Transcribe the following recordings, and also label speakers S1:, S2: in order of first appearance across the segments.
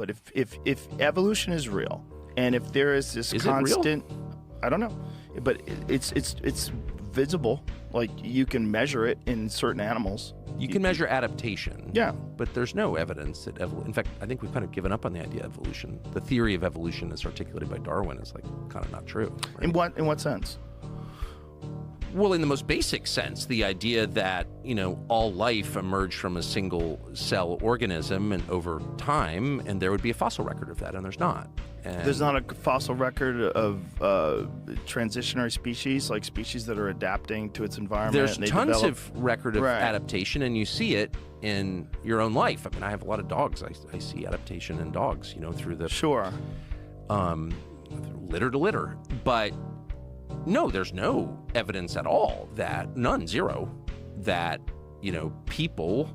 S1: But if evolution is real, and if there is this constant, I don't know, but it's visible. Like you can measure it in certain animals.
S2: You can measure adaptation.
S1: Yeah.
S2: But there's no evidence that in fact, I think we've kind of given up on the idea of evolution. The theory of evolution as articulated by Darwin is like kind of not true. Right?
S1: In what sense?
S2: Well, in the most basic sense, the idea that, all life emerged from a single cell organism and over time, and there would be a fossil record of that, and there's not. And
S1: there's not a fossil record of transitionary species, like species that are adapting to its environment.
S2: There's tons of record of adaptation, and you see it in your own life. I mean, I have a lot of dogs. I see adaptation in dogs, through the litter to litter. But no, there's no evidence at all zero, that, people,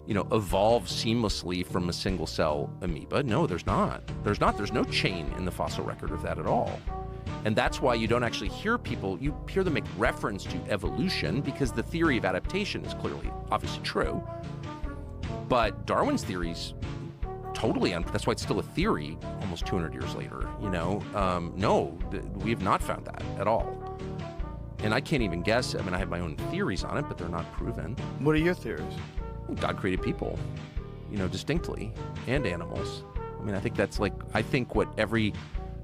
S2: evolve seamlessly from a single cell amoeba. No, there's not. There's no chain in the fossil record of that at all. And that's why you don't actually hear people, you hear them make reference to evolution because the theory of adaptation is clearly, obviously true. But Darwin's theory's totally, that's why it's still a theory almost 200 years later, No, we have not found that at all. And I can't even guess. I mean, I have my own theories on it, but they're not proven.
S1: What are your theories?
S2: God created people, distinctly, and animals. I mean, I think what every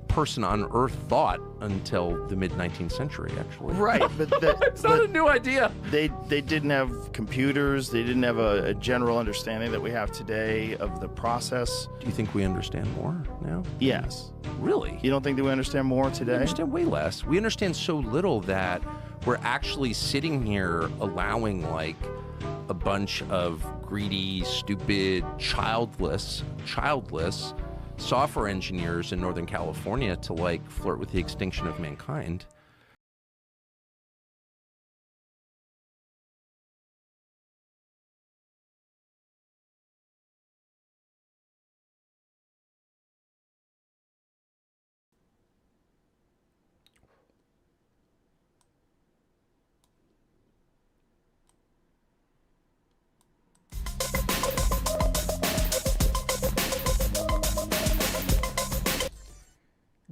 S2: person on Earth thought until the mid-19th century, actually.
S1: Right, but
S2: it's not a new idea.
S1: They didn't have computers. They didn't have a general understanding that we have today of the process.
S2: Do you think we understand more now?
S1: Yes.
S2: Really?
S1: You don't think that we understand more today?
S2: We understand way less. We understand so little that we're actually sitting here allowing, a bunch of greedy, stupid, childless software engineers in Northern California to flirt with the extinction of mankind.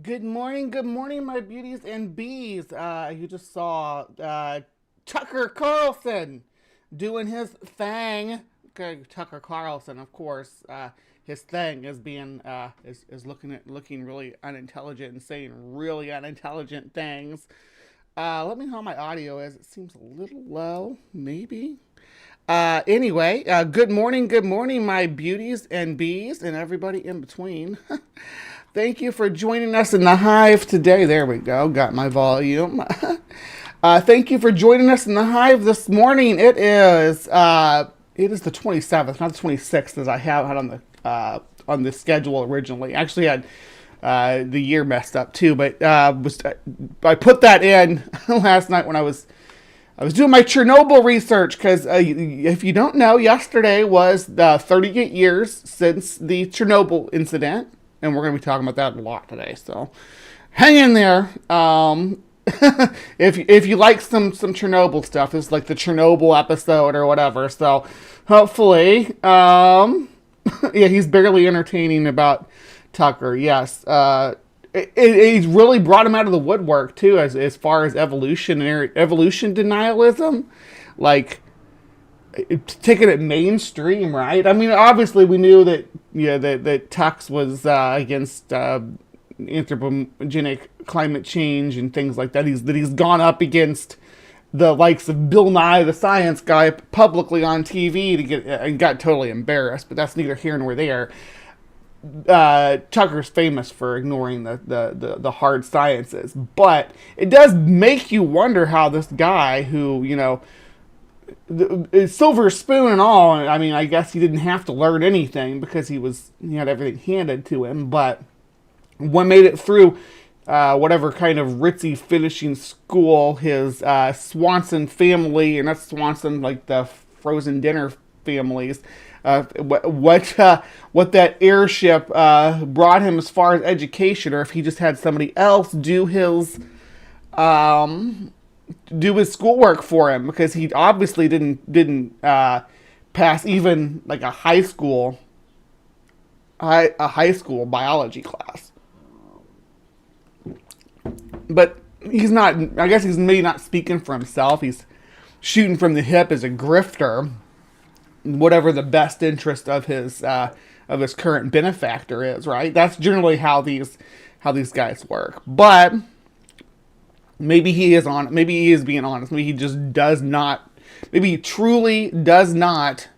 S3: Good morning, my beauties and bees. You just saw Tucker Carlson doing his thing. Okay, Tucker Carlson, of course, his thing is being is looking really unintelligent and saying really unintelligent things. Let me know how my audio is. It seems a little low, maybe. Anyway, good morning, my beauties and bees and everybody in between. Thank you for joining us in the Hive today. There we go. Got my volume. Thank you for joining us in the Hive this morning. It is the 27th, not the 26th, as I have had on the schedule originally. Actually, had the year messed up too, but I put that in last night when I was doing my Chernobyl research, because if you don't know, yesterday was the 38 years since the Chernobyl incident. And we're going to be talking about that a lot today, so hang in there. If you like some Chernobyl stuff, it's like the Chernobyl episode or whatever. So hopefully, yeah, he's barely entertaining about Tucker. Yes, it really brought him out of the woodwork too, as far as evolution denialism, taking it mainstream, right? I mean, obviously we knew that that Tux was against anthropogenic climate change and things like that. He's gone up against the likes of Bill Nye the Science Guy publicly on TV and got totally embarrassed. But that's neither here nor there. Tucker's famous for ignoring the hard sciences, but it does make you wonder how this guy who the silver spoon and all. I mean, I guess he didn't have to learn anything because he had everything handed to him. But when made it through whatever kind of ritzy finishing school his Swanson family, and that's Swanson like the frozen dinner families. What that airship brought him as far as education, or if he just had somebody else do his schoolwork for him, because he obviously didn't pass even like a high school a high school biology class. But he's not, I guess he's maybe not speaking for himself. He's shooting from the hip as a grifter, whatever the best interest of his current benefactor is, right? That's generally how these guys work. But maybe he is being honest. Maybe he just does not, maybe he truly does not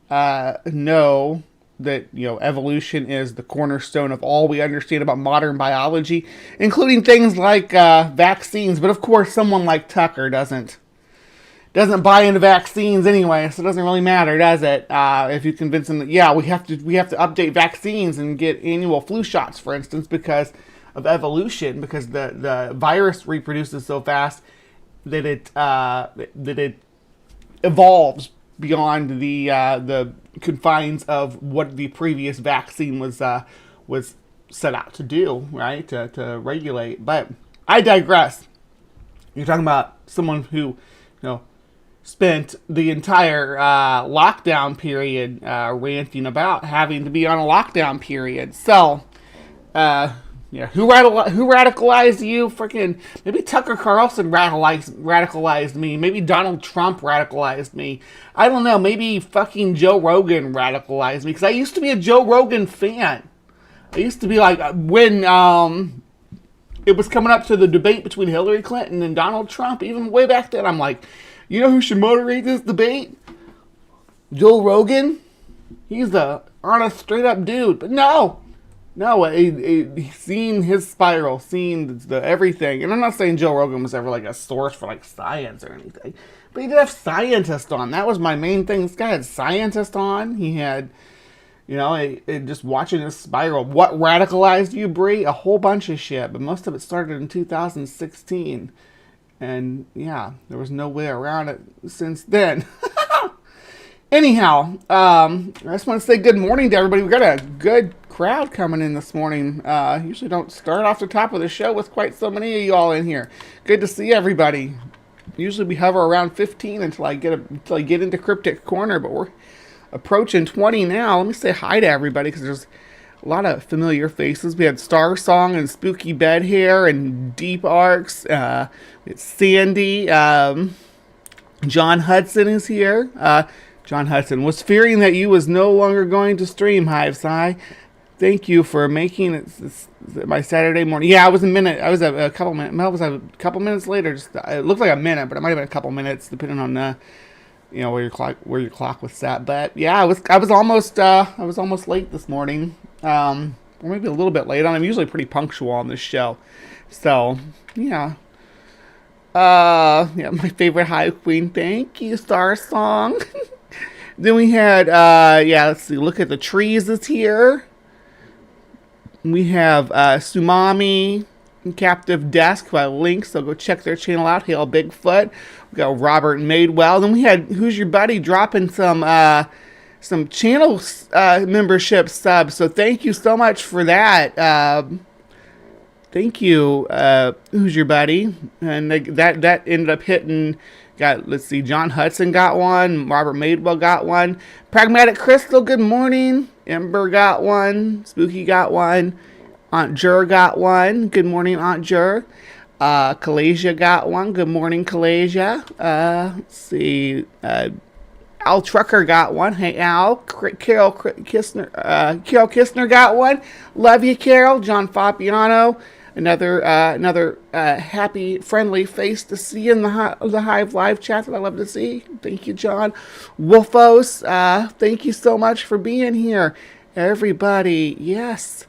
S3: know that, evolution is the cornerstone of all we understand about modern biology, including things like vaccines. But of course, someone like Tucker doesn't buy into vaccines anyway, so it doesn't really matter, does it? If you convince them that, yeah, we have to update vaccines and get annual flu shots, for instance, because of evolution, because the virus reproduces so fast that it evolves beyond the confines of what the previous vaccine was set out to do, right? To regulate. But I digress. You're talking about someone who, spent the entire lockdown period ranting about having to be on a lockdown period. So, who radicalized you? Freaking, maybe Tucker Carlson radicalized me. Maybe Donald Trump radicalized me. I don't know. Maybe fucking Joe Rogan radicalized me, because I used to be a Joe Rogan fan. I used to be like, when it was coming up to the debate between Hillary Clinton and Donald Trump, even way back then, I'm like, you know who should moderate this debate? Joe Rogan. He's the honest, straight up dude. But no, seeing his spiral, seeing the everything. And I'm not saying Joe Rogan was ever like a source for like science or anything, but he did have scientists on. That was my main thing. This guy had scientists on. He had, just watching his spiral. What radicalized you, Bree? A whole bunch of shit, but most of it started in 2016. And yeah, there was no way around it since then. Anyhow, I just want to say good morning to everybody. We got a good crowd coming in this morning. Usually don't start off the top of the show with quite so many of you all in here. Good to see everybody. Usually we hover around 15 until I get into Cryptic Corner, but we're approaching 20 now. Let me say hi to everybody, because there's a lot of familiar faces. We had Star Song and Spooky Bed Hair and Deep Arcs. It's Sandy. John Hudson is here. John Hudson was fearing that you was no longer going to stream, HiveSci. Thank you for making it my Saturday morning. Yeah, I was a couple minutes. Mel was a couple minutes later. It looked like a minute, but it might have been a couple minutes, depending on where your clock was set. But yeah, I was almost late this morning. Or maybe a little bit late on. I'm usually pretty punctual on this show. So, yeah. My favorite Hive Queen. Thank you, Star Song. Then we had, let's see. Look at the Trees is here. We have Sumami and Captive Desk, who I linked, so go check their channel out. Hail Bigfoot. We got Robert Madewell. Then we had Who's Your Buddy dropping some channel membership subs, so thank you so much for that. Thank you, Who's Your Buddy? And that ended up hitting, let's see, John Hudson got one, Robert Madewell got one, Pragmatic Crystal, good morning, Ember got one, Spooky got one, Aunt Jur got one, good morning, Aunt Jur. Kalasia got one, good morning, Kalasia. Let's see, Al Trucker got one. Hey, Al. Carol Kistner got one. Love you, Carol. John Fabiano. Another happy, friendly face to see in the Hive live chat that I love to see. Thank you, John. Wolfos, thank you so much for being here. Everybody, yes.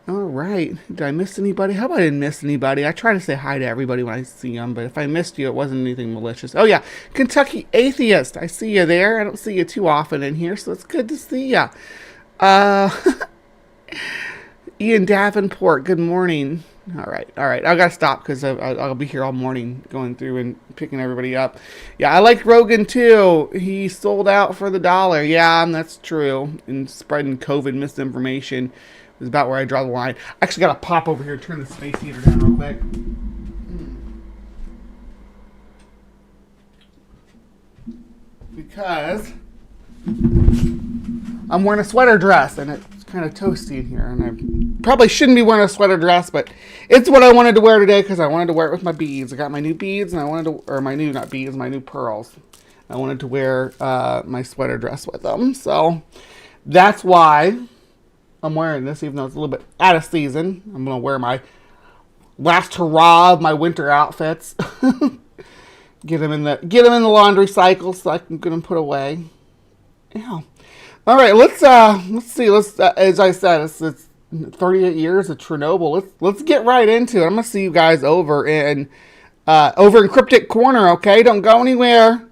S3: All right. Did I miss anybody? How about I didn't miss anybody? I try to say hi to everybody when I see them, but if I missed you, it wasn't anything malicious. Oh, yeah. Kentucky Atheist. I see you there. I don't see you too often in here, so it's good to see you. Ian Davenport, good morning. All right. I got to stop because I'll be here all morning going through and picking everybody up. Yeah, I like Rogan, too. He sold out for the dollar. Yeah, that's true. And spreading COVID misinformation is about where I draw the line. I actually got to pop over here and turn the space heater down real quick. Because I'm wearing a sweater dress and it's kind of toasty in here, and I probably shouldn't be wearing a sweater dress, but it's what I wanted to wear today because I wanted to wear it with my beads. I got my new beads, and I wanted to, or my new, not beads, my new pearls. I wanted to wear my sweater dress with them, so that's why I'm wearing this, even though it's a little bit out of season. I'm gonna wear my last hurrah of my winter outfits. Get them in the laundry cycle so I can get them put away. Yeah. All right, let's see. As I said, it's 38 years of Chernobyl. Let's get right into it. I'm gonna see you guys over in Cryptic Corner. Okay, don't go anywhere.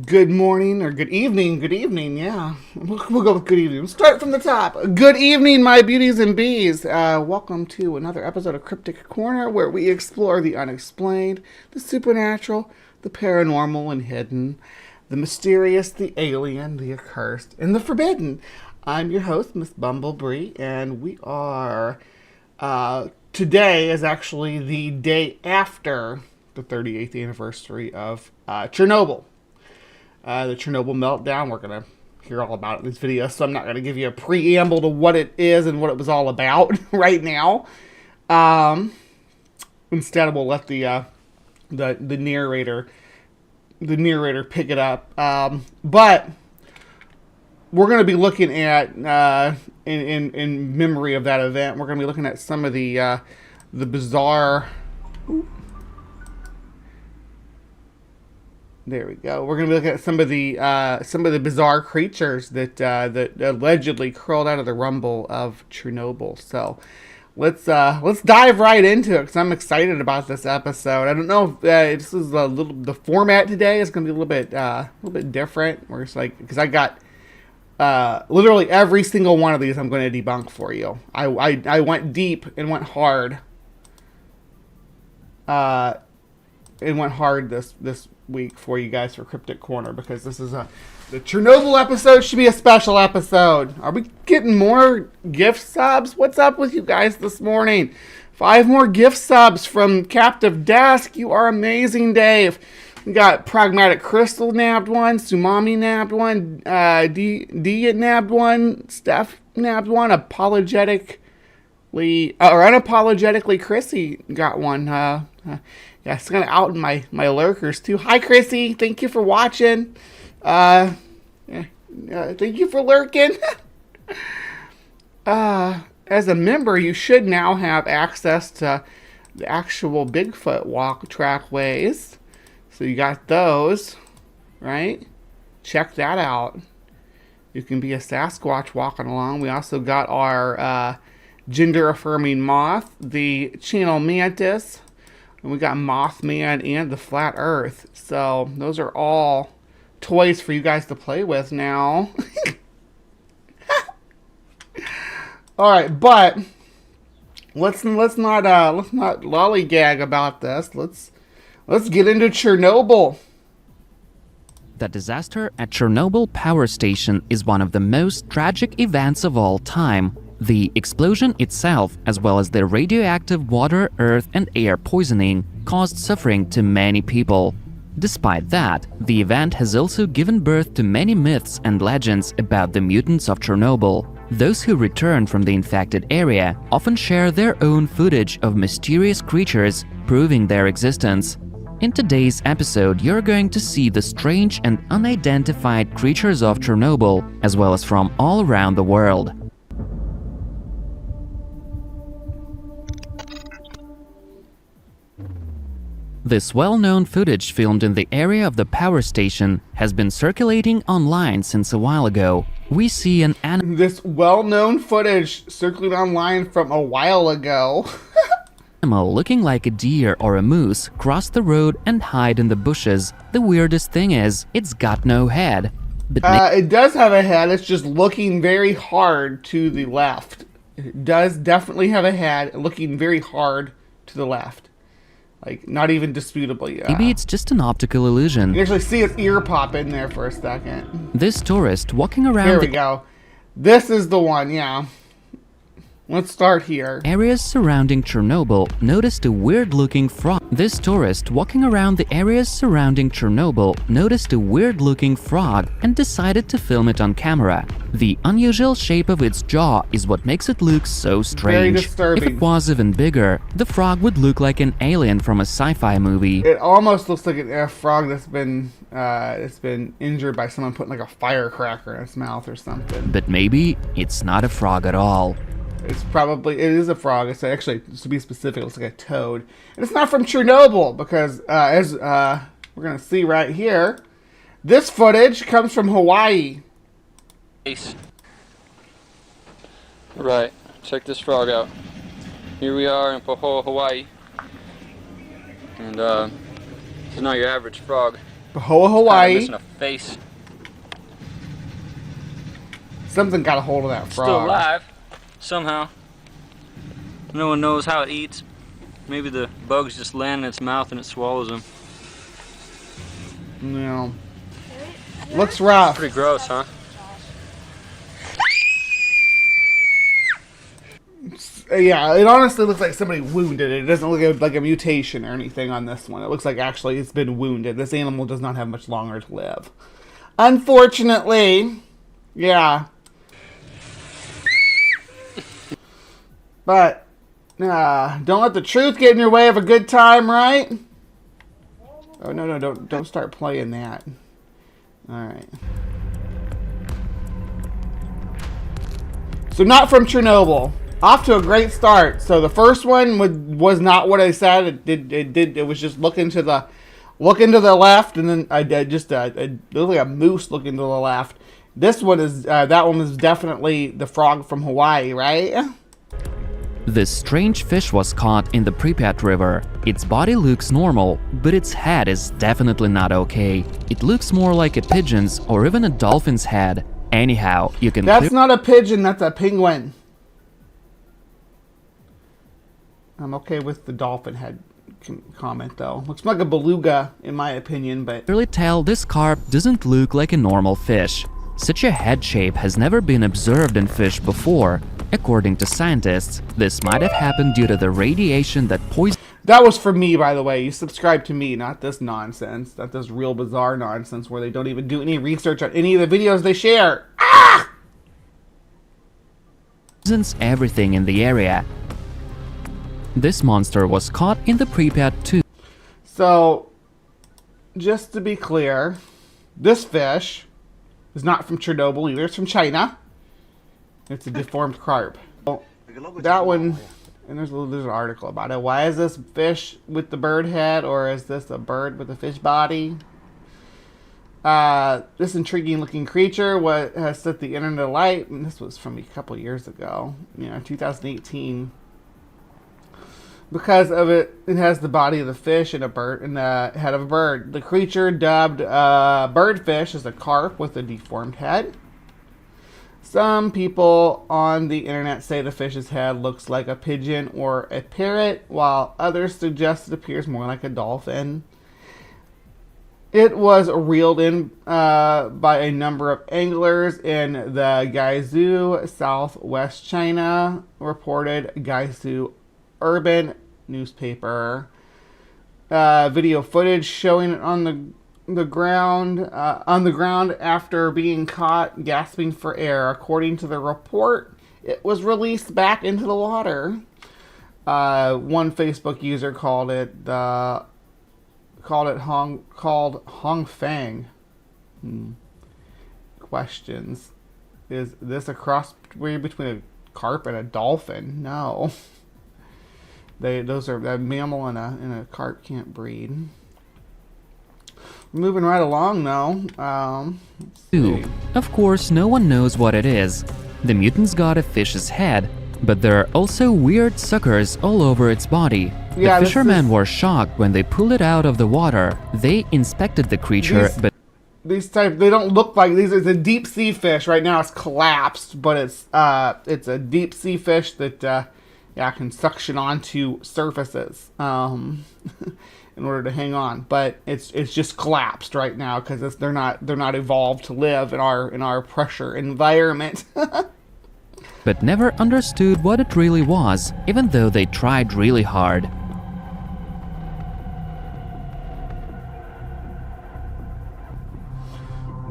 S3: Good morning, or good evening, yeah. We'll go with good evening. We'll start from the top. Good evening, my beauties and bees. Welcome to another episode of Cryptic Corner, where we explore the unexplained, the supernatural, the paranormal and hidden, the mysterious, the alien, the accursed, and the forbidden. I'm your host, Miss Bumblebee, and we are... today is actually the day after the 38th anniversary of Chernobyl. The Chernobyl meltdown. We're going to hear all about it in this video, so I'm not going to give you a preamble to what it is and what it was all about right now. Instead, we'll let the narrator pick it up. But we're going to be looking at in memory of that event. We're going to be looking at some of the bizarre. There we go. We're going to be looking at some of the bizarre creatures that allegedly crawled out of the rumble of Chernobyl. So let's dive right into it because I'm excited about this episode. I don't know if this is the format today is going to be a little bit different. Where it's like, because I got literally every single one of these I'm going to debunk for you. I went deep and went hard. This week for you guys for Cryptic Corner, because this is the Chernobyl episode should be a special episode. Are we getting more gift subs? What's up with you guys this morning? 5 more gift subs from Captive Desk. You are amazing, Dave. We got Pragmatic Crystal nabbed one, Sumami nabbed one, D nabbed one, Steph nabbed one, unapologetically Chrissy got one. Yeah, it's kind of out in my lurkers too. Hi, Chrissy. Thank you for watching. Thank you for lurking. As a member, you should now have access to the actual Bigfoot walk trackways. So you got those, right? Check that out. You can be a Sasquatch walking along. We also got our gender-affirming moth, the channel mantis, and we got Mothman and the Flat Earth. So those are all toys for you guys to play with now. All right, but let's not lollygag about this. Let's get into Chernobyl.
S4: The disaster at Chernobyl Power Station is one of the most tragic events of all time. The explosion itself, as well as the radioactive water, earth, and air poisoning, caused suffering to many people. Despite that, the event has also given birth to many myths and legends about the mutants of Chernobyl. Those who return from the infected area often share their own footage of mysterious creatures, proving their existence. In today's episode, you're going to see the strange and unidentified creatures of Chernobyl, as well as from all around the world. This well-known footage filmed in the area of the power station has been circulating online since a while ago. We see an
S3: This well-known footage circulating online from a while ago.
S4: animal looking like a deer or a moose cross the road and hide in the bushes. The weirdest thing is, it's got no head. But
S3: It does have a head, it's just looking very hard to the left. It does definitely have a head, looking very hard to the left. Like, not even disputably.
S4: maybe it's just an optical illusion.
S3: You can actually see its ear pop in there for a second.
S4: This tourist walking around
S3: There we go. This is the one, yeah. Let's start here.
S4: areas surrounding Chernobyl noticed a weird-looking frog. This tourist walking around the areas surrounding Chernobyl noticed a weird-looking frog and decided to film it on camera. The unusual shape of its jaw is what makes it look so strange. If
S3: disturbing.
S4: it was even bigger, the frog would look like an alien from a sci-fi movie.
S3: It almost looks like a frog that's been injured by someone putting like a firecracker in its mouth or something.
S4: But maybe it's not a frog at all.
S3: It is a frog. It's actually, to be specific, it looks like a toad. And it's not from Chernobyl because, as we're going to see right here, this footage comes from Hawaii.
S5: Right, check this frog out. Here we are in Pahoa, Hawaii. And, it's not your average frog.
S3: Pahoa,
S5: Kinda
S3: Hawaii.
S5: missing a face.
S3: Something got a hold of that frog.
S5: Still alive, somehow. No one knows how it eats. Maybe the bugs just land in its mouth and it swallows them.
S3: No. Looks rough.
S5: Pretty gross, huh?
S3: Yeah, it honestly looks like somebody wounded it. It doesn't look like a mutation or anything on this one. It looks like actually it's been wounded. This animal does not have much longer to live. Unfortunately, yeah. But, don't let the truth get in your way of a good time, right? Oh, no, don't start playing that. Alright. So not from Chernobyl. Off to a great start. So the first one was not what I said. It was just looking to the left, and then I did just it looked like a moose looking to the left. This one is that one is definitely the frog from Hawaii, right?
S4: This strange fish was caught in the Pripyat River. Its body looks normal, but its head is definitely not okay. It looks more like a pigeon's or even a dolphin's head. Anyhow, you can...
S3: That's not a pigeon, that's a penguin. I'm okay with the dolphin head comment, though. Looks like a beluga, in my opinion, but...
S4: clearly tell this carp doesn't look like a normal fish. Such a head shape has never been observed in fish before. According to scientists, this might have happened due to the radiation that poisoned...
S3: That was for me, by the way. You subscribe to me, not this nonsense. Not this real bizarre nonsense where they don't even do any research on any of the videos they share. Ah!
S4: poisons everything in the area. This monster was caught in the Pripyat too.
S3: So, just to be clear, this fish is not from Chernobyl either. It's from China. It's a deformed carp. That one, and there's an article about it. Why is this fish with the bird head, or is this a bird with a fish body? This intriguing looking creature has set the internet alight, and this was from a couple years ago, 2018. Because of it, it has the body of the fish and the head of a bird. The creature, dubbed birdfish, is a carp with a deformed head. Some people on the internet say the fish's head looks like a pigeon or a parrot, while others suggest it appears more like a dolphin. It was reeled in by a number of anglers in the Guizhou, southwest China, reported Guizhou Urban newspaper. video footage showing it on the ground after being caught gasping for air. According to the report, it was released back into the water. One Facebook user called Hong Fang. Questions: is this a cross between a carp and a dolphin? No. Those are a mammal and a carp can't breed. Moving right along though.
S4: Of course, no one knows what it is. The mutant's got a fish's head, but there are also weird suckers all over its body.
S3: Yeah,
S4: the fishermen were shocked when they pulled it out of the water. They inspected the creature, but
S3: these type, they don't look like these. It's a deep sea fish. Right now it's collapsed, but it's a deep sea fish that can suction onto surfaces in order to hang on. But it's just collapsed right now because they're not evolved to live in our pressure environment.
S4: but never understood what it really was, even though they tried really hard.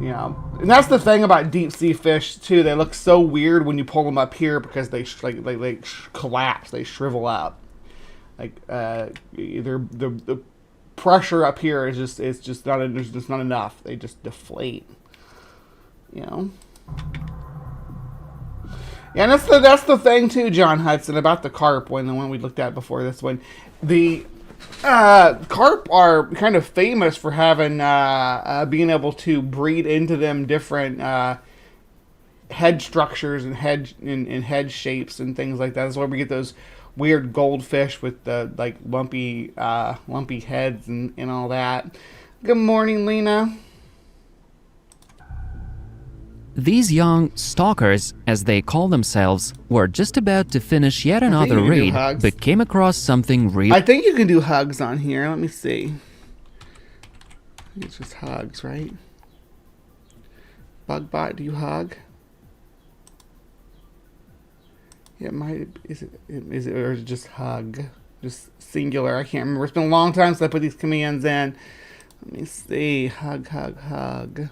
S3: Yeah, and that's the thing about deep sea fish too. They look so weird when you pull them up here because they collapse, they shrivel up. Like the pressure up here is just not enough. They just deflate. You know. Yeah, and that's the thing too, John Hudson, about the carp. The one we looked at before this one, the carp are kind of famous for having being able to breed into them different head structures and head shapes and things like that. That's why we get those weird goldfish with the lumpy heads and all that. Good morning, Lena.
S4: These young stalkers, as they call themselves, were just about to finish yet another raid, but came across something real.
S3: I think you can do hugs on here. Let me see. I think it's just hugs, right? Bugbot, do you hug? Yeah, it might. Is it or is it just hug? Just singular. I can't remember. It's been a long time since I put these commands in. Let me see. Hug, hug, hug.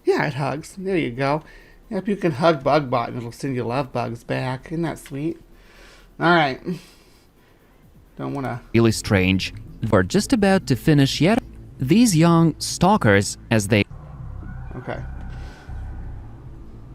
S3: Yeah, it hugs. There you go. Yep, you can hug Bugbot and it'll send you love bugs back. Isn't that sweet? Alright. Don't want to...
S4: Really strange. We're just about to finish yet... These young stalkers, as they...
S3: Okay.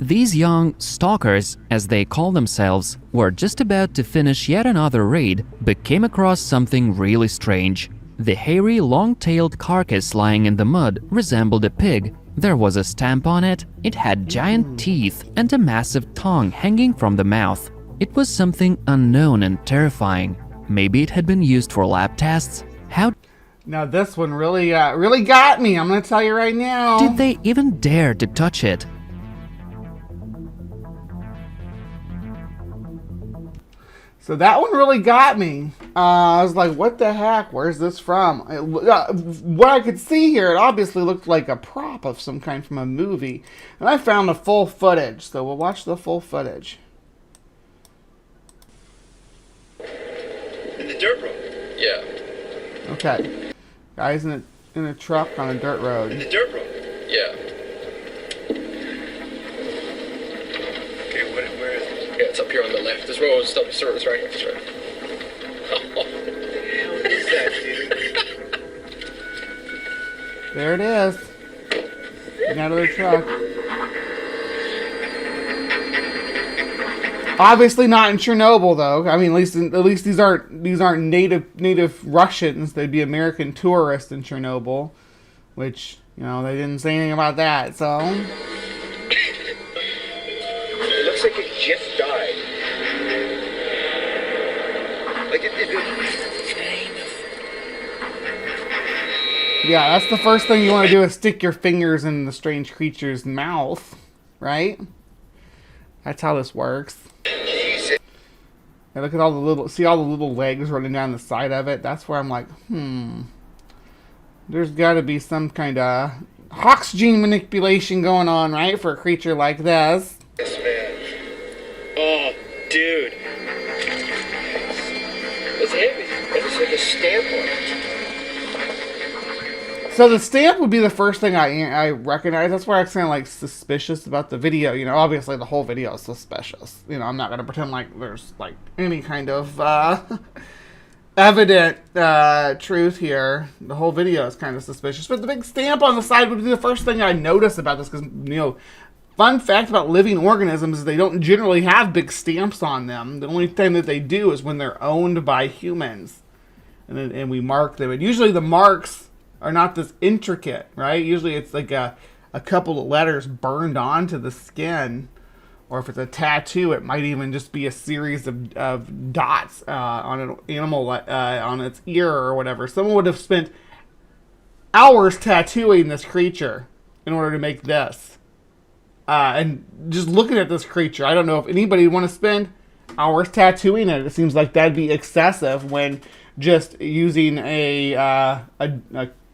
S4: These young stalkers, as they call themselves, were just about to finish yet another raid, but came across something really strange. The hairy, long-tailed carcass lying in the mud resembled a pig. There was a stamp on it, it had giant teeth and a massive tongue hanging from the mouth. It was something unknown and terrifying. Maybe it had been used for lab tests? How
S3: Now this one really got me, I'm gonna tell you right now.
S4: did they even dare to touch it?
S3: So that one really got me. I was like, what the heck? Where's this from? What I could see here, it obviously looked like a prop of some kind from a movie. And I found the full footage, so we'll watch the full footage.
S6: In the dirt road? Yeah.
S3: Okay. Guys in a truck on a dirt road.
S6: In the dirt road? Yeah. Okay, where is it? Yeah, it's up here on the left. This road is still service right here. That's right. What the hell is that, dude?
S3: There it is. Getting out of the truck. Obviously not in Chernobyl, though. I mean, at least these aren't native Russians. They'd be American tourists in Chernobyl, which, you know, they didn't say anything about that. So
S6: It looks like it just died. Like it.
S3: yeah, that's the first thing you want to do is stick your fingers in the strange creature's mouth, right? That's how this works. And look at all the little legs running down the side of it. That's where I'm like, there's got to be some kind of Hox gene manipulation going on, right, for a creature like this.
S6: Yes, man. Oh, dude. It's heavy. It's like a stamp on it.
S3: So the stamp would be the first thing I recognize. That's why I'm kind of like suspicious about the video. You know, obviously the whole video is suspicious. You know, I'm not gonna pretend like there's like any kind of evident truth here. The whole video is kind of suspicious. But the big stamp on the side would be the first thing I notice about this, because, you know, fun fact about living organisms is they don't generally have big stamps on them. The only thing that they do is when they're owned by humans, and we mark them. And usually the marks are not this intricate, right? Usually it's like a couple of letters burned onto the skin, or if it's a tattoo, it might even just be a series of dots on an animal, on its ear or whatever. Someone would have spent hours tattooing this creature in order to make this. And just looking at this creature, I don't know if anybody would want to spend hours tattooing it. It seems like that'd be excessive when just using a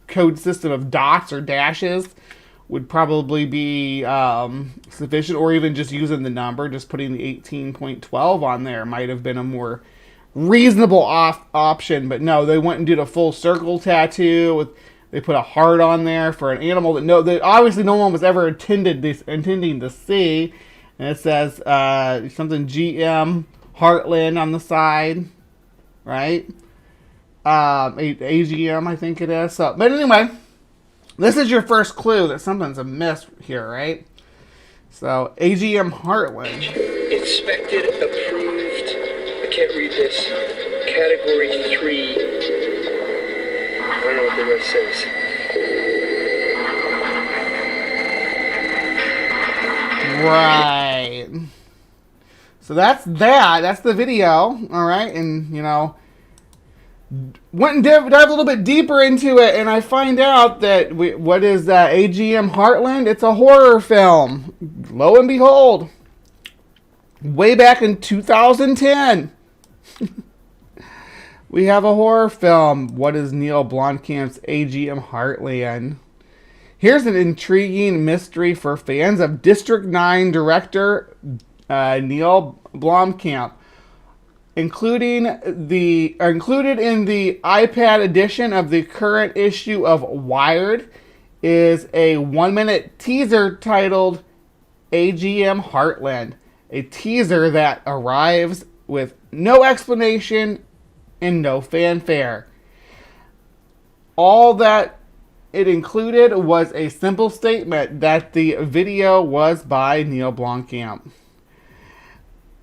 S3: code system of dots or dashes would probably be sufficient, or even just using the number, just putting the 18.12 on there might have been a more reasonable option. But no, they went and did a full circle tattoo. They put a heart on there for an animal that obviously no one was ever intending to see. And it says something GM Heartland on the side, right? AGM, I think it is. So, but anyway, this is your first clue that something's amiss here, right? So, AGM Heartland.
S6: Inspected, approved. I can't read this. Category 3. I don't know what the rest says.
S3: Right. So that's that. That's the video. All right. And, you know, went and dive a little bit deeper into it, and I find out that what is AGM Heartland? It's a horror film. Lo and behold, way back in 2010, we have a horror film. What is Neil Blomkamp's AGM Heartland? Here's an intriguing mystery for fans of District 9 director Neil Blomkamp. Included in the iPad edition of the current issue of Wired is a 1-minute teaser titled AGM Heartland. A teaser that arrives with no explanation and no fanfare. All that it included was a simple statement that the video was by Neil Blomkamp.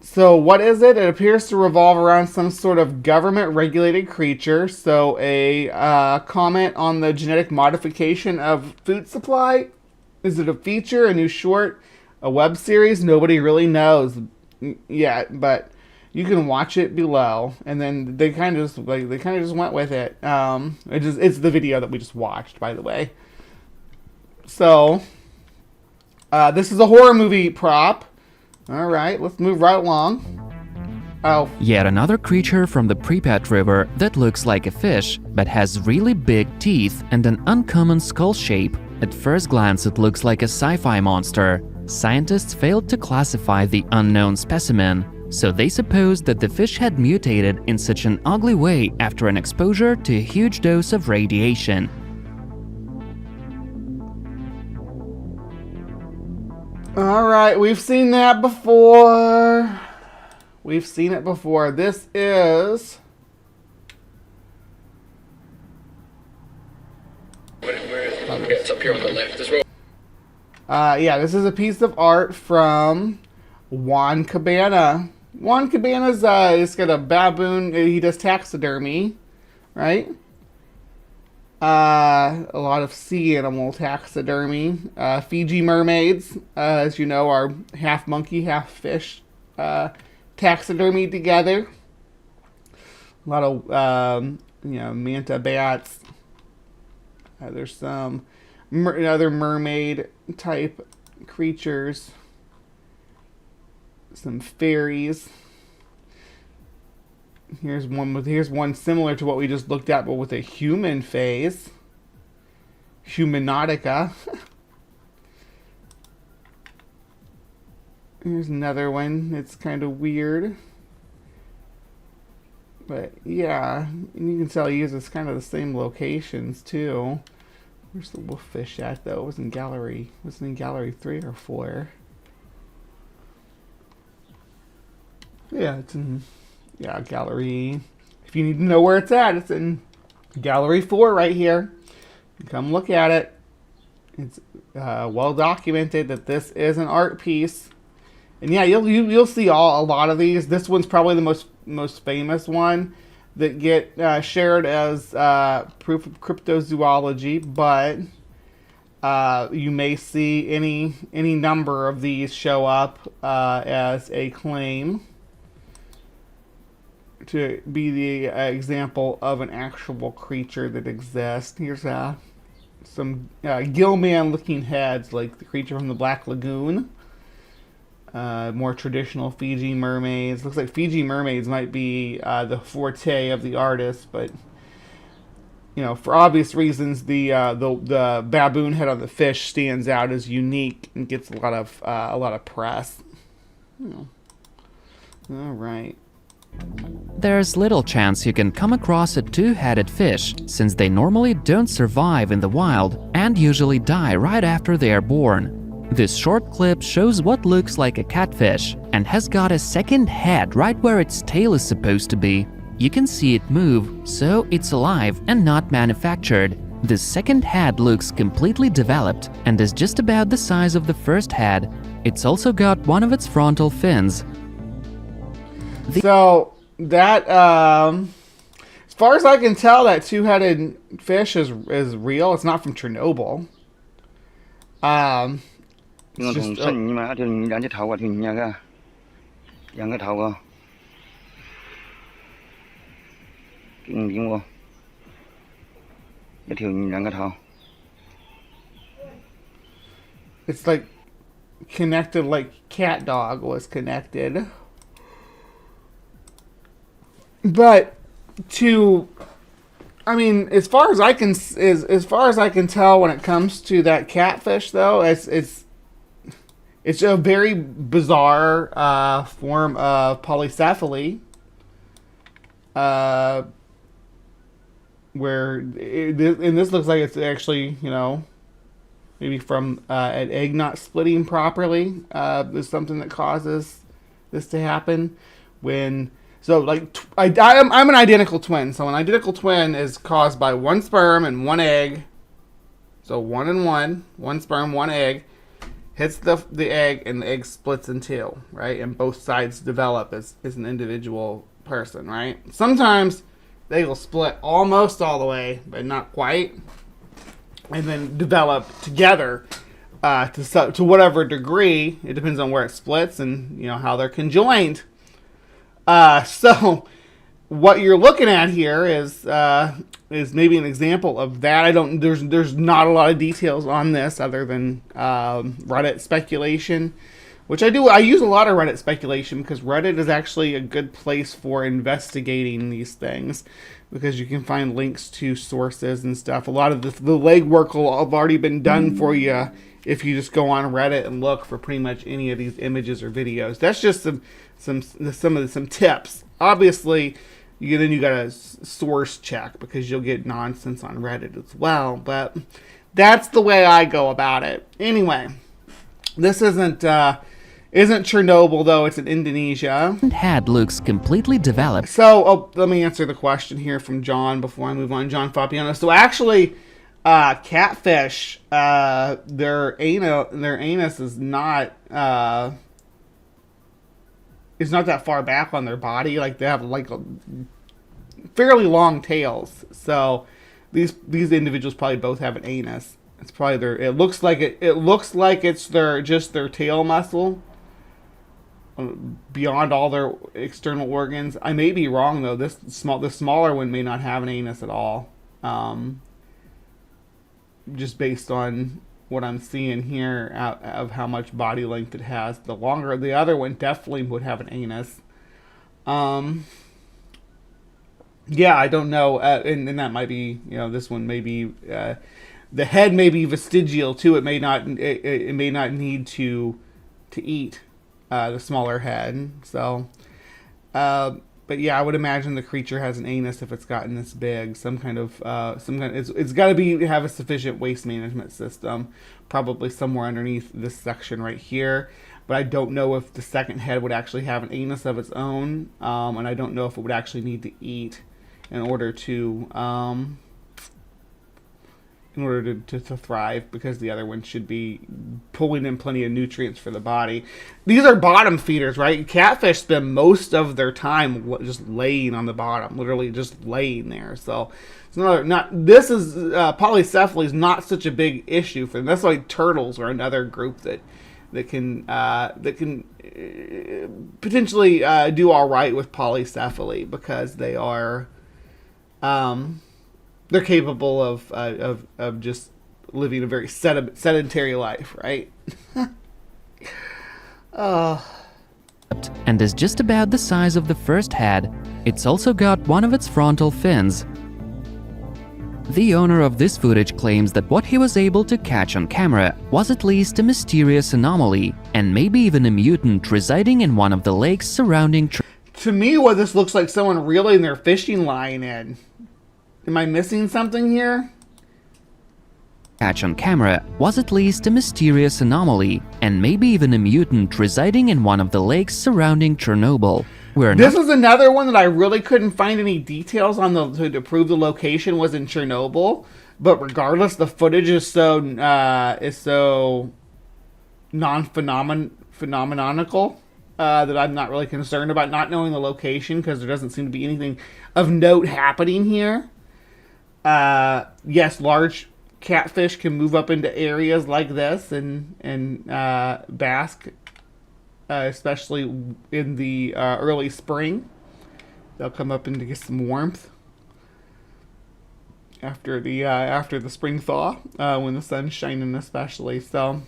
S3: So what is it? It appears to revolve around some sort of government-regulated creature. So a comment on the genetic modification of food supply. Is it a feature, a new short, a web series? Nobody really knows yet, but you can watch it below. And then they kind of just went with it. It's the video that we just watched, by the way. So this is a horror movie prop. All right, let's move right along. Oh.
S4: Yet another creature from the Pripyat River that looks like a fish, but has really big teeth and an uncommon skull shape. At first glance, it looks like a sci-fi monster. Scientists failed to classify the unknown specimen, so they supposed that the fish had mutated in such an ugly way after an exposure to a huge dose of radiation.
S3: Alright, we've seen that before. We've seen it before. This is...
S6: Where is it? Okay, it's up here on the left as well.
S3: Yeah, this is a piece of art from Juan Cabana. Juan Cabana's he's got a baboon. He does taxidermy, right? A lot of sea animal taxidermy. Fiji mermaids, as you know, are half monkey, half fish taxidermy together. A lot of manta bats. There's some other mermaid type creatures. Some fairies. Here's one similar to what we just looked at, but with a human face. Humanautica. Here's another one. It's kind of weird. But yeah, and you can tell he uses kind of the same locations too. Where's the wolf fish at though? It was in gallery. Was it in gallery 3 or 4? Yeah, it's in gallery. If you need to know where it's at, it's in gallery 4 right here. Come look at it. It's well documented that this is an art piece. And yeah, you'll see a lot of these. This one's probably the most famous one that get shared as proof of cryptozoology, but you may see any number of these show up as a claim to be the example of an actual creature that exists. Here's some Gilman-looking heads, like the creature from the Black Lagoon. More traditional Fiji mermaids. Looks like Fiji mermaids might be the forte of the artist, but you know, for obvious reasons, the baboon head on the fish stands out as unique and gets a lot of press. You know. All right.
S4: There's little chance you can come across a two-headed fish, since they normally don't survive in the wild and usually die right after they are born. This short clip shows what looks like a catfish and has got a second head right where its tail is supposed to be. You can see it move, so it's alive and not manufactured. The second head looks completely developed and is just about the size of the first head. It's also got one of its frontal fins.
S3: So that, as far as I can tell, that two-headed fish is real. It's not from Chernobyl. It's just, it's like connected, like cat dog was connected. But I mean, as far as I can tell, when it comes to that catfish, though, it's a very bizarre form of polycephaly, where this looks like it's actually, you know, maybe from an egg not splitting properly is something that causes this to happen. So, like, I'm an identical twin. So, an identical twin is caused by one sperm and one egg. So, 1 and 1, one sperm, one egg, hits the egg, and the egg splits in two, right? And both sides develop as an individual person, right? Sometimes they will split almost all the way, but not quite, and then develop together to whatever degree. It depends on where it splits and, you know, how they're conjoined. So what you're looking at here is maybe an example of that. There's not a lot of details on this other than Reddit speculation, which I do. I use a lot of Reddit speculation because Reddit is actually a good place for investigating these things, because you can find links to sources and stuff. A lot of the legwork will have already been done for you if you just go on Reddit and look for pretty much any of these images or videos. That's just some tips. Obviously, you gotta source check, because you'll get nonsense on Reddit as well. But that's the way I go about it. Anyway, this isn't Chernobyl, though. It's in Indonesia.
S4: Head looks completely developed.
S3: So let me answer the question here from John before I move on. John Fabiano. So actually, catfish, their anus is not that far back on their body. Like, they have like fairly long tails. So these individuals probably both have an anus. It's probably it looks like it's their tail muscle beyond all their external organs. I may be wrong, though. The smaller one may not have an anus at all. Just based on what I'm seeing here of how much body length it has. The other one definitely would have an anus. Yeah, I don't know. And that might be, you know, this one may be, the head may be vestigial too. It may not need to eat the smaller head. So, yeah, I would imagine the creature has an anus if it's gotten this big. It's got to have a sufficient waste management system, probably somewhere underneath this section right here. But I don't know if the second head would actually have an anus of its own, and I don't know if it would actually need to eat in order to thrive, because the other one should be pulling in plenty of nutrients for the body. These are bottom feeders, right? Catfish spend most of their time just laying on the bottom, literally just laying there. So it's polycephaly is not such a big issue for them. That's why turtles are another group that can potentially do all right with polycephaly, because they are they're capable of just living a very sedentary life, right?
S4: And is just about the size of the first head. It's also got one of its frontal fins. The owner of this footage claims that what he was able to catch on camera was at least a mysterious anomaly, and maybe even a mutant residing in one of the lakes surrounding.
S3: To me, what this looks like someone reeling their fishing line in. Am I missing something here?
S4: Catch on camera was at least a mysterious anomaly, and maybe even a mutant residing in one of the lakes surrounding Chernobyl.
S3: This is another one that I really couldn't find any details on to prove the location was in Chernobyl. But regardless, the footage is so non-phenomenonical that I'm not really concerned about not knowing the location, because there doesn't seem to be anything of note happening here. Yes, large catfish can move up into areas like this and bask, especially in the early spring. They'll come up and to get some warmth after the spring thaw, when the sun's shining especially. So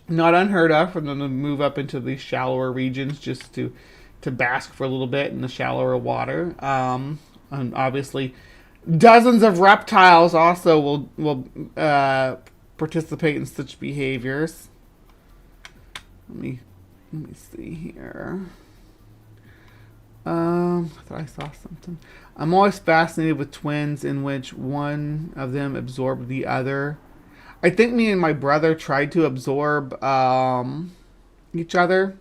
S3: not unheard of for them to move up into these shallower regions just to bask for a little bit in the shallower water. And obviously dozens of reptiles also will participate in such behaviors. Let me see here. I thought I saw something. I'm always fascinated with twins in which one of them absorbed the other. I think me and my brother tried to absorb each other.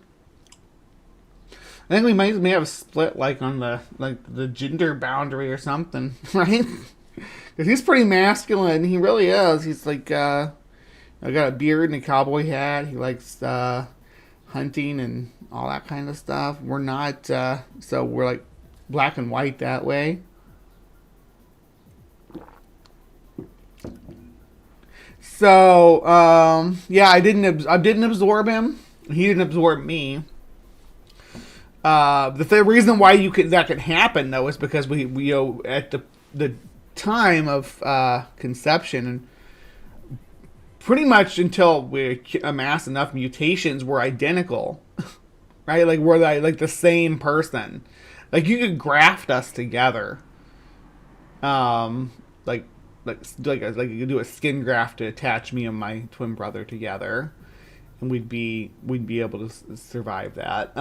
S3: I think we may have split on the gender boundary or something, right? Because he's pretty masculine. He really is. He's got a beard and a cowboy hat. He likes hunting and all that kind of stuff. We're not, so we're black and white that way. So yeah, I didn't absorb him. He didn't absorb me. The reason why that could happen though is because we at the time of conception, and pretty much until we amass enough mutations, we're identical, right? We're like the same person. You could graft us together, like you could do a skin graft to attach me and my twin brother together, and we'd be able to survive that.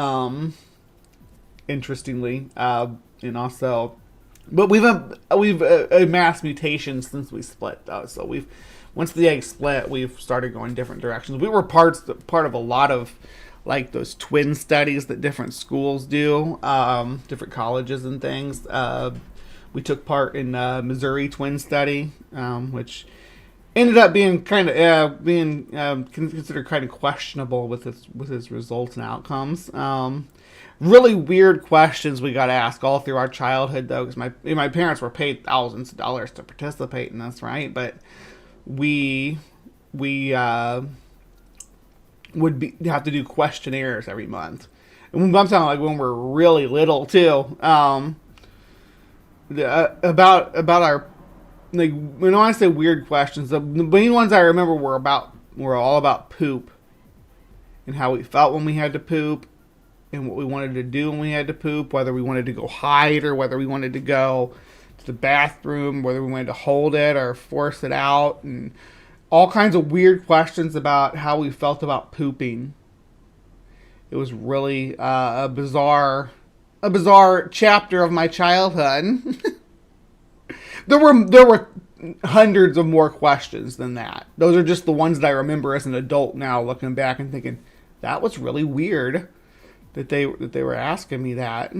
S3: Interestingly, and also, but we've amassed mutations since we split though. So once the egg split, we've started going different directions. We were part of a lot of those twin studies that different schools do, different colleges and things. We took part in Missouri twin study, which ended up being considered kind of questionable with its results and outcomes. Really weird questions we got asked all through our childhood, though, because my parents were paid thousands of dollars to participate in this, right? But we would have to do questionnaires every month, and I'm talking when we're really little too. About our when I say weird questions, the main ones I remember were all about poop and how we felt when we had to poop, and what we wanted to do when we had to poop, whether we wanted to go hide or whether we wanted to go to the bathroom, whether we wanted to hold it or force it out, and all kinds of weird questions about how we felt about pooping. It was really a bizarre bizarre chapter of my childhood. There were hundreds of more questions than that. Those are just the ones that I remember as an adult now, looking back and thinking that was really weird that they were asking me that.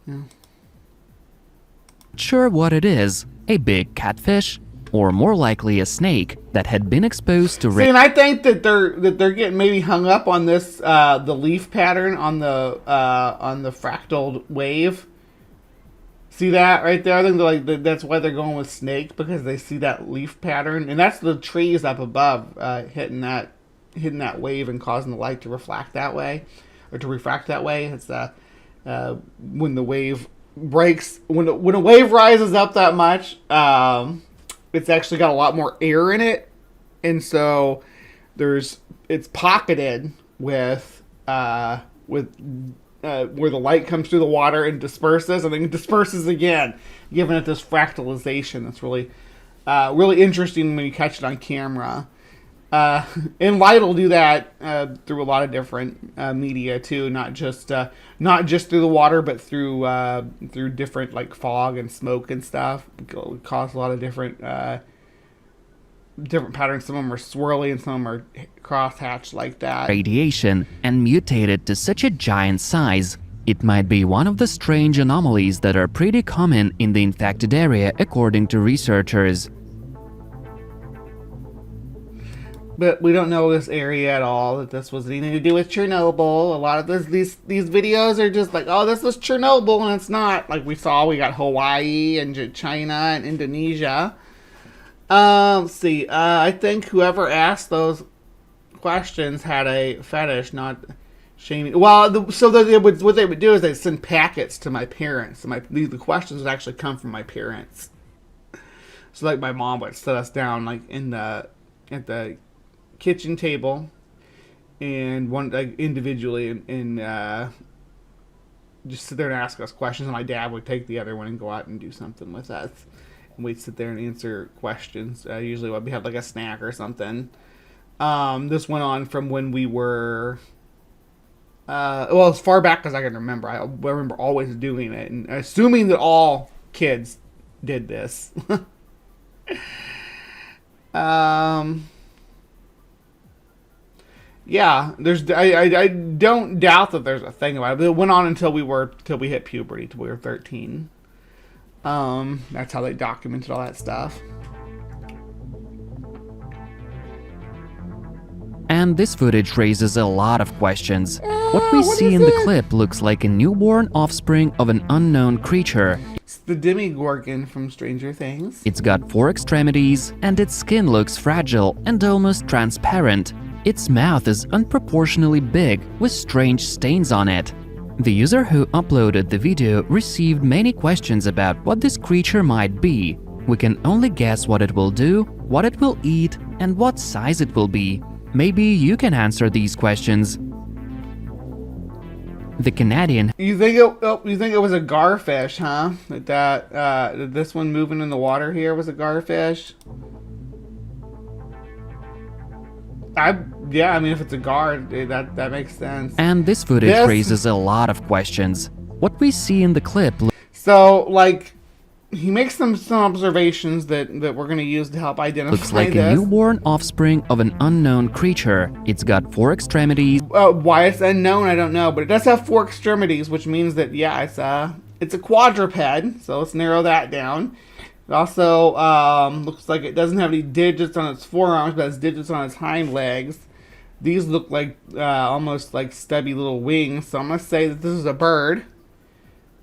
S3: Yeah.
S4: Sure what it is, a big catfish, or more likely a snake that had been exposed to
S3: See, and I think that they're getting maybe hung up on this the leaf pattern on the fractal wave. See that right there? I think that's why they're going with snake, because they see that leaf pattern, and that's the trees up above hitting that wave and causing the light to reflect that way, or to refract that way. It's when the wave breaks, when a wave rises up that much, it's actually got a lot more air in it, and so it's pocketed with where the light comes through the water and disperses, and then disperses again, giving it this fractalization that's really interesting when you catch it on camera. And light will do that through a lot of different media too, not just through the water, but through different like fog and smoke and stuff. It'll cause a lot of different patterns. Some of them are swirly and some of them are crosshatched like that.
S4: Radiation and mutated to such a giant size. It might be one of the strange anomalies that are pretty common in the infected area, according to researchers.
S3: But we don't know this area at all, that this was anything to do with Chernobyl. A lot of these videos are just like, oh, this was Chernobyl, and it's not. Like we got Hawaii and China and Indonesia. Let's see. I think whoever asked those questions had a fetish, not shaming. Well, what they would do is they'd send packets to my parents. And the questions would actually come from my parents. So like my mom would sit us down like at the kitchen table, and one like individually, and just sit there and ask us questions, and my dad would take the other one and go out and do something with us, and we'd sit there and answer questions. Usually we had like a snack or something. This went on from when we were as far back as I can remember. I remember always doing it, and assuming that all kids did this. Yeah, I don't doubt that there's a thing about it, but it went on until we hit puberty, till we were 13. That's how they documented all that stuff.
S4: And this footage raises a lot of questions. What we see in the clip looks like a newborn offspring of an unknown creature.
S3: It's the Demogorgon from Stranger Things.
S4: It's got 4 extremities, and its skin looks fragile and almost transparent. Its mouth is unproportionally big, with strange stains on it. The user who uploaded the video received many questions about what this creature might be. We can only guess what it will do, what it will eat, and what size it will be. Maybe you can answer these questions. The Canadian...
S3: You think it was a garfish, huh? That this one moving in the water here was a garfish? Yeah, I mean, if it's a guard, that makes sense.
S4: And this footage raises a lot of questions. What we see in the clip...
S3: So, like, he makes some observations that we're going to use to help identify
S4: looks like
S3: this.
S4: A newborn offspring of an unknown creature. It's got 4 extremities.
S3: Why it's unknown, I don't know, but it does have 4 extremities, which means that, yeah, it's a quadruped, so let's narrow that down. It also looks like it doesn't have any digits on its forearms, but has digits on its hind legs. These look like almost like stubby little wings, so I'm going to say that this is a bird.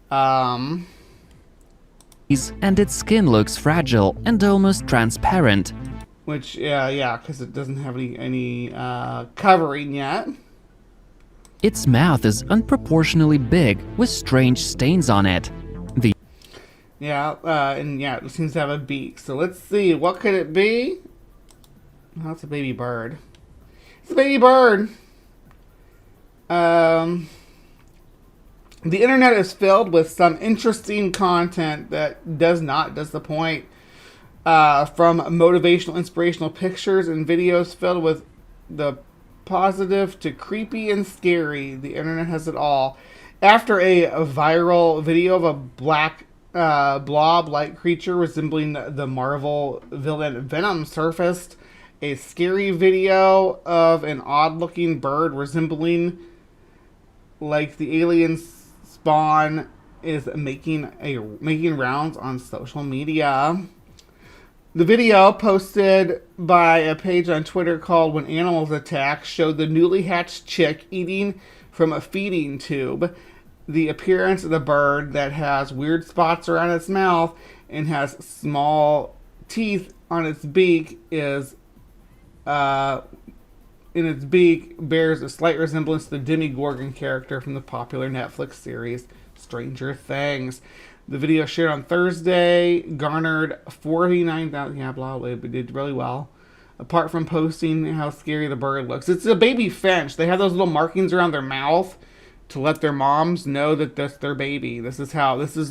S4: And its skin looks fragile and almost transparent.
S3: Which, yeah, because it doesn't have any covering yet.
S4: Its mouth is unproportionally big, with strange stains on it.
S3: And yeah, it seems to have a beak. So let's see, what could it be? Oh, it's a baby bird. It's a baby bird. The internet is filled with some interesting content that does not disappoint. From motivational, inspirational pictures and videos filled with the positive to creepy and scary. The internet has it all. After a viral video of a black blob-like creature resembling the Marvel villain Venom surfaced, a scary video of an odd-looking bird resembling like the alien Spawn is making rounds on social media. The video, posted by a page on Twitter called When Animals Attack, showed the newly hatched chick eating from a feeding tube. The appearance of the bird that has weird spots around its mouth and has small teeth on its beak bears a slight resemblance to the Demogorgon character from the popular Netflix series Stranger Things. The video shared on Thursday garnered 49,000. Yeah, blah, blah, but did really well. Apart from posting how scary the bird looks, it's a baby finch. They have those little markings around their mouth to let their moms know that that's their baby. This is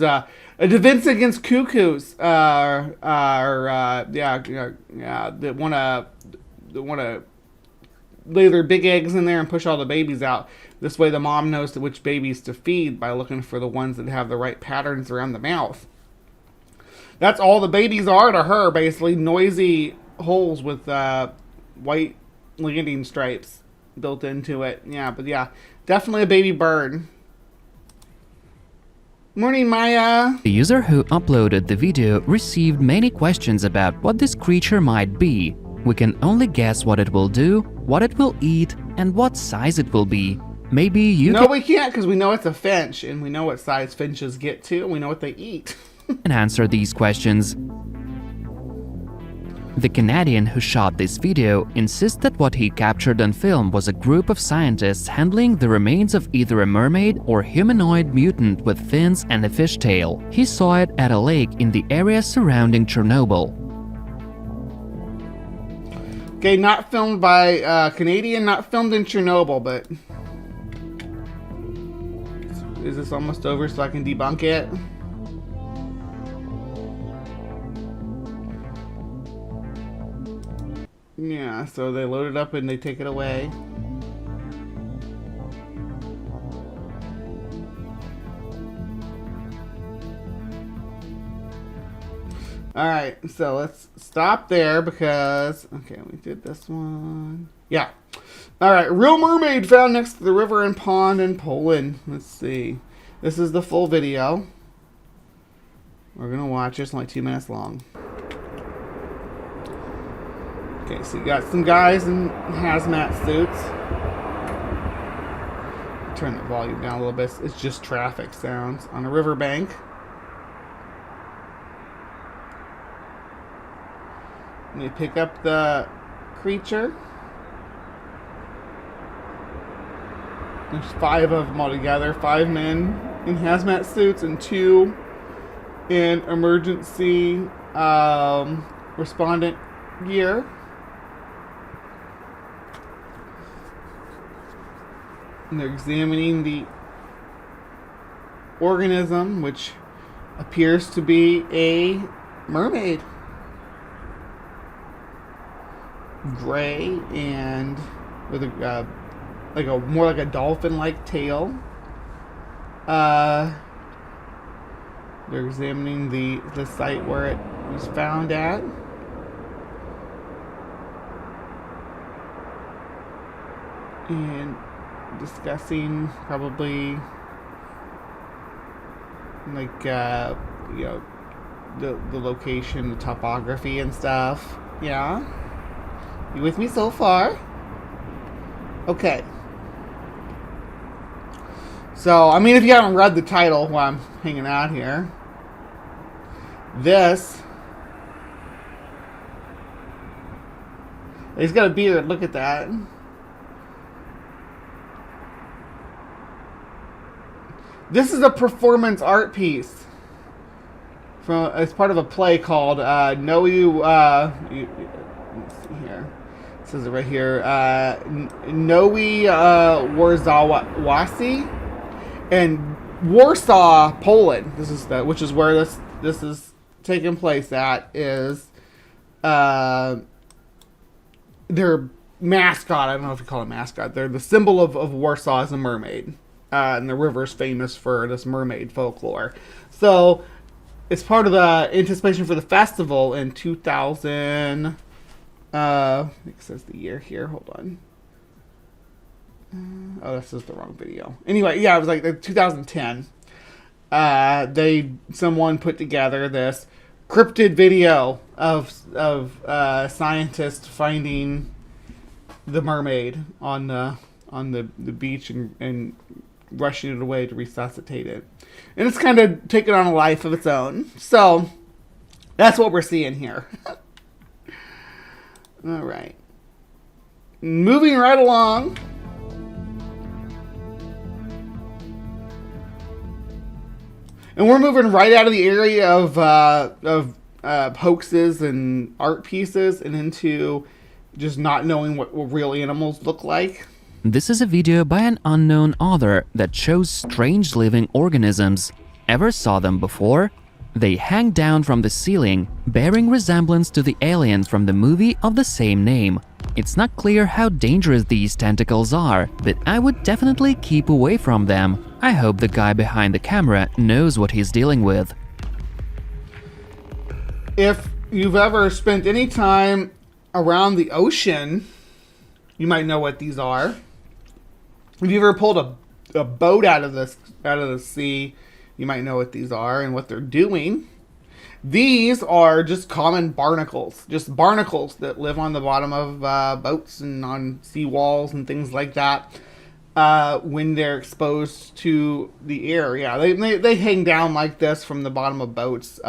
S3: a defense against cuckoos. That wanna lay their big eggs in there and push all the babies out. This way the mom knows which babies to feed by looking for the ones that have the right patterns around the mouth. That's all the babies are to her, basically. Noisy holes with white landing stripes built into it. Yeah, but yeah, definitely a baby bird. Morning, Maya.
S4: The user who uploaded the video received many questions about what this creature might be. We can only guess what it will do, what it will eat, and what size it will be. Maybe you
S3: No, we can't, because we know it's a finch, and we know what size finches get to, and we know what they eat.
S4: can answer these questions. The Canadian who shot this video insists that what he captured on film was a group of scientists handling the remains of either a mermaid or humanoid mutant with fins and a fishtail. He saw it at a lake in the area surrounding Chernobyl.
S3: Okay, not filmed by Canadian, not filmed in Chernobyl, but... Is this almost over so I can debunk it? Yeah, so they load it up and they take it away. Alright, so let's stop there because... Okay, we did this one. Yeah. Alright, real mermaid found next to the river and pond in Poland. Let's see. This is the full video. We're going to watch it. It's only 2 minutes long. Okay, so you got some guys in hazmat suits. Turn the volume down a little bit. It's just traffic sounds on a riverbank. And they pick up the creature. There's 5 of them all together. 5 men in hazmat suits and 2 in emergency respondent gear. And they're examining the organism, which appears to be a mermaid. Gray and with a more like a dolphin-like tail. They're examining the site where it was found at. And discussing probably like the location, the topography and stuff. Yeah. You with me so far? Okay. So, I mean, if you haven't read the title while I'm hanging out here, he's got a beard, look at that. This is a performance art piece as part of a play called Noe. Let's see here. It says it right here. Noe Warzawasi and Warsaw, Poland. This is which is where this is taking place at. Is their mascot? I don't know if you call it mascot. They're the symbol of Warsaw as a mermaid. and the river's famous for this mermaid folklore. So it's part of the anticipation for the festival in 2000. It says the year here. Hold on. Oh, this is the wrong video. Anyway, yeah, it was like 2010. Someone put together this cryptid video of scientists finding the mermaid on the beach and rushing it away to resuscitate it. And it's kind of taken on a life of its own. So that's what we're seeing here. All right. Moving right along. And we're moving right out of the area of hoaxes and art pieces and into just not knowing what real animals look like.
S4: This is a video by an unknown author that shows strange living organisms. Ever saw them before? They hang down from the ceiling, bearing resemblance to the aliens from the movie of the same name. It's not clear how dangerous these tentacles are, but I would definitely keep away from them. I hope the guy behind the camera knows what he's dealing with.
S3: If you've ever spent any time around the ocean, you might know what these are. If you ever pulled a boat out of the sea, you might know what these are and what they're doing. These are just common barnacles, just barnacles that live on the bottom of boats and on seawalls and things like that. When they're exposed to the air, yeah, they hang down like this from the bottom of boats.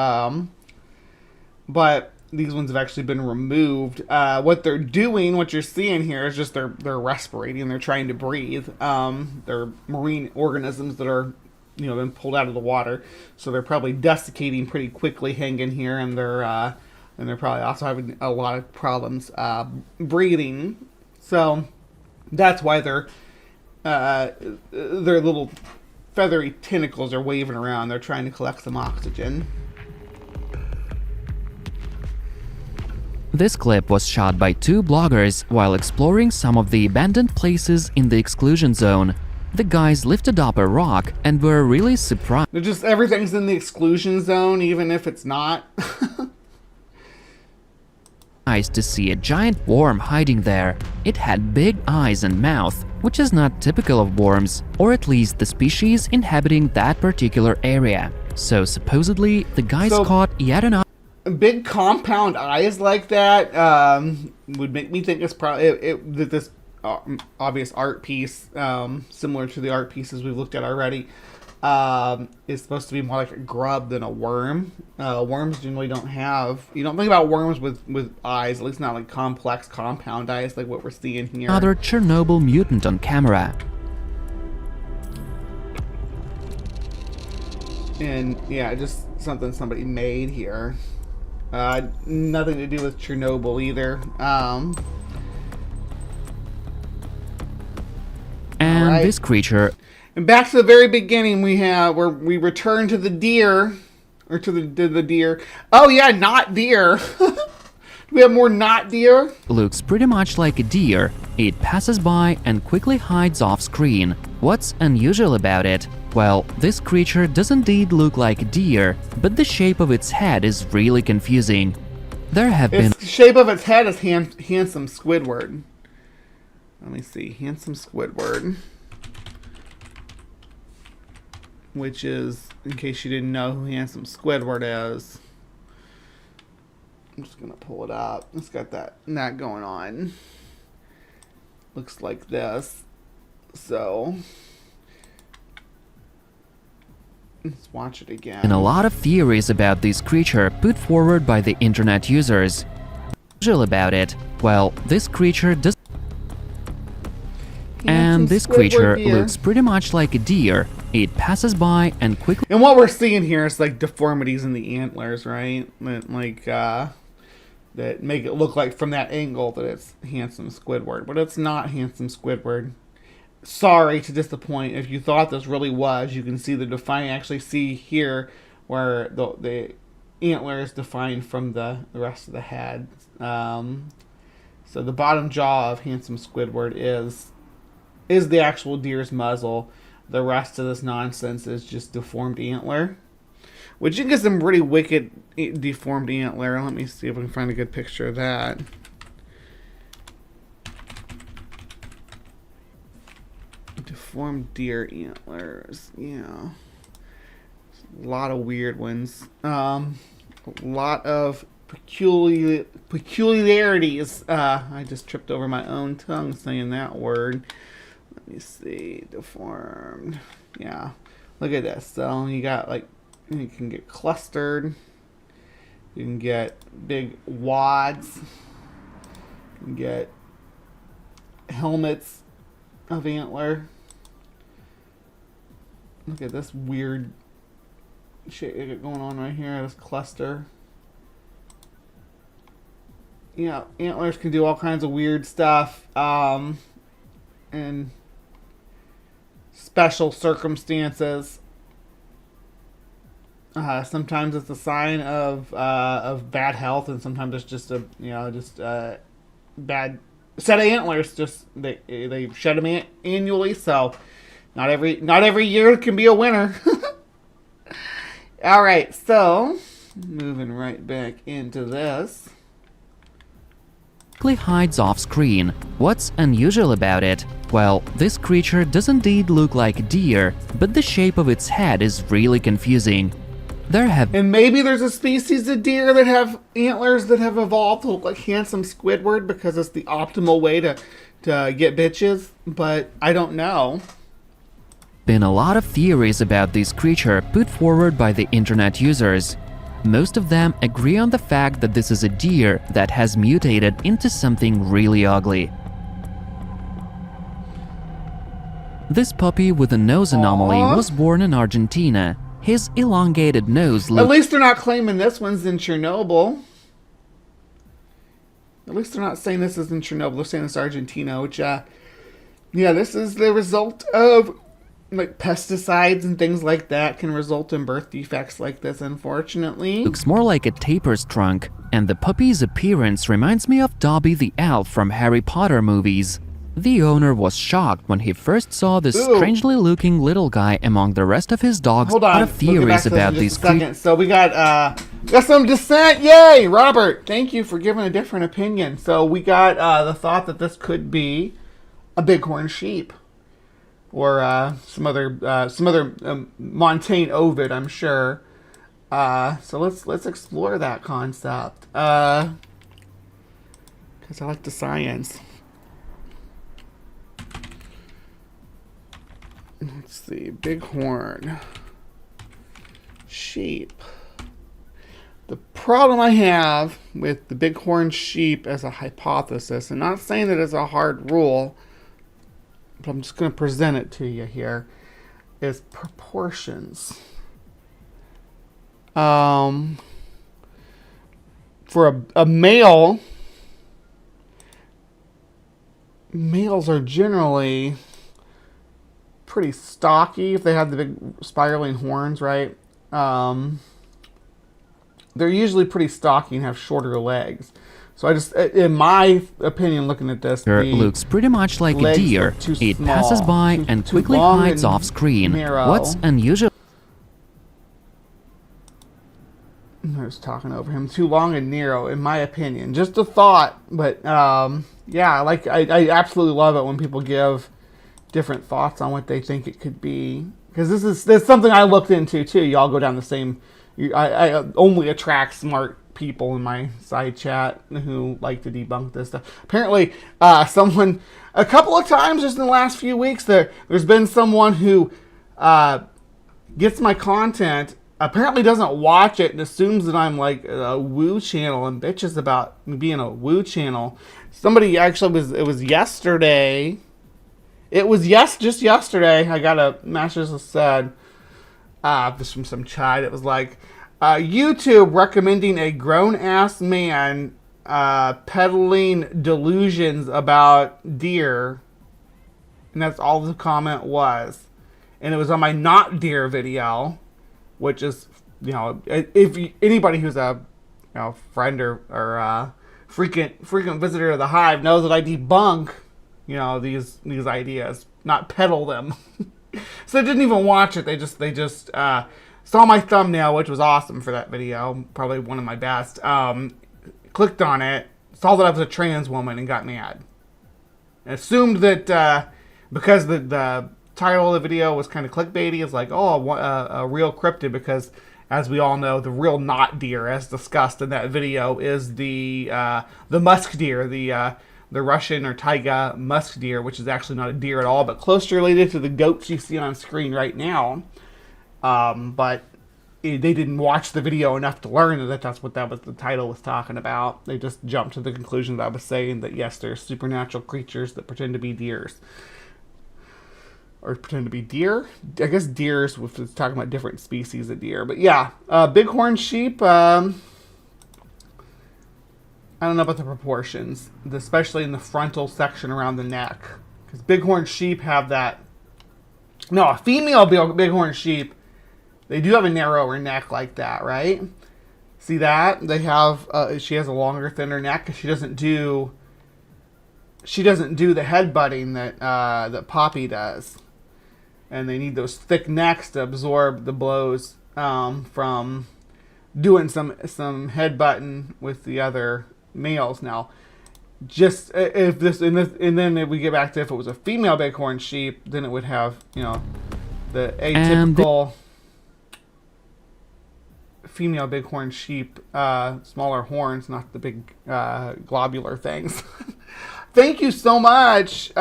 S3: But these ones have actually been removed. What they're doing, what you're seeing here, is just they're respirating. They're trying to breathe. They're marine organisms that are, been pulled out of the water, so they're probably desiccating pretty quickly, hanging here, and they're probably also having a lot of problems breathing. So that's why their little feathery tentacles are waving around. They're trying to collect some oxygen.
S4: This clip was shot by two bloggers while exploring some of the abandoned places in the exclusion zone. The guys lifted up a rock and were really surprised.
S3: They're just, everything's in the exclusion zone, even if it's not.
S4: To see a giant worm hiding there. It had big eyes and mouth, which is not typical of worms, or at least the species inhabiting that particular area. So supposedly, the guys caught yet another.
S3: Big compound eyes like that would make me think it's probably that this obvious art piece, similar to the art pieces we've looked at already, is supposed to be more like a grub than a worm. Worms generally don't have, you don't think about worms with eyes, at least not like complex compound eyes like what we're seeing here.
S4: Another Chernobyl mutant on camera.
S3: And yeah, just something somebody made here. Nothing to do with Chernobyl either.
S4: And
S3: right.
S4: This creature.
S3: And back to the very beginning, we have where we return to the deer, or to the deer. Oh yeah, not deer. Do we have more not deer?
S4: Looks pretty much like a deer. It passes by and quickly hides off screen. What's unusual about it? Well, this creature does indeed look like a deer, but the shape of its head is really confusing. There have been.
S3: The shape of its head is handsome Squidward. Let me see, handsome Squidward, which is, in case you didn't know who handsome Squidward is. I'm just gonna pull it up. It's got that going on. Looks like this. So let's watch it again.
S4: And a lot of theories about this creature put forward by the internet users. Unusual about it? Well, this creature does. And this creature looks pretty much like a deer. It passes by and quickly.
S3: And what we're seeing here is like deformities in the antlers, right? That make it look like from that angle that it's handsome Squidward, but it's not handsome Squidward. Sorry to disappoint. If you thought this really was, you can see the define. Actually, see here where the antler is defined from the rest of the head. So the bottom jaw of handsome Squidward is the actual deer's muzzle. the rest of this nonsense is just deformed antler. Which you can get some really wicked deformed antler. Let me see if I can find a good picture of that. Deformed deer antlers. Yeah. A lot of weird ones. A lot of peculiarities. I just tripped over my own tongue saying that word. Let me see. Deformed. Yeah. Look at this. So you got like, you can get clustered. You can get big wads. You can get helmets of antler. Look at this weird shit going on right here. This cluster. Yeah, antlers can do all kinds of weird stuff. In special circumstances. Sometimes it's a sign of bad health, and sometimes it's just a bad set of antlers. Just they shed them annually, so not every year can be a winner. All right, so moving right back into this.
S4: Hides off screen. What's unusual about it? Well, this creature does indeed look like a deer, but the shape of its head is really confusing.
S3: And maybe there's a species of deer that have antlers that have evolved to look like handsome Squidward because it's the optimal way to get bitches, but I don't know.
S4: Been a lot of theories about this creature put forward by the internet users. Most of them agree on the fact that this is a deer that has mutated into something really ugly. This puppy with a nose anomaly was born in Argentina. His elongated nose
S3: At least they're not claiming this one's in Chernobyl. At least they're not saying this is in Chernobyl. They're saying it's Argentina, which, yeah, this is the result of, like, pesticides and things like that can result in birth defects like this, unfortunately.
S4: Looks more like a tapirs trunk, and the puppy's appearance reminds me of Dobby the elf from Harry Potter movies. The owner was shocked when he first saw this strangely looking little guy among the rest of his dogs.
S3: Hold on.
S4: Out of theories about these creatures.
S3: So we got some dissent. Yay, Robert! Thank you for giving a different opinion. So we got the thought that this could be a bighorn sheep, or some other montane ovid, I'm sure. So let's explore that concept. Because I like the science. Let's see, bighorn sheep. The problem I have with the bighorn sheep as a hypothesis, and not saying that it's a hard rule, but I'm just going to present it to you here, is proportions. For a male, males are generally pretty stocky if they have the big spiraling horns, right? They're usually pretty stocky and have shorter legs. So I just, in my opinion, looking at this,
S4: it looks pretty much like a deer. It passes by and quickly hides off screen. What's unusual?
S3: I was talking over him. Too long and narrow, in my opinion. Just a thought, but yeah, I absolutely love it when people give different thoughts on what they think it could be, because this is something I looked into too. Y'all go down the same. I only attract smart people in my side chat who like to debunk this stuff. Apparently, someone a couple of times just in the last few weeks there's been someone who gets my content, apparently doesn't watch it and assumes that I'm like a woo channel and bitches about being a woo channel. Somebody actually it was yesterday. Just yesterday, I got a message that said, this from some chai, it was like, YouTube recommending a grown-ass man peddling delusions about deer. And that's all the comment was. And it was on my not deer video, which is, if anybody who's a friend or frequent visitor of the Hive knows that I debunk these ideas, not peddle them. So they didn't even watch it. They just saw my thumbnail, which was awesome for that video, probably one of my best. Clicked on it, saw that I was a trans woman, and got mad. Assumed that because the title of the video was kind of clickbaity, it's like, oh, a real cryptid, because as we all know, the real not deer, as discussed in that video, is the musk deer, the Russian or taiga musk deer, which is actually not a deer at all, but closely related to the goats you see on screen right now. But they didn't watch the video enough to learn that that's what the title was talking about. They just jumped to the conclusion that I was saying that yes, there's supernatural creatures that pretend to be deers. Or pretend to be deer? I guess deers, if it's talking about different species of deer. But yeah, bighorn sheep, I don't know about the proportions, especially in the frontal section around the neck. Because bighorn sheep have that... No, a female bighorn sheep, they do have a narrower neck like that, right? See that? They have... she has a longer, thinner neck. She doesn't do the headbutting that Poppy does. And they need those thick necks to absorb the blows from doing some headbutting with the other males. Now, just if this and then if we get back to if it was a female bighorn sheep, then it would have, you know, the atypical female bighorn sheep, smaller horns, not the big globular things. Thank you so much.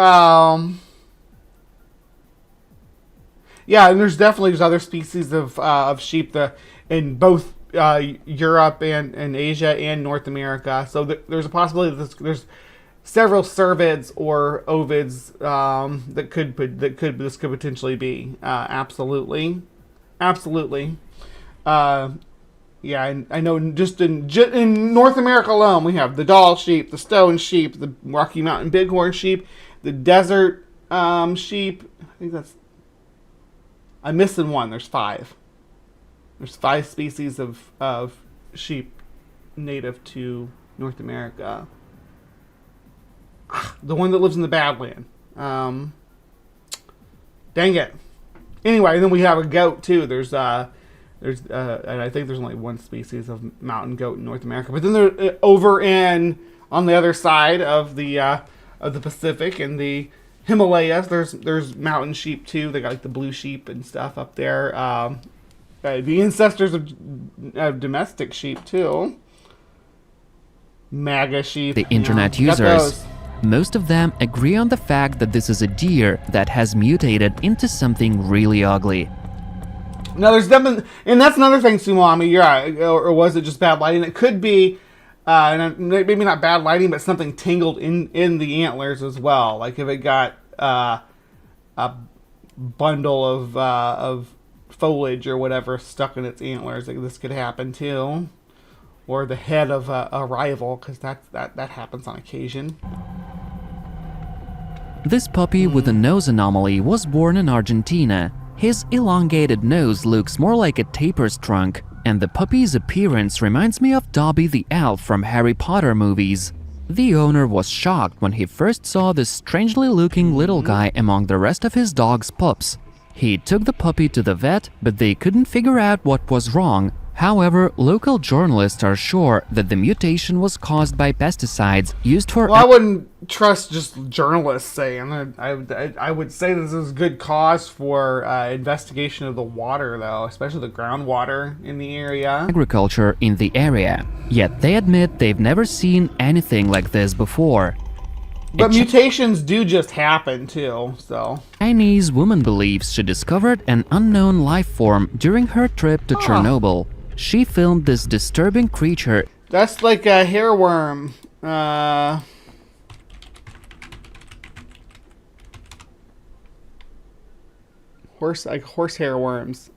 S3: Yeah, and there's other species of sheep in both Europe and Asia and North America. So there's a possibility that there's several cervids or ovids that this could potentially be. Absolutely. Yeah, and I know just in North America alone, we have the Dall sheep, the stone sheep, the Rocky Mountain bighorn sheep, the desert sheep. I think I'm missing one. There's 5. There's 5 species of sheep native to North America. The one that lives in the Badland. Dang it. Anyway, then we have a goat too. There's and I think there's only one species of mountain goat in North America. But then they're over on the other side of the Pacific in the Himalayas. There's mountain sheep too. They got like the blue sheep and stuff up there. The ancestors of domestic sheep too. MAGA sheep.
S4: The internet users, most of them agree on the fact that this is a deer that has mutated into something really ugly.
S3: No, there's definitely, and that's another thing, Sumami. You're right. Or was it just bad lighting? It could be, maybe not bad lighting, but something tingled in the antlers as well. Like if it got a bundle of foliage or whatever stuck in its antlers, like this could happen too. Or the head of a rival, because that happens on occasion.
S4: This puppy with a nose anomaly was born in Argentina. His elongated nose looks more like a tapirs trunk, and the puppy's appearance reminds me of Dobby the elf from Harry Potter movies. The owner was shocked when he first saw this strangely looking little guy among the rest of his dog's pups. He took the puppy to the vet, but they couldn't figure out what was wrong. However, local journalists are sure that the mutation was caused by pesticides used for...
S3: Well, I wouldn't trust just journalists saying. I would say this is good cause for investigation of the water, though, especially the groundwater in the area.
S4: Agriculture in the area. Yet they admit they've never seen anything like this before.
S3: But mutations do just happen, too, so...
S4: Chinese woman believes she discovered an unknown life form during her trip to Chernobyl. She filmed this disturbing creature.
S3: That's like a hairworm. Horsehair worms.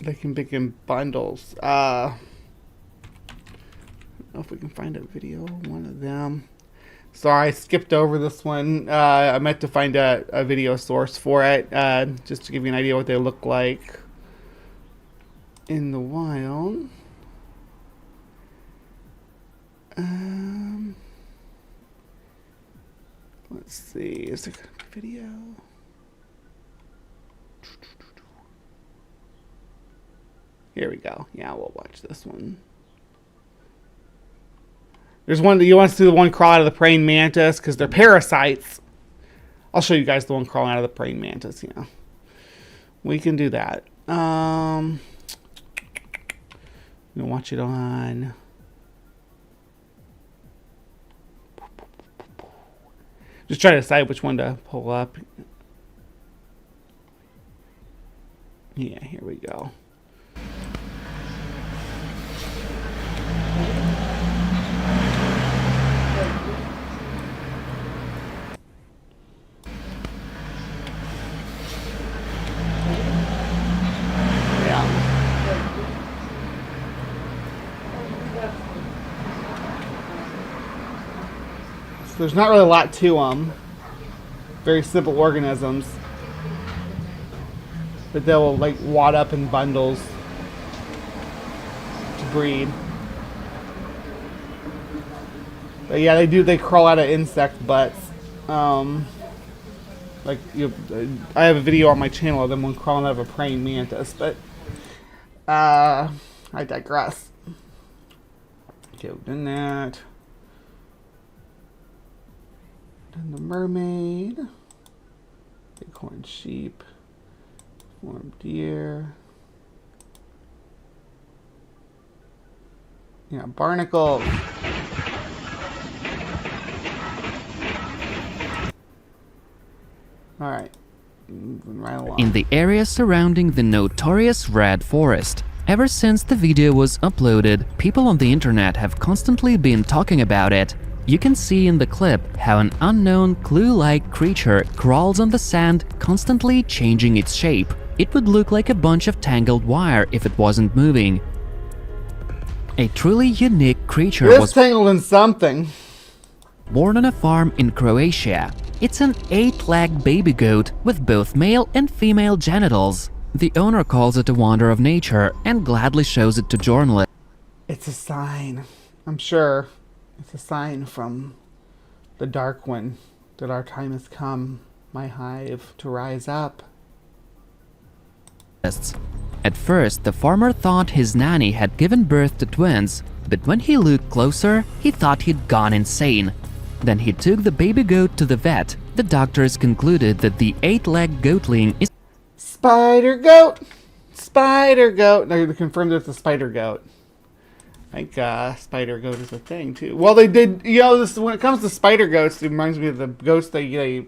S3: They can be in bundles. I don't know if we can find a video of one of them. Sorry, I skipped over this one. I meant to find a video source for it, just to give you an idea what they look like in the wild. Let's see. Is there a video? Here we go. Yeah, we'll watch this one. There's one. You want to see the one crawl out of the praying mantis because they're parasites. I'll show you guys the one crawling out of the praying mantis. Yeah, we can do that. I'm gonna watch it on. Just try to decide which one to pull up. Yeah, here we go. There's not really a lot to them. Very simple organisms. But they'll like wad up in bundles to breed. But yeah, they crawl out of insect butts. Like I have a video on my channel of them one crawling out of a praying mantis, but I digress. Okay, we've done that. Done the mermaid, bighorn sheep, horned deer. Yeah, barnacles. All right, moving right along.
S4: In the area surrounding the notorious Red Forest. Ever since the video was uploaded, people on the internet have constantly been talking about it. You can see in the clip how an unknown clue-like creature crawls on the sand, constantly changing its shape. It would look like a bunch of tangled wire if it wasn't moving. A truly unique creature was
S3: tangled in something.
S4: Born on a farm in Croatia. It's an 8-legged baby goat with both male and female genitals. The owner calls it a wonder of nature and gladly shows it to journalists.
S3: It's a sign, I'm sure. It's a sign from the Dark One that our time has come, my hive, to rise up.
S4: At first, the farmer thought his nanny had given birth to twins, but when he looked closer, he thought he'd gone insane. Then he took the baby goat to the vet. The doctors concluded that the 8-legged goatling is
S3: Spider goat! Spider goat! Now they confirmed it's a spider goat. I think spider goat is a thing too. Well, they did, you know, this when it comes to spider goats, it reminds me of the goats they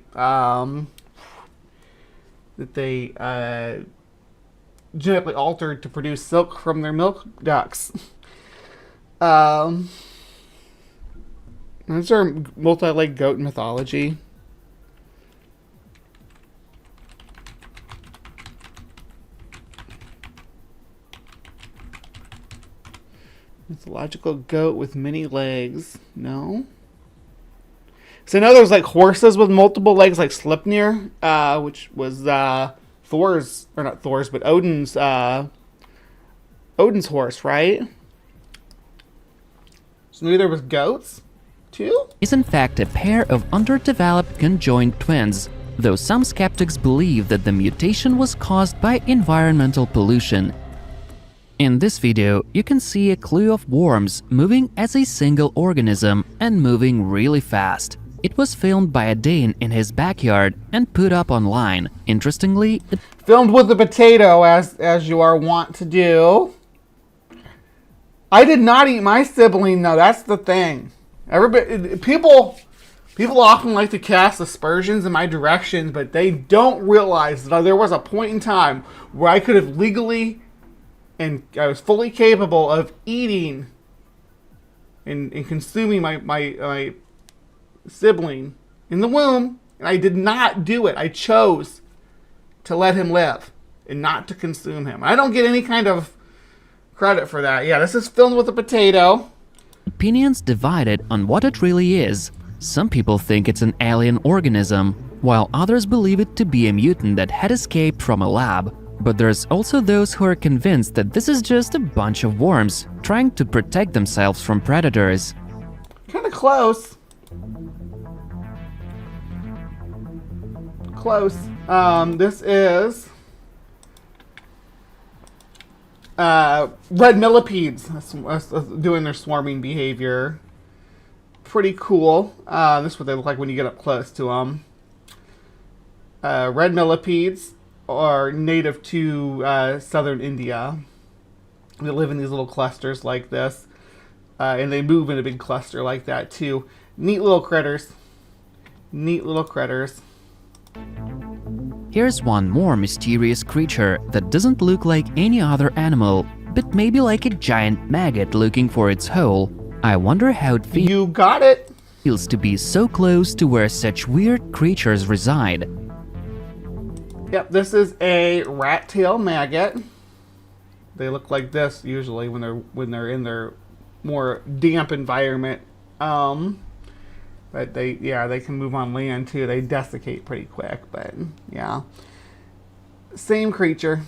S3: genetically altered to produce silk from their milk ducts. Is there a multi-legged goat mythology? Mythological goat with many legs. No? So I know there's like horses with multiple legs, like Sleipnir, which was Thor's, or not Thor's, but Odin's horse, right? So maybe there was goats too?
S4: Is in fact a pair of underdeveloped conjoined twins, though some skeptics believe that the mutation was caused by environmental pollution. In this video, you can see a clue of worms moving as a single organism and moving really fast. It was filmed by a Dane in his backyard and put up online. Interestingly, it
S3: filmed with a potato, as you are wont to do. I did not eat my sibling, though. That's the thing. Everybody, people often like to cast aspersions in my direction, but they don't realize that there was a point in time where I could have legally, and I was fully capable of eating and consuming my sibling in the womb, and I did not do it. I chose to let him live and not to consume him. I don't get any kind of credit for that. Yeah, this is filmed with a potato.
S4: Opinions divided on what it really is. Some people think it's an alien organism, while others believe it to be a mutant that had escaped from a lab. But there's also those who are convinced that this is just a bunch of worms trying to protect themselves from predators.
S3: Kind of close. close. This is red millipedes doing their swarming behavior. Pretty cool. This is what they look like when you get up close to them. Red millipedes are native to southern India. They live in these little clusters like this. And they move in a big cluster like that too. Neat little critters. Neat little critters.
S4: Here's one more mysterious creature that doesn't look like any other animal, but maybe like a giant maggot looking for its hole. I wonder how it feels.
S3: You got it!
S4: Feels to be so close to where such weird creatures reside.
S3: Yep, this is a rat tail maggot. They look like this usually when they're in their more damp environment. But they can move on land too. They desiccate pretty quick, but yeah. Same creature.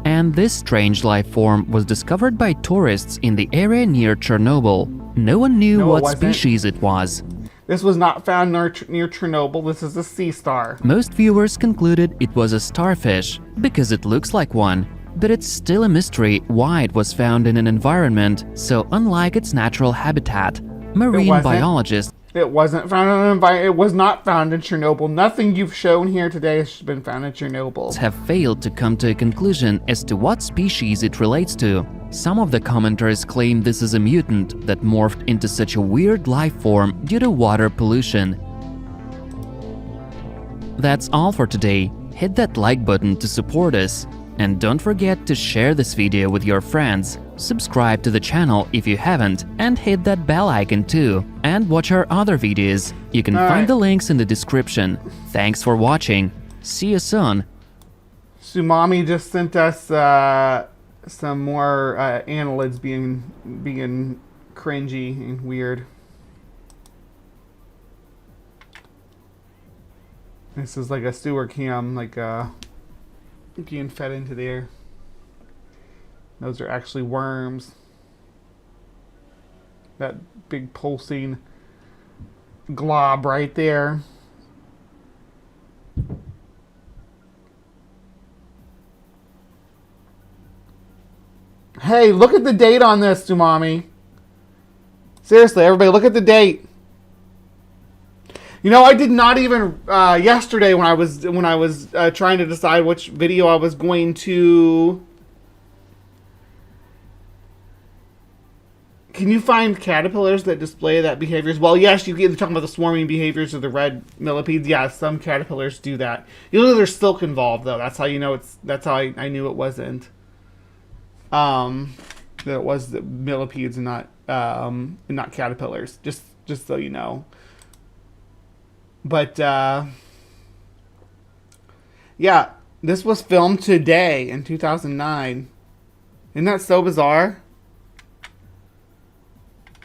S4: And this strange life form was discovered by tourists in the area near Chernobyl. No one knew what species it was.
S3: This was not found near Chernobyl. This is a sea star.
S4: Most viewers concluded it was a starfish because it looks like one. But it's still a mystery why it was found in an environment so unlike its natural habitat. Marine biologists.
S3: It wasn't found in an environment. It was not found in Chernobyl. Nothing you've shown here today has been found in Chernobyl.
S4: Have failed to come to a conclusion as to what species it relates to. Some of the commenters claim this is a mutant that morphed into such a weird life form due to water pollution. That's all for today. Hit that like button to support us. And don't forget to share this video with your friends, subscribe to the channel if you haven't, and hit that bell icon too. And watch our other videos. You can find the links in the description. Thanks for watching. See you soon.
S3: Sumami just sent us some more annelids being cringy and weird. This is like a sewer cam, like being fed into there. Those are actually worms. That big pulsing glob right there. Hey, look at the date on this, Sumami. Seriously, everybody, look at the date. You know, I did not even yesterday when I was trying to decide which video I was going to. Can you find caterpillars that display that behaviors? Well, yes, you can. Talking about the swarming behaviors of the red millipedes. Yeah, some caterpillars do that. Usually there's silk involved, though. That's how you know it's. That's how I knew it wasn't. That it was the millipedes and not caterpillars. Just so you know. But, yeah, this was filmed today in 2009. Isn't that so bizarre?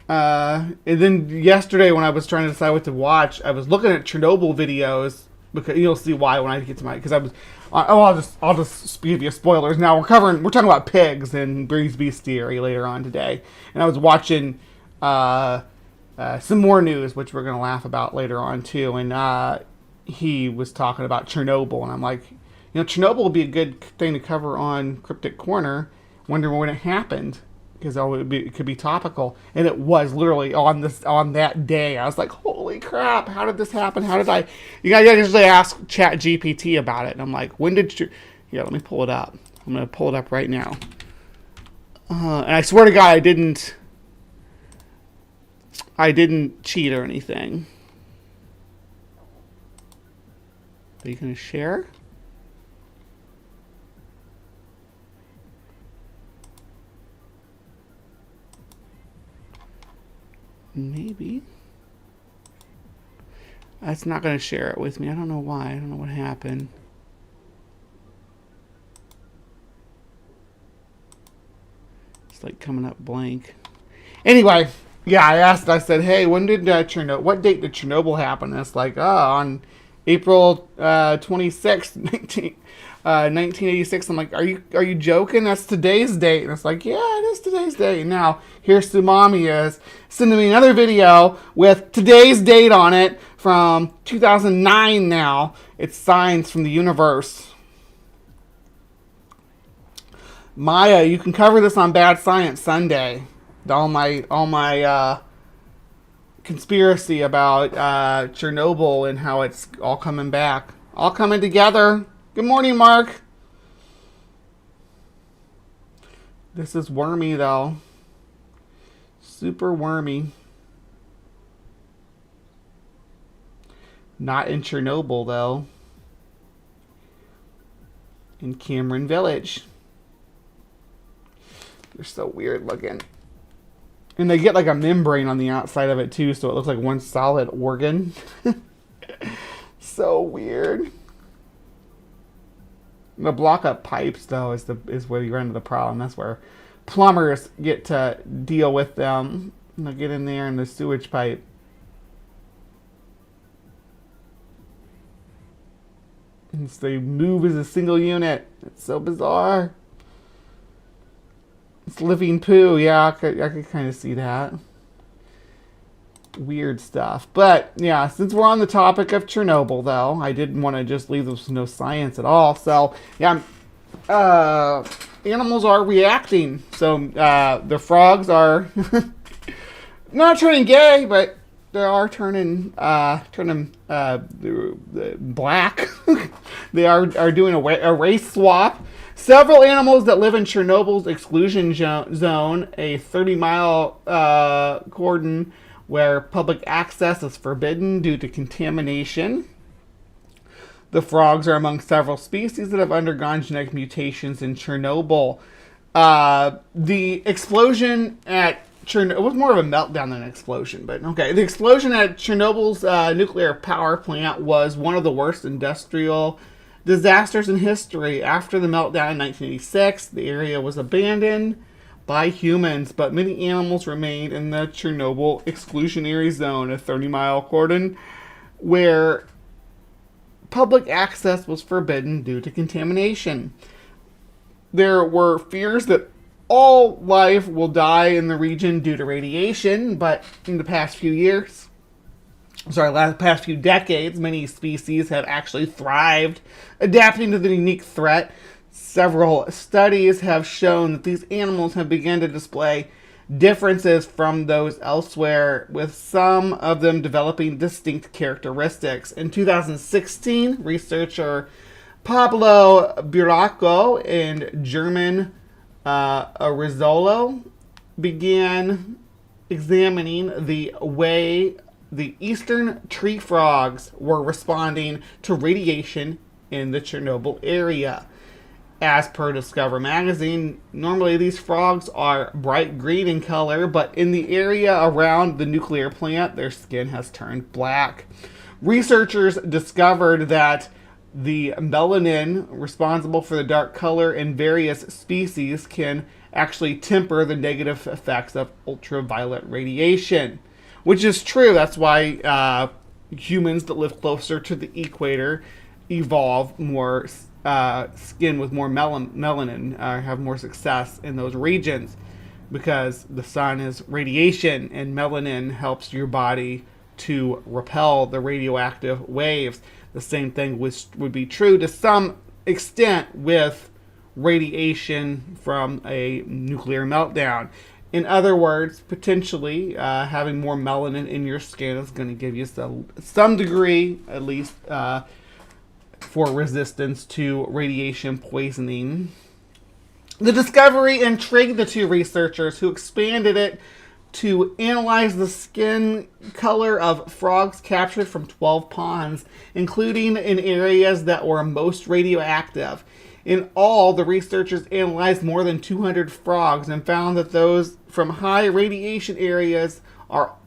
S3: And then yesterday when I was trying to decide what to watch, I was looking at Chernobyl videos, because you'll see why when I get to my, because I was, I'll just give you spoilers. Now we're talking about pigs and Breeze Bestiary later on today. And I was watching, some more news, which we're going to laugh about later on too. And he was talking about Chernobyl, and I'm like, you know, Chernobyl would be a good thing to cover on Cryptic Corner. Wonder when it happened, because it could be topical. And it was literally on that day. I was like, holy crap! How did this happen? How did I? You guys usually ask ChatGPT about it, and I'm like, when did you? Yeah, let me pull it up. I'm going to pull it up right now. And I swear to God, I didn't cheat or anything. Are you going to share? Maybe. It's not going to share it with me. I don't know why. I don't know what happened. It's like coming up blank. Anyway. Yeah, I said, hey, when did Chernobyl? What date did Chernobyl happen? And it's like, on April 26th, 1986. I'm like, are you joking? That's today's date. And it's like, yeah, it is today's date. And now here Tsumami is sending me another video with today's date on it from 2009 now. It's Signs from the Universe. Maya, you can cover this on Bad Science Sunday. All my conspiracy about Chernobyl and how it's all coming back. All coming together. Good morning, Mark. This is wormy, though. Super wormy. Not in Chernobyl, though. In Cameron Village. They're so weird looking. And they get like a membrane on the outside of it, too, so it looks like one solid organ. So weird. The block up pipes, though, is where you run into the problem. That's where plumbers get to deal with them. And they'll get in there in the sewage pipe. And so they move as a single unit. It's so bizarre. It's living poo. Yeah, I could kind of see that. Weird stuff. But, yeah, since we're on the topic of Chernobyl, though, I didn't want to just leave this with no science at all. So, yeah, animals are reacting. So, the frogs are not turning gay, but they are turning black. They are doing a race swap. Several animals that live in Chernobyl's exclusion zone, a 30-mile cordon where public access is forbidden due to contamination. The frogs are among several species that have undergone genetic mutations in Chernobyl. The explosion at Chernobyl, it was more of a meltdown than an explosion, but okay. The explosion at Chernobyl's nuclear power plant was one of the worst industrial disasters in history. After the meltdown in 1986, the area was abandoned by humans, but many animals remained in the Chernobyl exclusionary zone, a 30-mile cordon, where public access was forbidden due to contamination. There were fears that all life will die in the region due to radiation, but in the past few decades, many species have actually thrived, adapting to the unique threat. Several studies have shown that these animals have begun to display differences from those elsewhere, with some of them developing distinct characteristics. In 2016, researcher Pablo Burraco and German Rizzolo began examining the way the eastern tree frogs were responding to radiation in the Chernobyl area. As per Discover magazine, normally these frogs are bright green in color, but in the area around the nuclear plant, their skin has turned black. Researchers discovered that the melanin responsible for the dark color in various species can actually temper the negative effects of ultraviolet radiation, which is true. That's why humans that live closer to the equator evolve more skin with more melanin, have more success in those regions, because the sun is radiation and melanin helps your body to repel the radioactive waves. The same thing would be true to some extent with radiation from a nuclear meltdown. In other words, potentially having more melanin in your skin is going to give you some degree, at least, for resistance to radiation poisoning. The discovery intrigued the two researchers, who expanded it to analyze the skin color of frogs captured from 12 ponds, including in areas that were most radioactive. In all, the researchers analyzed more than 200 frogs and found that those from high radiation areas are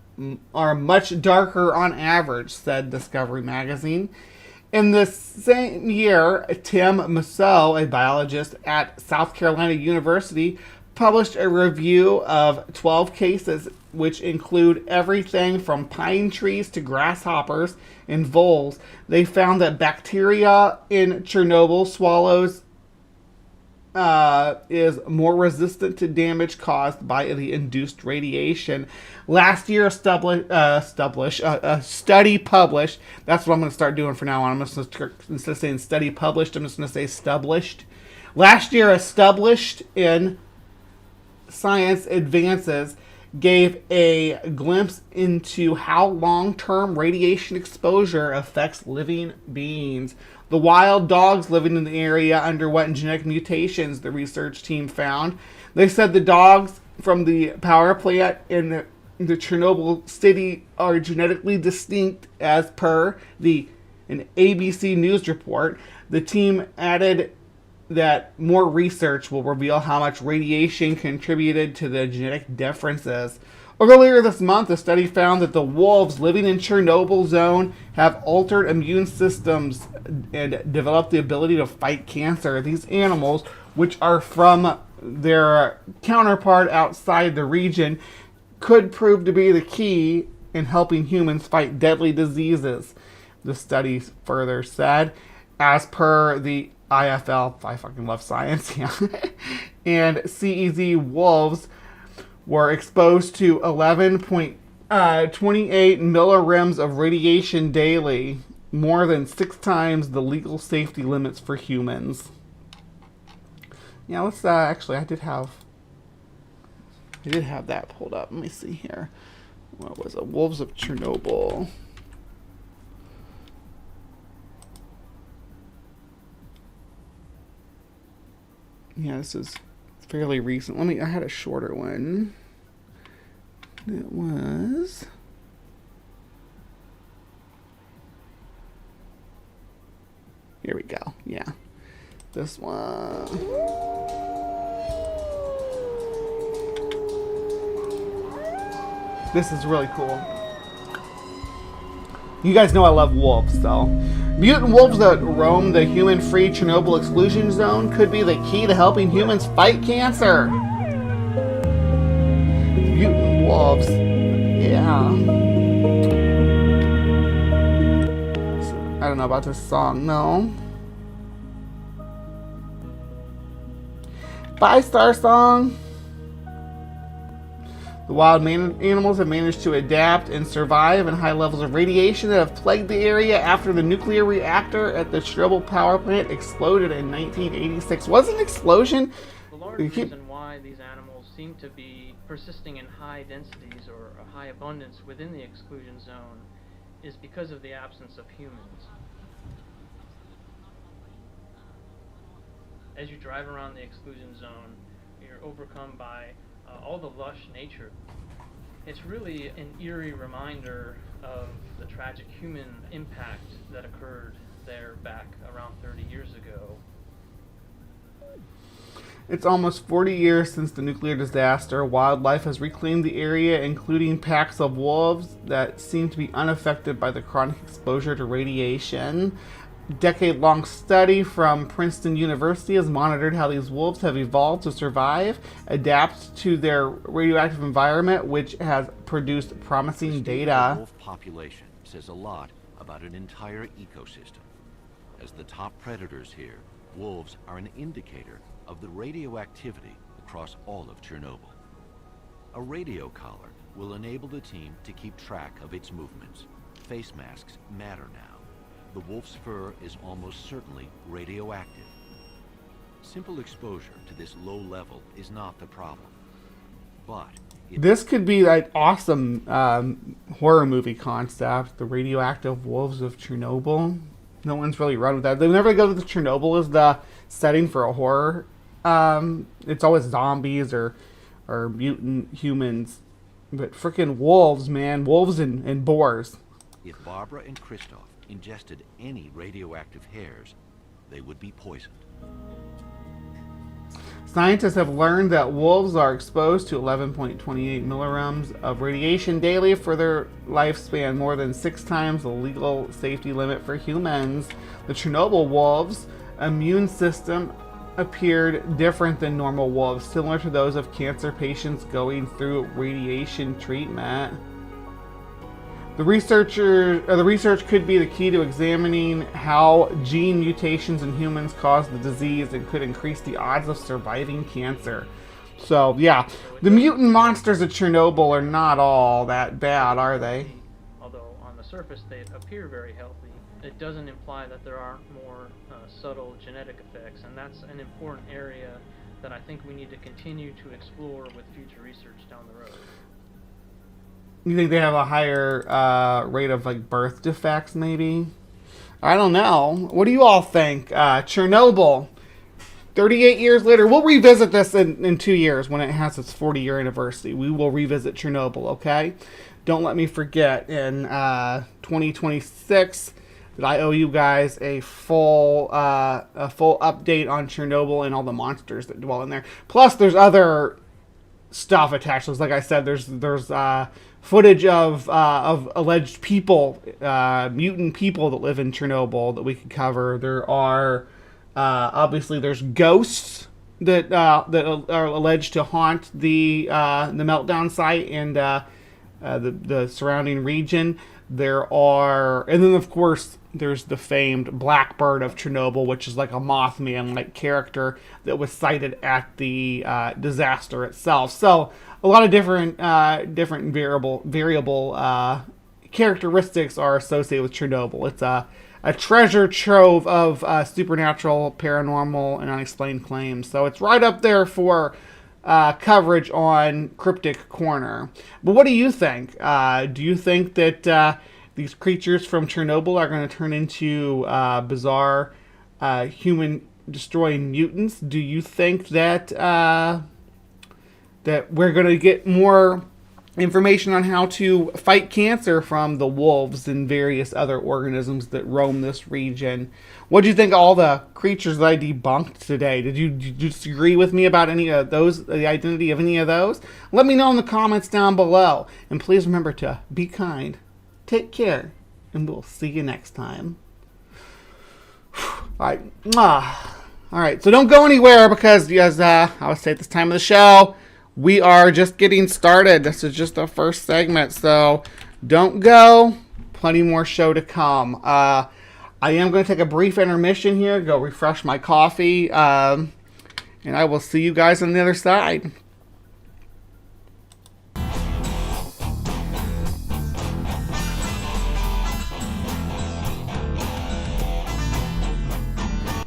S3: much darker on average, said Discovery magazine. In the same year, Tim Musso, a biologist at South Carolina University, published a review of 12 cases, which include everything from pine trees to grasshoppers and voles. They found that bacteria in Chernobyl swallows is more resistant to damage caused by the induced radiation. Last year, a study published, that's what I'm going to start doing from now on. I'm just going to, instead of saying study published, I'm just going to say established. Last year, established in Science Advances gave a glimpse into how long-term radiation exposure affects living beings. The wild dogs living in the area underwent genetic mutations, the research team found. They said the dogs from the power plant in the Chernobyl city are genetically distinct as per an ABC News report. The team added that more research will reveal how much radiation contributed to the genetic differences. Earlier this month, a study found that the wolves living in Chernobyl zone have altered immune systems and developed the ability to fight cancer. These animals, which are from their counterpart outside the region, could prove to be the key in helping humans fight deadly diseases. The study further said, as per the IFL, I fucking love science, yeah, and CEZ wolves were exposed to 11.28 millirems of radiation daily, more than 6 times the legal safety limits for humans. Yeah, let's actually, I did have that pulled up. Let me see here. What was it? Wolves of Chernobyl. Yeah, this is fairly recent. I had a shorter one. It was... Here we go. Yeah. This one. This is really cool. You guys know I love wolves, so. Mutant wolves that roam the human-free Chernobyl exclusion zone could be the key to helping humans fight cancer. Mutant wolves. Yeah. I don't know about this song, no. 5-star song. The wild animals have managed to adapt and survive in high levels of radiation that have plagued the area after the nuclear reactor at the Chernobyl power plant exploded in 1986. Was it an explosion?
S7: The large reason why these animals seem to be persisting in high densities or a high abundance within the exclusion zone is because of the absence of humans. As you drive around the exclusion zone, you're overcome by all the lush nature. It's really an eerie reminder of the tragic human impact that occurred there back around 30 years ago.
S3: It's almost 40 years since the nuclear disaster. Wildlife has reclaimed the area, including packs of wolves that seem to be unaffected by the chronic exposure to radiation. Decade-long study from Princeton University has monitored how these wolves have evolved to survive, adapt to their radioactive environment, which has produced promising data.
S8: The wolf population says a lot about an entire ecosystem. As the top predators here, wolves are an indicator of the radioactivity across all of Chernobyl. A radio collar will enable the team to keep track of its movements. Face masks matter now. The wolf's fur is almost certainly radioactive. Simple exposure to this low level is not the problem. But
S3: this could be an awesome horror movie concept, the radioactive wolves of Chernobyl. No one's really run with that. They never go to the Chernobyl as the setting for a horror. It's always zombies or mutant humans. But freaking wolves, man. Wolves and boars.
S8: If Barbara and Christoph ingested any radioactive hairs, they would be poisoned.
S3: Scientists have learned that wolves are exposed to 11.28 millirems of radiation daily for their lifespan, more than 6 times the legal safety limit for humans. The Chernobyl wolves' immune system appeared different than normal wolves, similar to those of cancer patients going through radiation treatment. The research could be the key to examining how gene mutations in humans cause the disease and could increase the odds of surviving cancer. So, yeah, the mutant monsters of Chernobyl are not all that bad, are they?
S7: Although on the surface they appear very healthy, it doesn't imply that there aren't more subtle genetic effects, and that's an important area that I think we need to continue to explore with future research down the road.
S3: You think they have a higher rate of like birth defects, maybe? I don't know. What do you all think? Chernobyl, 38 years later. We'll revisit this in 2 years when it has its 40-year anniversary. We will revisit Chernobyl, okay? Don't let me forget in 2026 that I owe you guys a full update on Chernobyl and all the monsters that dwell in there. Plus, there's other stuff attached. So, like I said, there's footage of alleged people, mutant people that live in Chernobyl that we could cover. There are obviously there's ghosts that are alleged to haunt the meltdown site and the surrounding region. There are, and then of course there's the famed Blackbird of Chernobyl, which is like a Mothman-like character that was sighted at the disaster itself. So a lot of different variable characteristics are associated with Chernobyl. It's a treasure trove of supernatural, paranormal, and unexplained claims. So it's right up there for coverage on Cryptic Corner. But what do you think? Do you think that these creatures from Chernobyl are going to turn into bizarre human-destroying mutants? Do you think that that we're going to get more information on how to fight cancer from the wolves and various other organisms that roam this region? What do you think of all the creatures that I debunked today? Did you disagree with me about any of those, the identity of any of those? Let me know in the comments down below. And please remember to be kind, take care, and we'll see you next time. All right, so don't go anywhere because, as I would say at this time of the show, we are just getting started. This is just the first segment, so don't go. Plenty more show to come. I am going to take a brief intermission here, go refresh my coffee, and I will see you guys on the other side.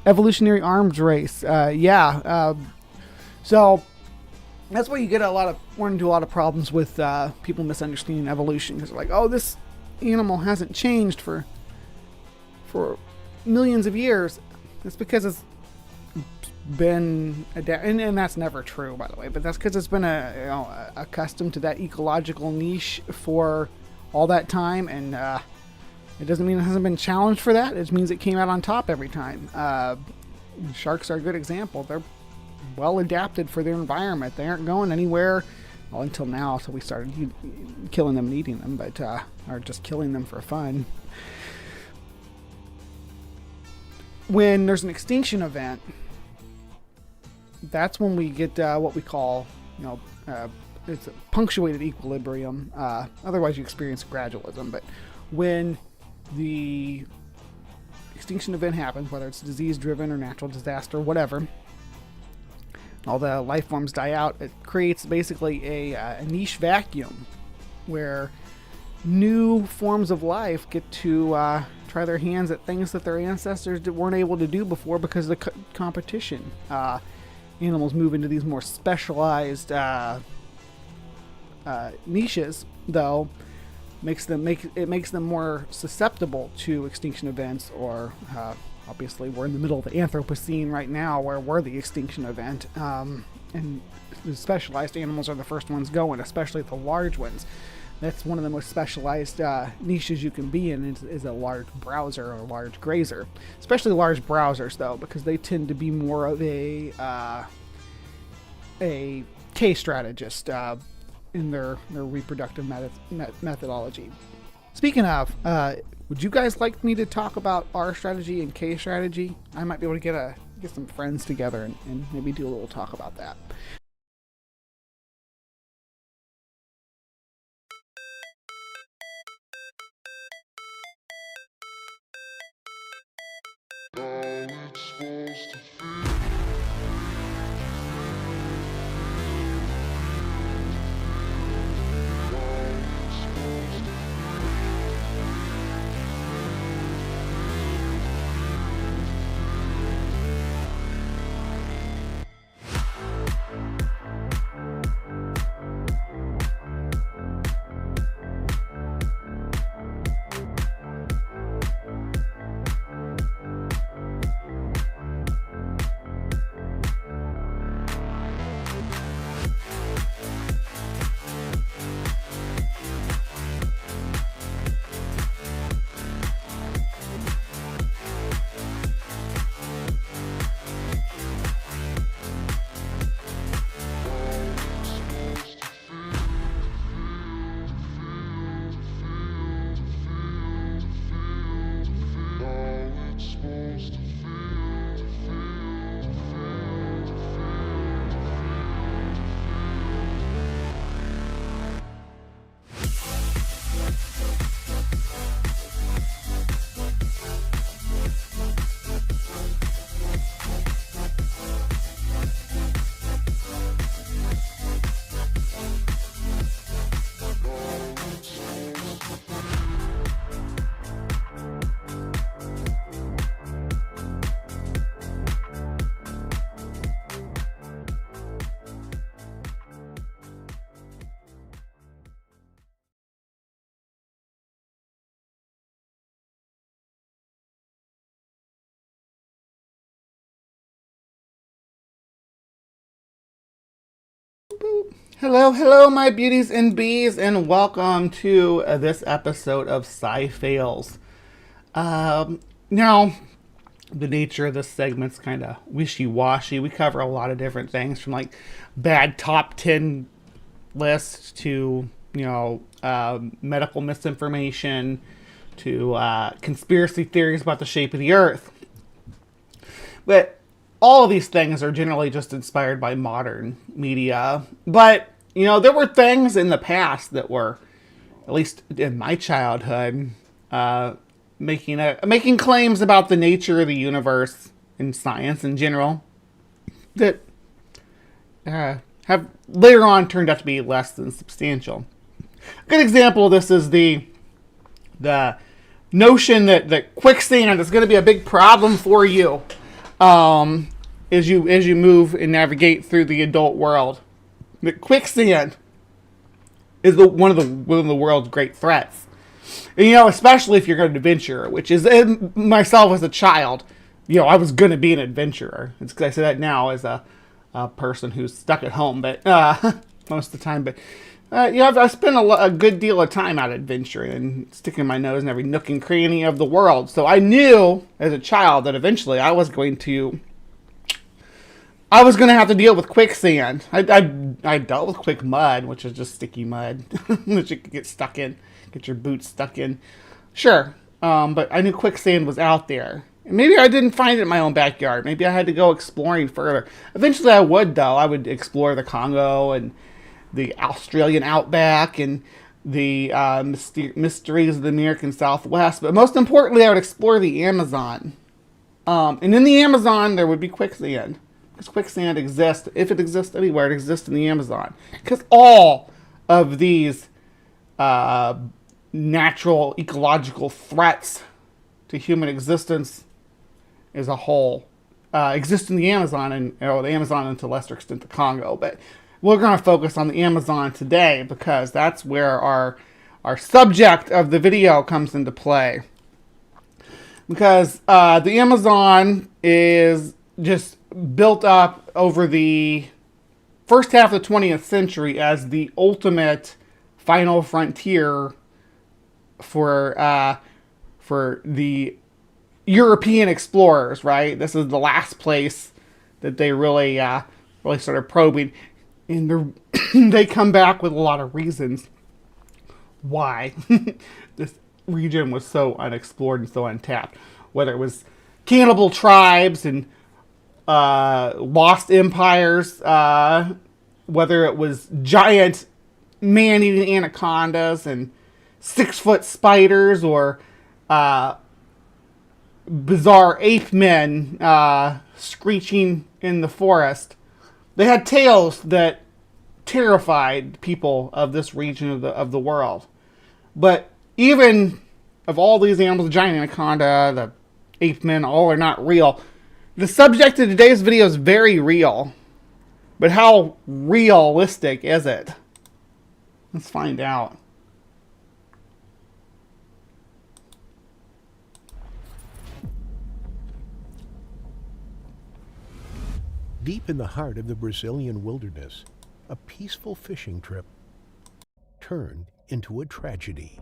S3: Evolutionary arms race. So that's why you get run into a lot of problems with people misunderstanding evolution, because they're like, oh, this animal hasn't changed for millions of years. It's because it's been and that's never true, by the way, but that's because it's been accustomed to that ecological niche for all that time, and it doesn't mean it hasn't been challenged for that. It just means it came out on top every time. Sharks are a good example. They're well adapted for their environment. They aren't going anywhere, well, until now, until we started killing them and eating them, but or just killing them for fun. When there's an extinction event, that's when we get what we call, it's a punctuated equilibrium. Otherwise, you experience gradualism. But when the extinction event happens, whether it's disease-driven or natural disaster, whatever, all the life forms die out, it creates basically a niche vacuum where new forms of life get to try their hands at things that their ancestors weren't able to do before because of the competition. Animals move into these more specialized niches, though, makes them more susceptible to extinction events, or obviously we're in the middle of the Anthropocene right now, where we're the extinction event, and the specialized animals are the first ones going, especially the large ones. That's one of the most specialized niches you can be in, is a large browser or a large grazer. Especially large browsers, though, because they tend to be more of a K strategist in their reproductive methodology. Speaking of, would you guys like me to talk about R strategy and K strategy? I might be able to get get some friends together and maybe do a little talk about that. Hello, my beauties and bees, and welcome to this episode of Sci Fails. Now, the nature of this segment's kind of wishy-washy. We cover a lot of different things, from like bad top 10 lists to, medical misinformation to conspiracy theories about the shape of the Earth. But all of these things are generally just inspired by modern media. But, there were things in the past that were, at least in my childhood, making claims about the nature of the universe and science in general that have later on turned out to be less than substantial. A good example of this is the notion that quicksand is going to be a big problem for you as you move and navigate through the adult world. That quicksand is one of the world's great threats. And, especially if you're going to adventure, which is myself as a child, I was going to be an adventurer. It's because I say that now as a person who's stuck at home, but most of the time. But I've spent a good deal of time out adventuring and sticking my nose in every nook and cranny of the world. So I knew as a child that eventually I was going to have to deal with quicksand. I dealt with quick mud, which is just sticky mud that you could get stuck in, get your boots stuck in. Sure, but I knew quicksand was out there. And maybe I didn't find it in my own backyard. Maybe I had to go exploring further. Eventually I would, though. I would explore the Congo and the Australian outback and the mysteries of the American Southwest. But most importantly, I would explore the Amazon. And in the Amazon, there would be quicksand. Because quicksand exists. If it exists anywhere, it exists in the Amazon. Because all of these natural ecological threats to human existence as a whole exist in the Amazon, and the Amazon, and to a lesser extent the Congo. But we're going to focus on the Amazon today because that's where our subject of the video comes into play. Because the Amazon is just built up over the first half of the 20th century as the ultimate final frontier for the European explorers, right? This is the last place that they really started probing, and they come back with a lot of reasons why this region was so unexplored and so untapped. Whether it was cannibal tribes and lost empires, whether it was giant man-eating anacondas and 6-foot spiders, or bizarre ape men screeching in the forest. They had tales that terrified people of this region of the world. But even of all these animals, the giant anaconda, the ape men, all are not real. The subject of today's video is very real. But how realistic is it? Let's find out.
S9: Deep in the heart of the Brazilian wilderness, a peaceful fishing trip turned into a tragedy.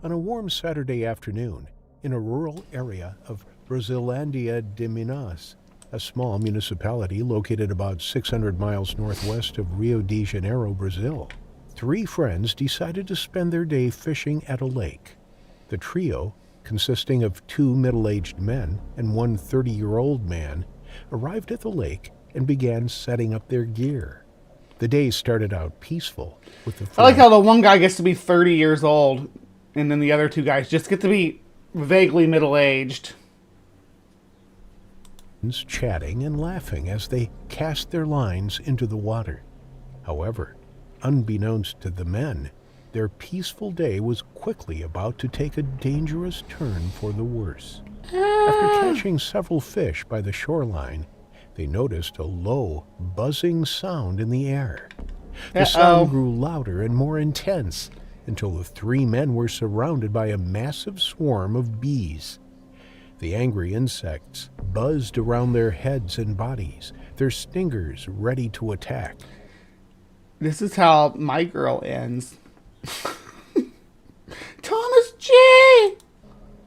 S9: On a warm Saturday afternoon, in a rural area of Brasilândia de Minas, a small municipality located about 600 miles northwest of Rio de Janeiro, Brazil, 3 friends decided to spend their day fishing at a lake. The trio, consisting of 2 middle-aged men and 1 30-year-old man, arrived at the lake and began setting up their gear. The day started out peaceful with the
S3: I like how the one guy gets to be 30 years old, and then the other 2 guys just get to be vaguely middle-aged.
S9: Chatting and laughing as they cast their lines into the water. However, unbeknownst to the men, their peaceful day was quickly about to take a dangerous turn for the worse. After catching several fish by the shoreline, they noticed a low, buzzing sound in the air. The sound grew louder and more intense until the 3 men were surrounded by a massive swarm of bees. The angry insects buzzed around their heads and bodies, their stingers ready to attack.
S3: This is how my girl ends. Thomas J!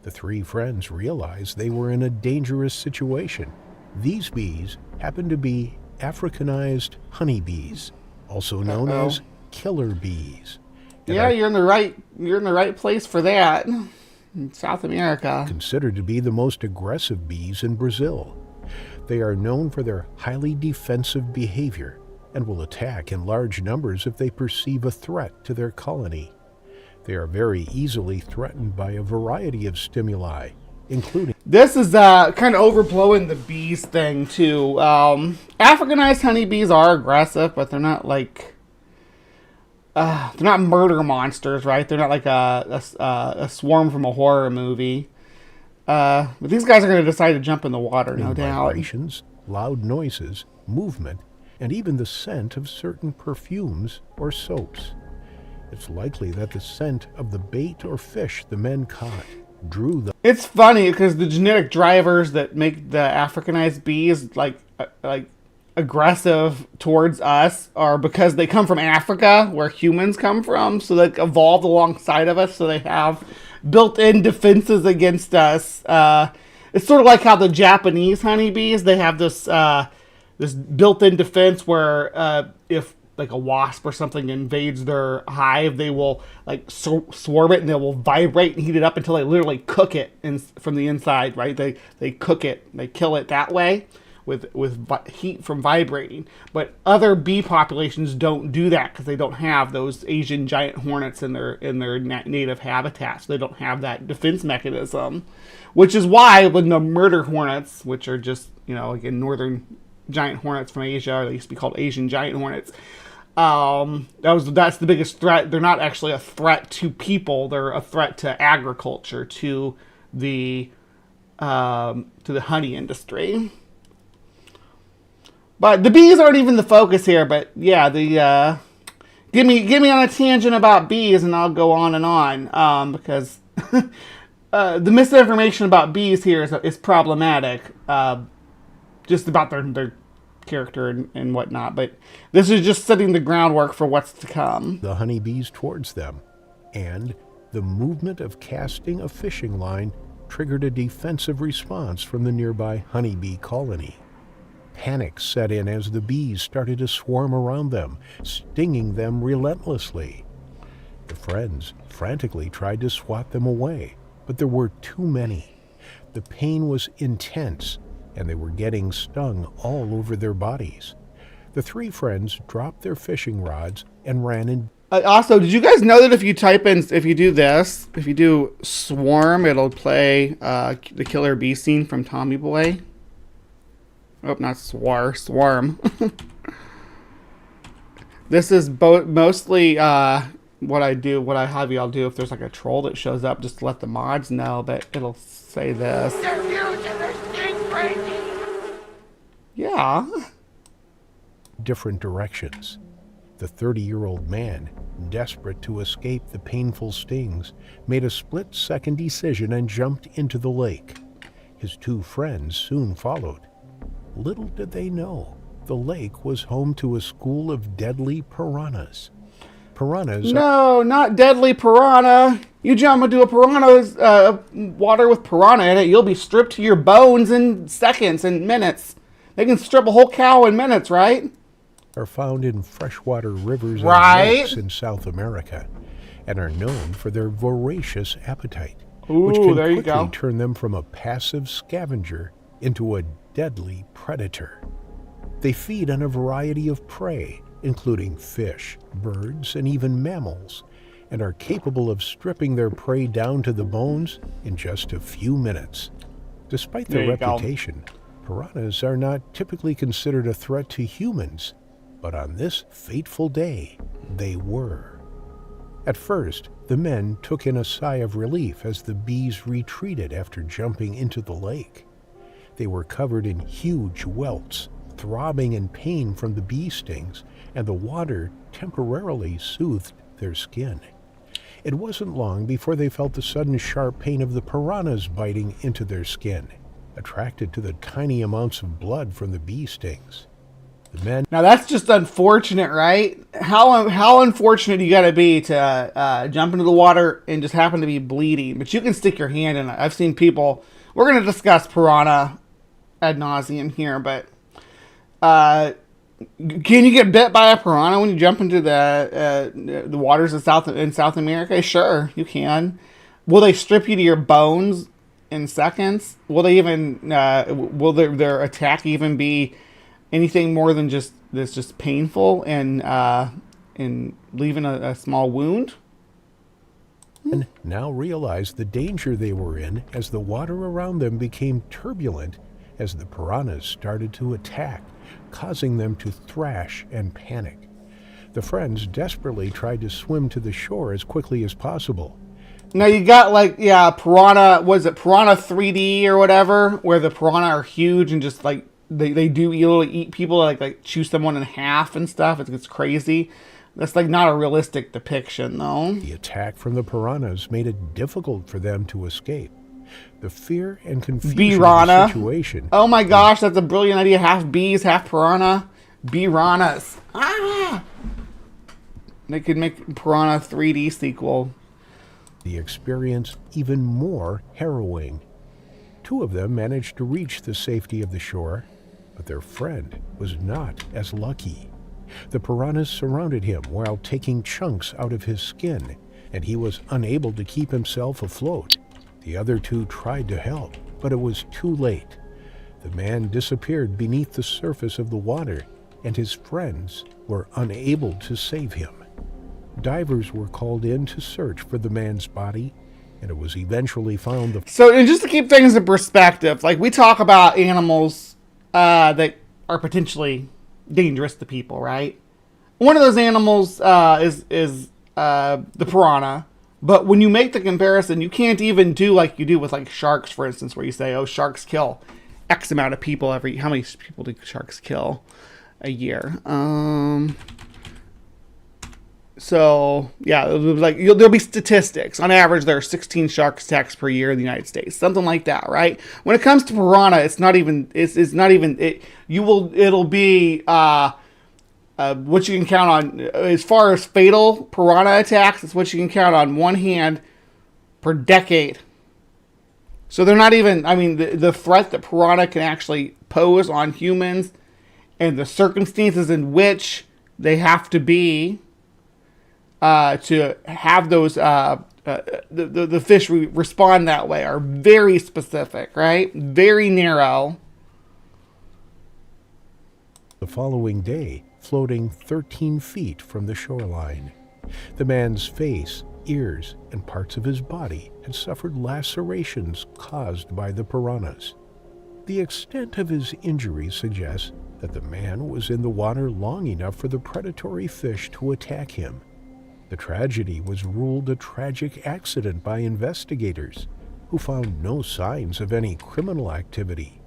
S9: The 3 friends realized they were in a dangerous situation. These bees happened to be Africanized honeybees, also known as killer bees.
S3: Yeah, you're in the right place for that. In South America.
S9: Considered to be the most aggressive bees in Brazil. They are known for their highly defensive behavior and will attack in large numbers if they perceive a threat to their colony. They are very easily threatened by a variety of stimuli, including...
S3: This is kind of overblowing the bees thing, too. Africanized honeybees are aggressive, but they're not like... they're not murder monsters, right? They're not like a swarm from a horror movie. But these guys are going to decide to jump in the water, no doubt.
S9: Vibrations, loud noises, movement, and even the scent of certain perfumes or soaps. It's likely that the scent of the bait or fish the men caught drew them.
S3: It's funny because the genetic drivers that make the Africanized bees like aggressive towards us are because they come from Africa, where humans come from, so they evolved alongside of us, so they have built-in defenses against us. It's sort of like how the Japanese honeybees, they have this built-in defense where if like a wasp or something invades their hive, they will like swarm it and they will vibrate and heat it up until they literally cook it from the inside, right? They cook it, they kill it that way with heat from vibrating. But other bee populations don't do that because they don't have those Asian giant hornets in their native habitat. So they don't have that defense mechanism, which is why when the murder hornets, which are just, again, northern giant hornets from Asia, or they used to be called Asian giant hornets, that's the biggest threat. They're not actually a threat to people. They're a threat to agriculture, to the honey industry. But the bees aren't even the focus here. But yeah, get me on a tangent about bees, and I'll go on and on because the misinformation about bees here is problematic. Just about their character and whatnot, but this is just setting the groundwork for what's to come.
S9: The honeybees towards them, and the movement of casting a fishing line triggered a defensive response from the nearby honeybee colony. Panic set in as the bees started to swarm around them, stinging them relentlessly. The friends frantically tried to swat them away, but there were too many. The pain was intense, and they were getting stung all over their bodies. The three friends dropped their fishing rods and ran in.
S3: Also, did you guys know that if you do swarm, it'll play the killer bee scene from Tommy Boy? Oh, not swarm. This is mostly what I have y'all do if there's like a troll that shows up, just to let the mods know, but it'll say this. Yeah.
S9: Different directions. The 30-year-old man, desperate to escape the painful stings, made a split-second decision and jumped into the lake. His two friends soon followed. Little did they know, the lake was home to a school of deadly piranhas. Piranhas...
S3: No, not deadly piranha. You jump into a piranha's water with piranha in it, you'll be stripped to your bones in seconds and minutes. They can strip a whole cow in minutes, right?
S9: Are found in freshwater rivers and lakes in South America and are known for their voracious appetite, which can quickly turn them from a passive scavenger into a deadly predator. They feed on a variety of prey, including fish, birds, and even mammals, and are capable of stripping their prey down to the bones in just a few minutes. Despite their reputation, piranhas are not typically considered a threat to humans, but on this fateful day, they were. At first, the men took in a sigh of relief as the bees retreated after jumping into the lake. They were covered in huge welts, throbbing in pain from the bee stings, and the water temporarily soothed their skin. It wasn't long before they felt the sudden sharp pain of the piranhas biting into their skin, attracted to the tiny amounts of blood from the bee stings. The men...
S3: Now that's just unfortunate, right? How unfortunate you gotta be to jump into the water and just happen to be bleeding, but you can stick your hand in it. I've seen people... We're going to discuss piranha ad nauseum here, but can you get bit by a piranha when you jump into the waters of South America? Sure, you can. Will they strip you to your bones in seconds? Will they even will their attack even be anything more than just painful and leaving a small wound?
S9: And now realized the danger they were in as the water around them became turbulent as the piranhas started to attack, causing them to thrash and panic. The friends desperately tried to swim to the shore as quickly as possible.
S3: Now you got piranha, was it Piranha 3D or whatever, where the piranha are huge and just like they do eat people, like chew someone in half and stuff. It's crazy. That's not a realistic depiction, though.
S9: The attack from the piranhas made it difficult for them to escape. The fear and confusion of the situation...
S3: Oh my gosh, that's a brilliant idea. Half bees, half piranha. Piranhas. Ah! They could make Piranha 3D sequel.
S9: The experience even more harrowing. Two of them managed to reach the safety of the shore, but their friend was not as lucky. The piranhas surrounded him while taking chunks out of his skin, and he was unable to keep himself afloat. The other two tried to help, but it was too late. The man disappeared beneath the surface of the water, and his friends were unable to save him. Divers were called in to search for the man's body, and it was eventually found.
S3: And just to keep things in perspective, we talk about animals that are potentially dangerous to people, right? One of those animals is the piranha. But when you make the comparison, you can't even do like you do with sharks, for instance, where you say, oh, sharks kill X amount of people how many people do sharks kill a year? So yeah, there'll be statistics. On average, there are 16 shark attacks per year in the United States, something like that, right? When it comes to piranha, it'll be what you can count on as far as fatal piranha attacks. It's what you can count on one hand per decade. So they're not even, the threat that piranha can actually pose on humans and the circumstances in which they have to be to have those, the fish respond that way are very specific, right? Very narrow.
S9: the following day floating 13 feet from the shoreline. The man's face, ears, and parts of his body had suffered lacerations caused by the piranhas. The extent of his injuries suggests that the man was in the water long enough for the predatory fish to attack him. The tragedy was ruled a tragic accident by investigators, who found no signs of any criminal activity.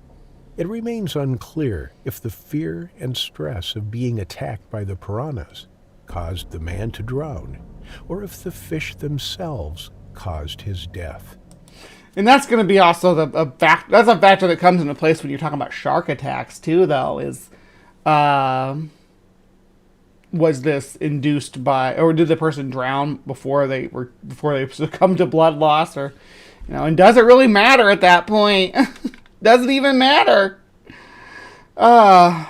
S9: It remains unclear if the fear and stress of being attacked by the piranhas caused the man to drown, or if the fish themselves caused his death.
S3: And that's going to be also that's a factor that comes into place when you're talking about shark attacks too, though, is was this induced by, or did the person drown before they succumbed to blood loss, or, you know, and does it really matter at that point? Does it even matter?
S9: The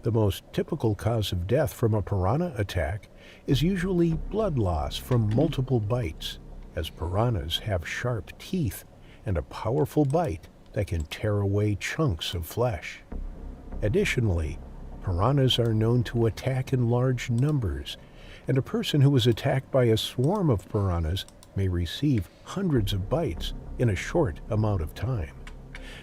S9: most typical cause of death from a piranha attack is usually blood loss from multiple bites, as piranhas have sharp teeth and a powerful bite that can tear away chunks of flesh. Additionally, piranhas are known to attack in large numbers, and a person who is attacked by a swarm of piranhas may receive hundreds of bites in a short amount of time.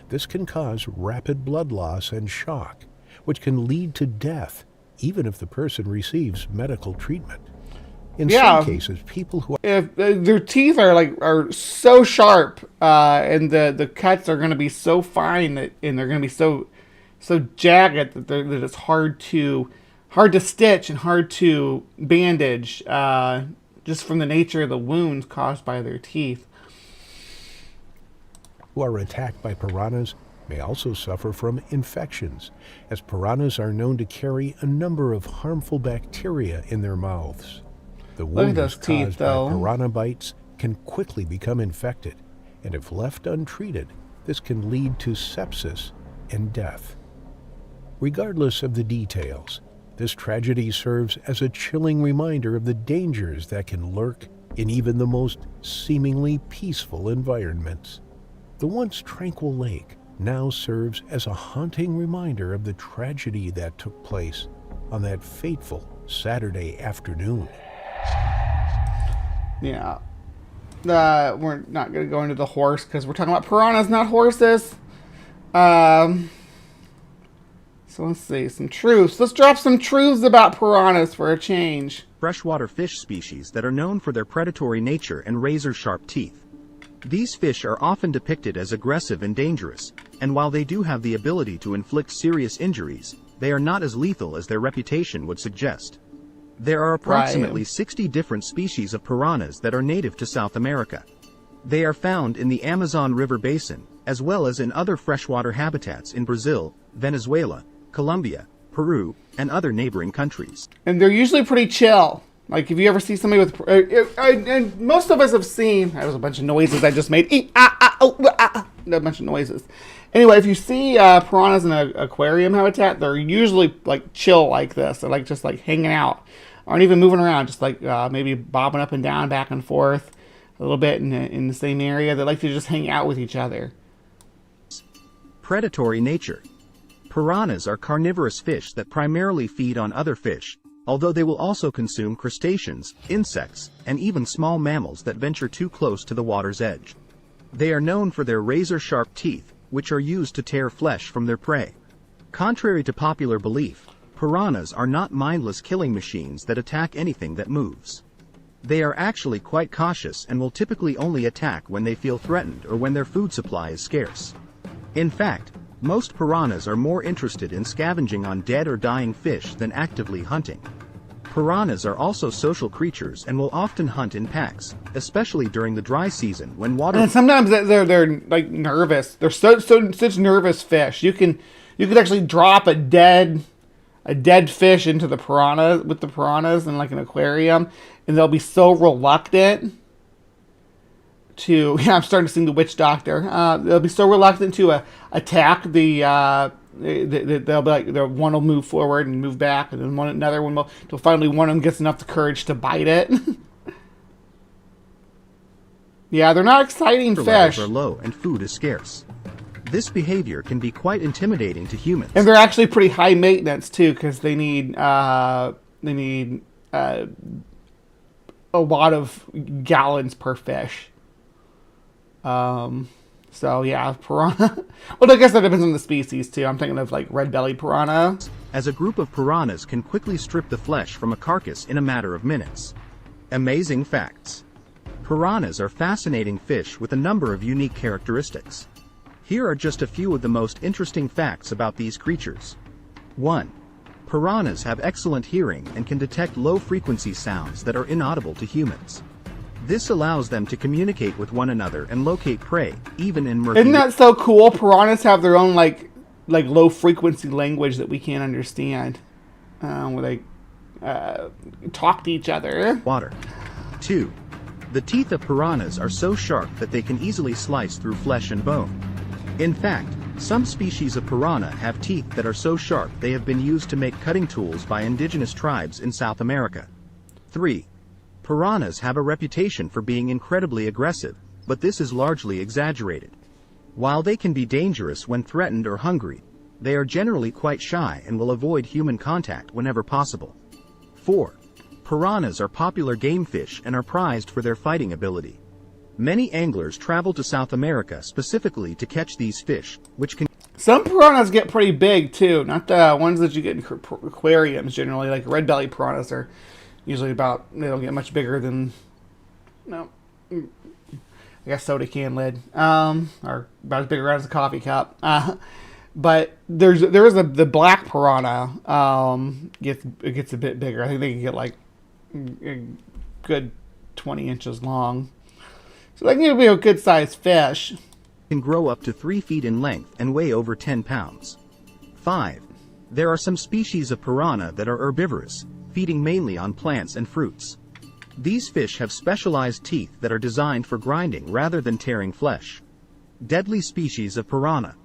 S9: This can cause rapid blood loss and shock, which can lead to death, even if the person receives medical treatment. In some cases, people who
S3: if their teeth are so sharp, and the cuts are going to be so fine and they're going to be so jagged that it's hard to stitch and hard to bandage, just from the nature of the wounds caused by their teeth.
S9: Who are attacked by piranhas may also suffer from infections, as piranhas are known to carry a number of harmful bacteria in their mouths. The wounds caused by piranha bites can quickly become infected, and if left untreated, this can lead to sepsis and death. Regardless of the details, this tragedy serves as a chilling reminder of the dangers that can lurk in even the most seemingly peaceful environments. The once tranquil lake now serves as a haunting reminder of the tragedy that took place on that fateful Saturday afternoon.
S3: Yeah. We're not going to go into the horse because we're talking about piranhas, not horses. So let's see, some truths. Let's drop some truths about piranhas for a change.
S10: Freshwater fish species that are known for their predatory nature and razor-sharp teeth. These fish are often depicted as aggressive and dangerous, and while they do have the ability to inflict serious injuries, they are not as lethal as their reputation would suggest. There are approximately 60 different species of piranhas that are native to South America. They are found in the Amazon River basin, as well as in other freshwater habitats in Brazil, Venezuela, Colombia, Peru, and other neighboring countries.
S3: And they're usually pretty chill. Like, if you ever see somebody with... and most of us have seen... That was a bunch of noises I just made. A bunch of noises. Anyway, if you see piranhas in an aquarium habitat, they're usually, like, chill like this. They're, like, just, like, hanging out. Aren't even moving around. Just, like, maybe bobbing up and down, back and forth a little bit in the same area. They like to just hang out with each other.
S10: Predatory nature. Piranhas are carnivorous fish that primarily feed on other fish, although they will also consume crustaceans, insects, and even small mammals that venture too close to the water's edge. They are known for their razor-sharp teeth, which are used to tear flesh from their prey. Contrary to popular belief, piranhas are not mindless killing machines that attack anything that moves. They are actually quite cautious and will typically only attack when they feel threatened or when their food supply is scarce. In fact, most piranhas are more interested in scavenging on dead or dying fish than actively hunting. Piranhas are also social creatures and will often hunt in packs, especially during the dry season when water...
S3: And sometimes they're like nervous. They're such nervous fish. You could actually drop a dead fish into the piranha with the piranhas in like an aquarium, and they'll be so reluctant to... Yeah, I'm starting to sing the witch doctor. They'll be so reluctant to attack they'll be like, one will move forward and move back, and then another one will, until finally one of them gets enough courage to bite it. Yeah, they're not exciting fish.
S10: Levels are low and food is scarce. This behavior can be quite intimidating to humans.
S3: And they're actually pretty high maintenance too, because they need a lot of gallons per fish. So yeah, piranha. Well, I guess that depends on the species too. I'm thinking of like red-bellied piranha.
S10: As a group of piranhas can quickly strip the flesh from a carcass in a matter of minutes. Amazing facts. Piranhas are fascinating fish with a number of unique characteristics. Here are just a few of the most interesting facts about these creatures. 1. Piranhas have excellent hearing and can detect low-frequency sounds that are inaudible to humans. This allows them to communicate with one another and locate prey, even in murky...
S3: Isn't that so cool? Piranhas have their own like low-frequency language that we can't understand, where they talk to each other.
S10: Water. 2. The teeth of piranhas are so sharp that they can easily slice through flesh and bone. In fact, some species of piranha have teeth that are so sharp they have been used to make cutting tools by indigenous tribes in South America. 3. Piranhas have a reputation for being incredibly aggressive, but this is largely exaggerated. While they can be dangerous when threatened or hungry, they are generally quite shy and will avoid human contact whenever possible. 4. Piranhas are popular game fish and are prized for their fighting ability. Many anglers travel to South America specifically to catch these fish, which can...
S3: Some piranhas get pretty big too, not the ones that you get in aquariums generally. Like red-bellied piranhas are usually about, they don't get much bigger than, no, I guess soda can lid, or about as big around as a coffee cup. But there is the black piranha, gets a bit bigger. I think they can get like a good 20 inches long. So they can be a good sized fish.
S10: Can grow up to 3 feet in length and weigh over 10 pounds. 5. There are some species of piranha that are herbivorous, feeding mainly on plants and fruits. These fish have specialized teeth that are designed for grinding rather than tearing flesh. Deadly species of piranha.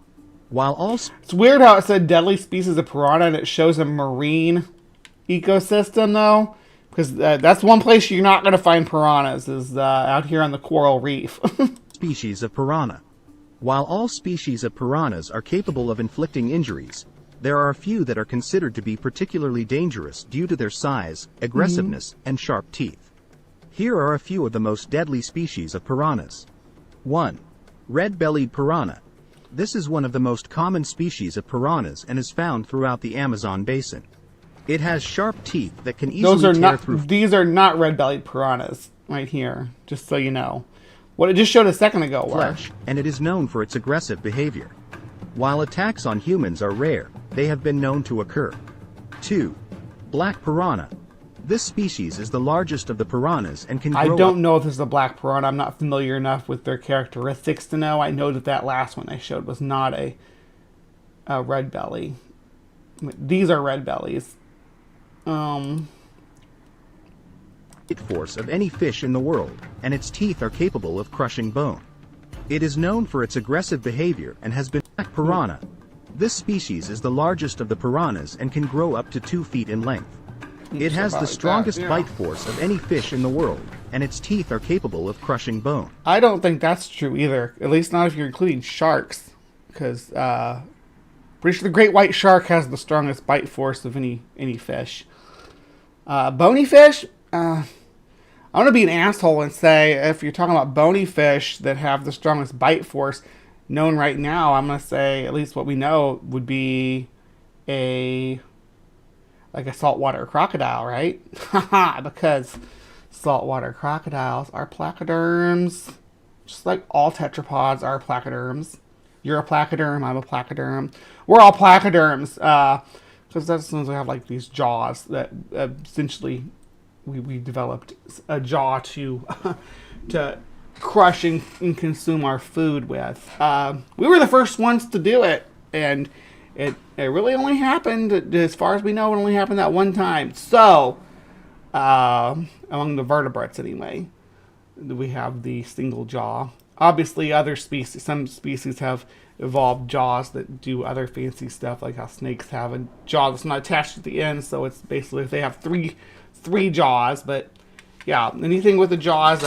S10: While all...
S3: It's weird how it said deadly species of piranha and it shows a marine ecosystem though. Because that's one place you're not going to find piranhas, is out here on the coral reef.
S10: Species of piranha. While all species of piranhas are capable of inflicting injuries, there are a few that are considered to be particularly dangerous due to their size, aggressiveness, and sharp teeth. Here are a few of the most deadly species of piranhas. 1. Red-bellied piranha. This is one of the most common species of piranhas and is found throughout the Amazon basin. It has sharp teeth that can easily tear through...
S3: These are not red-bellied piranhas right here, just so you know. What it just showed a second ago were
S10: flesh, and it is known for its aggressive behavior. While attacks on humans are rare, they have been known to occur. 2. Black piranha. This species is the largest of the piranhas and can grow
S3: I don't know if this is a black piranha. I'm not familiar enough with their characteristics to know. I know that last one I showed was not a red belly. These are red bellies.
S10: Force of any fish in the world, and its teeth are capable of crushing bone. It is known for its aggressive behavior and has been... Black piranha. This species is the largest of the piranhas and can grow up to 2 feet in length. It has the strongest bite force of any fish in the world, and its teeth are capable of crushing bone.
S3: I don't think that's true either, at least not if you're including sharks, because pretty sure the great white shark has the strongest bite force of any fish. Bony fish, I'm going to be an asshole and say if you're talking about bony fish that have the strongest bite force known right now, I'm going to say at least what we know would be a saltwater crocodile, right? Because saltwater crocodiles are placoderms, just like all tetrapods are placoderms. You're a placoderm, I'm a placoderm. We're all placoderms. Because that's since we have like these jaws that essentially we developed a jaw to crush and consume our food with. We were the first ones to do it, and it really only happened, as far as we know, it only happened that one time. So, among the vertebrates anyway, we have the single jaw. Obviously, some species have evolved jaws that do other fancy stuff, like how snakes have a jaw that's not attached at the end, so it's basically if they have three jaws, but Yeah, anything with a jaw is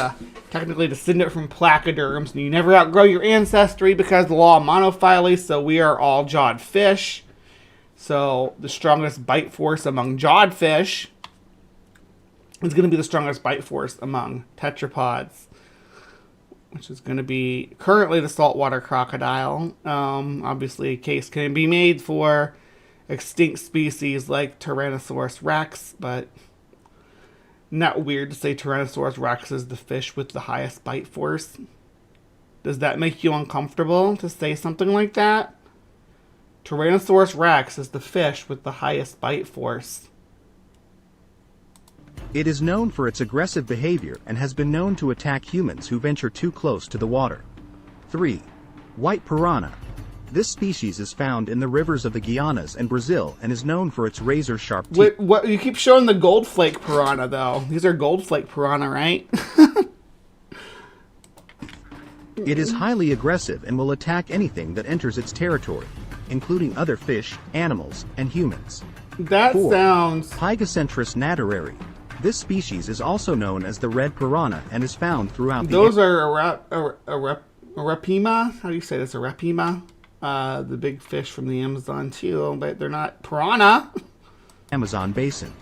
S3: technically descendant from placoderms, and you never outgrow your ancestry because of the law of monophyly, so we are all jawed fish. So the strongest bite force among jawed fish is going to be the strongest bite force among tetrapods, which is going to be currently the saltwater crocodile. Obviously, a case can be made for extinct species like Tyrannosaurus rex, but not weird to say Tyrannosaurus rex is the fish with the highest bite force. Does that make you uncomfortable to say something like that? Tyrannosaurus rex is the fish with the highest bite force.
S10: It is known for its aggressive behavior and has been known to attack humans who venture too close to the water. 3. White piranha. This species is found in the rivers of the Guianas and Brazil and is known for its razor-sharp teeth.
S3: Wait, what? You keep showing the gold flake piranha, though. These are gold flake piranha, right?
S10: It is highly aggressive and will attack anything that enters its territory, including other fish, animals, and humans.
S3: That
S10: 4.
S3: sounds...
S10: Pygocentris nattereri. This species is also known as the red piranha and is found throughout the...
S3: Those are Arapima? How do you say this? Arapima? The big fish from the Amazon too, but they're not piranha.
S10: Amazon basin.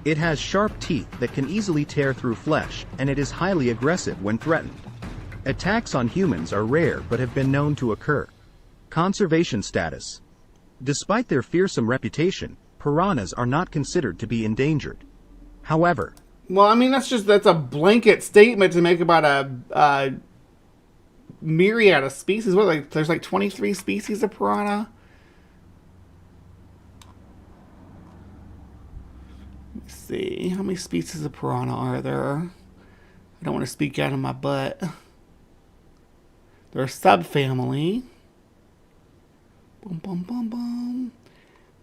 S10: It has sharp teeth that can easily tear through flesh, and it is highly aggressive when threatened. Attacks on humans are rare but have been known to occur. Conservation status. Despite their fearsome reputation, piranhas are not considered to be endangered. However,
S3: well, I mean, that's a blanket statement to make about a myriad of species. What, like, there's like 23 species of piranha? Let's see, how many species of piranha are there? I don't want to speak out of my butt. They're a subfamily. Boom, boom, boom, boom.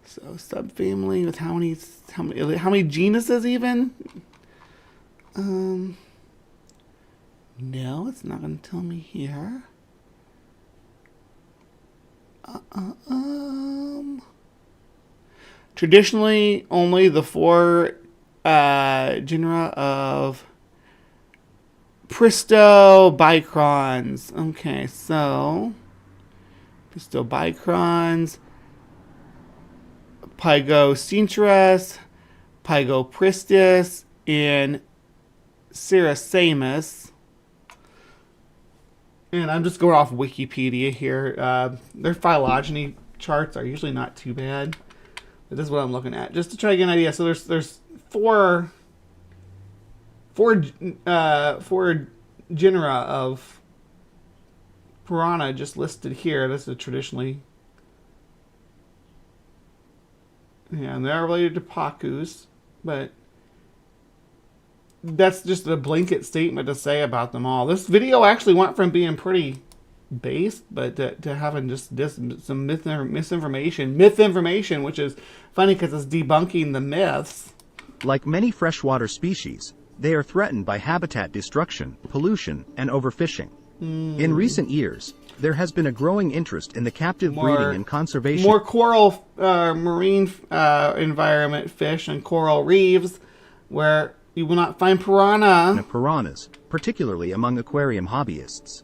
S3: So subfamily with how many genuses even? No, it's not going to tell me here. Traditionally, only the 4 genera of Pristobicrons. Okay, so Pristobicrons, Pygocentris, Pygopristis, and Cerasamus. And I'm just going off Wikipedia here. Their phylogeny charts are usually not too bad. But this is what I'm looking at, just to try to get an idea. So there's four genera of piranha just listed here. This is traditionally, yeah, and they are related to pacus, but that's just a blanket statement to say about them all. This video actually went from being pretty based, but to having just some misinformation, which is funny because it's debunking the myths.
S10: Like many freshwater species, they are threatened by habitat destruction, pollution, and overfishing. In recent years, there has been a growing interest in the captive breeding and conservation.
S3: More coral marine environment fish and coral reefs where you will not find
S10: piranhas, particularly among aquarium hobbyists.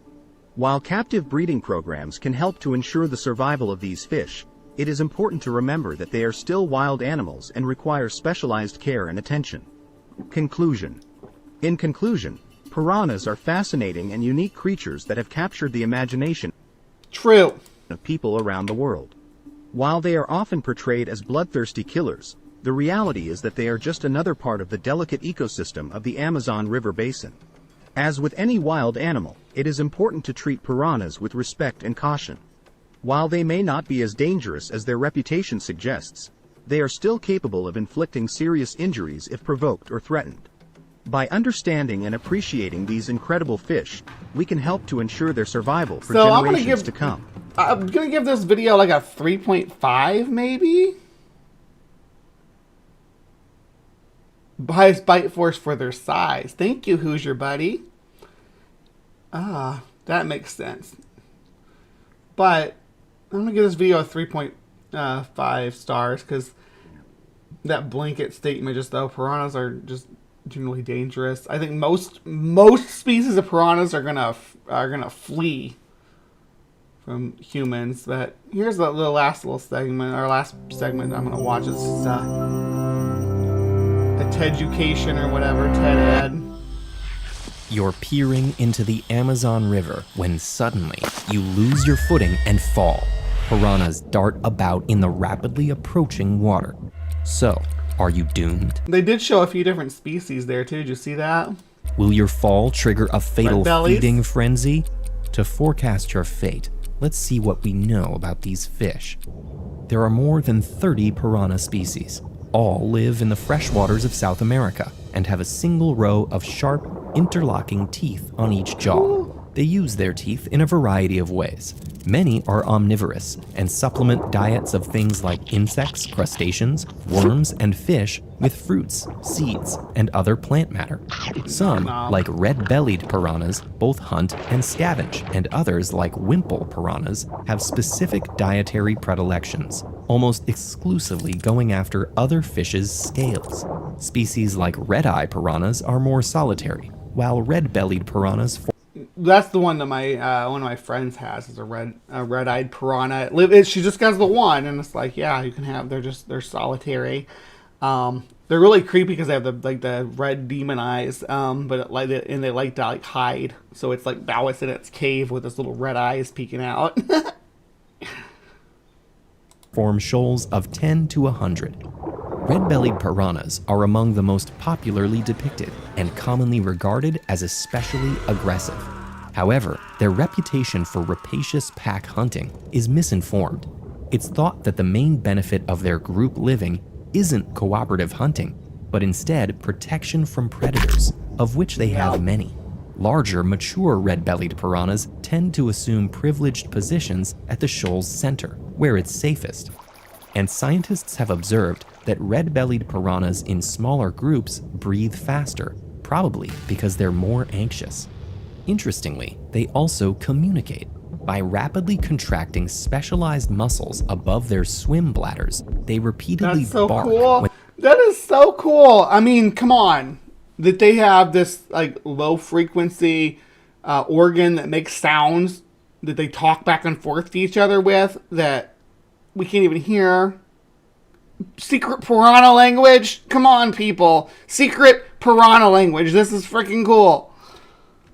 S10: While captive breeding programs can help to ensure the survival of these fish, it is important to remember that they are still wild animals and require specialized care and attention. Conclusion. In conclusion, piranhas are fascinating and unique creatures that have captured the imagination of people around the world. While they are often portrayed as bloodthirsty killers, the reality is that they are just another part of the delicate ecosystem of the Amazon River basin. As with any wild animal, it is important to treat piranhas with respect and caution. While they may not be as dangerous as their reputation suggests, they are still capable of inflicting serious injuries if provoked or threatened. By understanding and appreciating these incredible fish, we can help to ensure their survival for generations to come.
S3: I'm going to give this video like a 3.5 maybe? Highest bite force for their size. Thank you, Hoosier Buddy. Ah, that makes sense. But I'm going to give this video a 3.5 stars because that blanket statement just though piranhas are just generally dangerous. I think most species of piranhas are gonna flee from humans. But here's the last little segment. Our last segment I'm gonna watch is a TEDucation or whatever, TED Ed.
S11: You're peering into the Amazon River when suddenly you lose your footing and fall. Piranhas dart about in the rapidly approaching water. So, are you doomed?
S3: They did show a few different species there too. Did you see that?
S11: Will your fall trigger a fatal feeding frenzy? To forecast your fate, let's see what we know about these fish. There are more than 30 piranha species. All live in the freshwaters of South America and have a single row of sharp, interlocking teeth on each jaw. They use their teeth in a variety of ways. Many are omnivorous and supplement diets of things like insects, crustaceans, worms, and fish with fruits, seeds, and other plant matter. Some, like red-bellied piranhas, both hunt and scavenge, and others, like wimple piranhas, have specific dietary predilections, almost exclusively going after other fish's scales. Species like red-eye piranhas are more solitary, while red-bellied piranhas
S3: that's the one that my one of my friends has, is a red-eyed piranha. She just has the one, and it's like, yeah, you can have. They're solitary. They're really creepy because they have the red demon eyes. But they like to like hide. So it's like Bowis in its cave with its little red eyes peeking out.
S11: Form shoals of 10 to 100. Red-bellied piranhas are among the most popularly depicted and commonly regarded as especially aggressive. However, their reputation for rapacious pack hunting is misinformed. It's thought that the main benefit of their group living isn't cooperative hunting, but instead protection from predators, of which they have many. Larger, mature red-bellied piranhas tend to assume privileged positions at the shoal's center, where it's safest. And scientists have observed that red-bellied piranhas in smaller groups breathe faster, probably because they're more anxious. Interestingly, they also communicate. By rapidly contracting specialized muscles above their swim bladders, they repeatedly bark.
S3: Cool. That is so cool. I mean, come on. That they have this like low frequency organ that makes sounds that they talk back and forth to each other with that we can't even hear. Secret piranha language? Come on, people. Secret piranha language. This is freaking cool.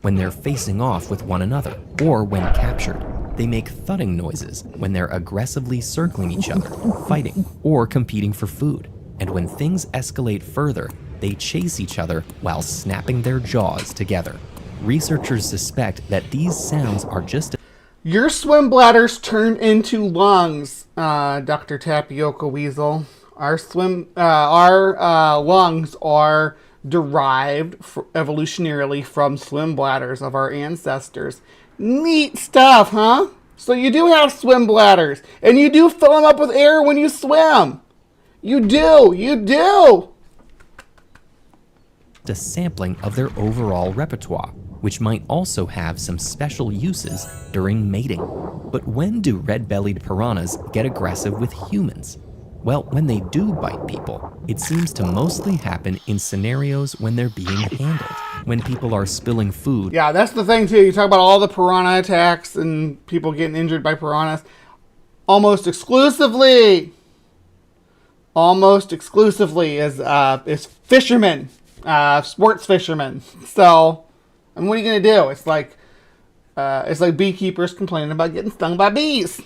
S11: When they're facing off with one another, or when captured, they make thudding noises when they're aggressively circling each other, fighting, or competing for food. And when things escalate further, they chase each other while snapping their jaws together. Researchers suspect that these sounds are just
S3: your swim bladders turned into lungs, Dr. Tapioca Weasel. Our lungs are derived evolutionarily from swim bladders of our ancestors. Neat stuff, huh? So you do have swim bladders, and you do fill them up with air when you swim. You do.
S11: A sampling of their overall repertoire, which might also have some special uses during mating. But when do red-bellied piranhas get aggressive with humans? Well, when they do bite people, it seems to mostly happen in scenarios when they're being handled, when people are spilling food.
S3: Yeah, that's the thing too. You talk about all the piranha attacks and people getting injured by piranhas. Almost exclusively is fishermen, sports fishermen. So, and what are you gonna do? It's like beekeepers complaining about getting stung by bees.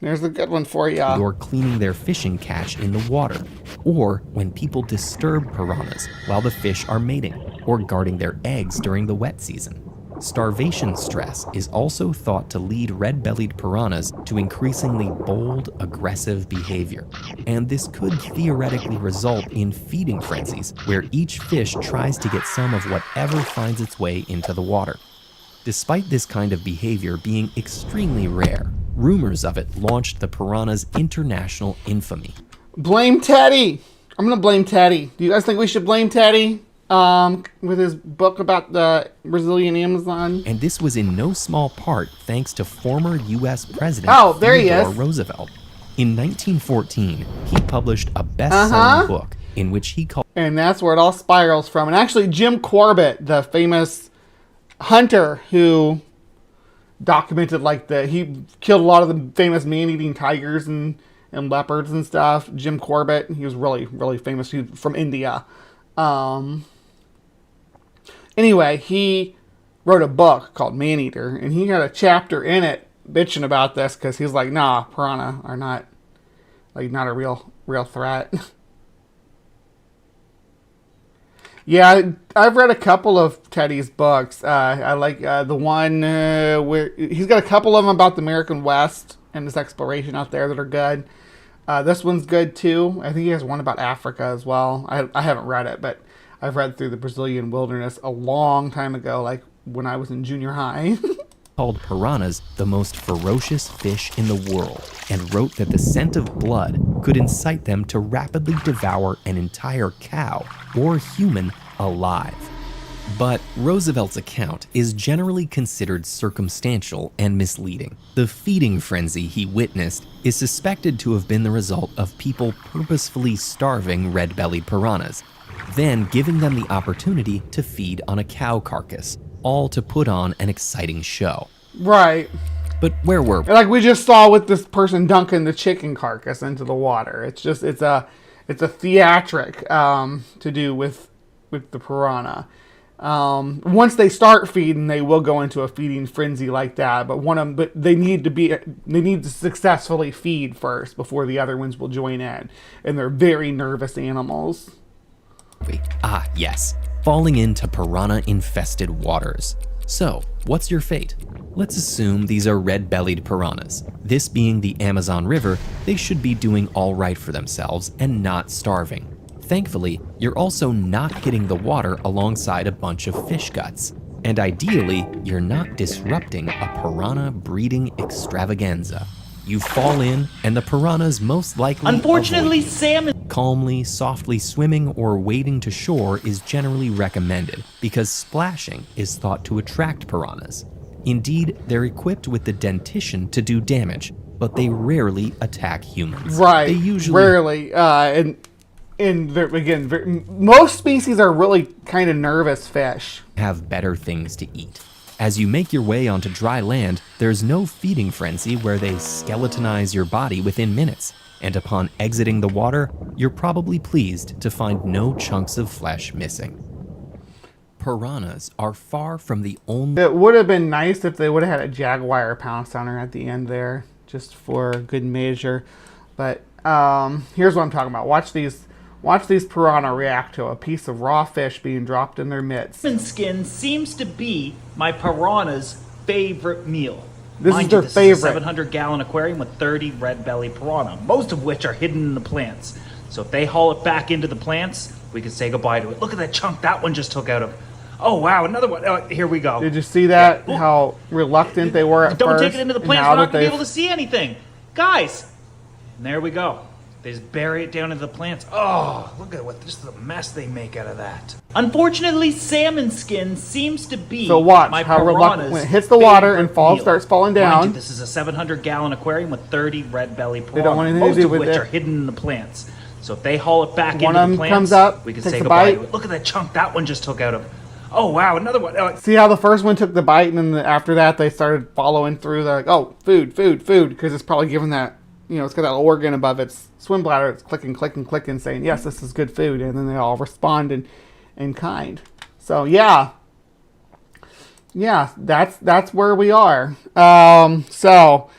S3: There's a good one for you.
S11: Or cleaning their fishing catch in the water, or when people disturb piranhas while the fish are mating, or guarding their eggs during the wet season. Starvation stress is also thought to lead red-bellied piranhas to increasingly bold, aggressive behavior. And this could theoretically result in feeding frenzies, where each fish tries to get some of whatever finds its way into the water. Despite this kind of behavior being extremely rare, rumors of it launched the piranha's international infamy.
S3: Blame Teddy! I'm gonna blame Teddy. Do you guys think we should blame Teddy? With his book about the Brazilian Amazon?
S11: And this was in no small part thanks to former U.S. President Theodore Roosevelt. In 1914, he published a best-selling book in which he called.
S3: And that's where it all spirals from. And actually, Jim Corbett, the famous hunter who documented he killed a lot of the famous man-eating tigers and leopards and stuff. Jim Corbett, he was really, really famous. He's from India. Anyway, he wrote a book called Maneater, and he had a chapter in it bitching about this because he's like, nah, piranha are not a real threat. Yeah, I've read a couple of Teddy's books. I like the one where he's got a couple of them about the American West and his exploration out there that are good. This one's good too. I think he has one about Africa as well. I haven't read it, but I've read through the Brazilian wilderness a long time ago, like when I was in junior high.
S11: Called piranhas the most ferocious fish in the world, and wrote that the scent of blood could incite them to rapidly devour an entire cow or human alive. But Roosevelt's account is generally considered circumstantial and misleading. The feeding frenzy he witnessed is suspected to have been the result of people purposefully starving red-bellied piranhas, then giving them the opportunity to feed on a cow carcass, all to put on an exciting show.
S3: Right.
S11: But where were we?
S3: Like we just saw with this person dunking the chicken carcass into the water. It's a theatric to do with the piranha. Once they start feeding, they will go into a feeding frenzy like that. But they need to successfully feed first before the other ones will join in, and they're very nervous animals.
S11: Yes. Falling into piranha-infested waters. So, what's your fate? Let's assume these are red-bellied piranhas. This being the Amazon River, they should be doing all right for themselves and not starving. Thankfully, you're also not hitting the water alongside a bunch of fish guts. And ideally, you're not disrupting a piranha breeding extravaganza. You fall in, and the piranhas most likely
S12: Unfortunately, salmon...
S11: Calmly, softly swimming or wading to shore is generally recommended because splashing is thought to attract piranhas. Indeed, they're equipped with the dentition to do damage, but they rarely attack humans.
S3: Right,
S11: They usually...
S3: rarely. Most species are really kind of nervous fish.
S11: Have better things to eat. As you make your way onto dry land, there's no feeding frenzy where they skeletonize your body within minutes. And upon exiting the water, you're probably pleased to find no chunks of flesh missing. Piranhas are far from the only...
S3: It would have been nice if they would have had a jaguar pounce on her at the end there, just for good measure. But here's what I'm talking about. Watch these piranha react to a piece of raw fish being dropped in their midst.
S12: Salmon skin seems to be my piranha's favorite meal.
S3: This is their favorite.
S12: Is a 700-gallon aquarium with 30 red-bellied piranha, most of which are hidden in the plants. So if they haul it back into the plants, we can say goodbye to it. Look at that chunk that one just took out of. Oh, wow, another one. Oh, here we go.
S3: Did you see that? Yeah. How reluctant they were at
S12: Don't
S3: first?
S12: Don't take it into the plants. We're not going to be able to see anything. Guys, and there we go. They just bury it down into the plants. Oh, look at just the mess they make out of that. Unfortunately, salmon skin seems to be
S3: so watch how reluctant when it hits the water and starts falling down.
S12: Mind you, this is a 700-gallon aquarium with 30 red-bellied piranha,
S3: they don't want anything
S12: most
S3: to do
S12: of
S3: with
S12: which
S3: it.
S12: Are hidden in the plants. So if they haul it back
S3: one
S12: into
S3: of
S12: the
S3: them
S12: plants,
S3: comes up,
S12: we can
S3: takes
S12: say
S3: a
S12: goodbye
S3: bite.
S12: to it. Look at that chunk that one just took out of. Oh, wow, another one. Oh,
S3: see how the first one took the bite, and then after that they started following through. They're like, oh, food, because it's probably giving that, it's got that organ above its swim bladder. It's clicking, saying, yes, this is good food. And then they all respond in kind. So, yeah, that's where we are. So,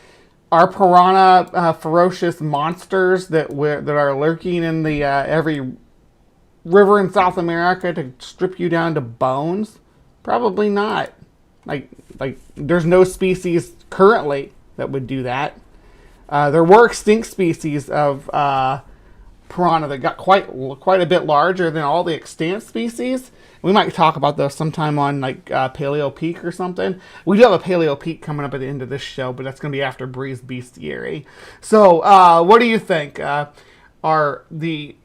S3: our piranha ferocious monsters that are lurking in the every river in South America to strip you down to bones? Probably not. Like there's no species currently that would do that. There were extinct species of piranha that got quite a bit larger than all the extant species. We might talk about those sometime on Paleo Peak or something. We do have a Paleo Peak coming up at the end of this show, but that's going to be after Bree's Bestiary. So, what do you think? Are the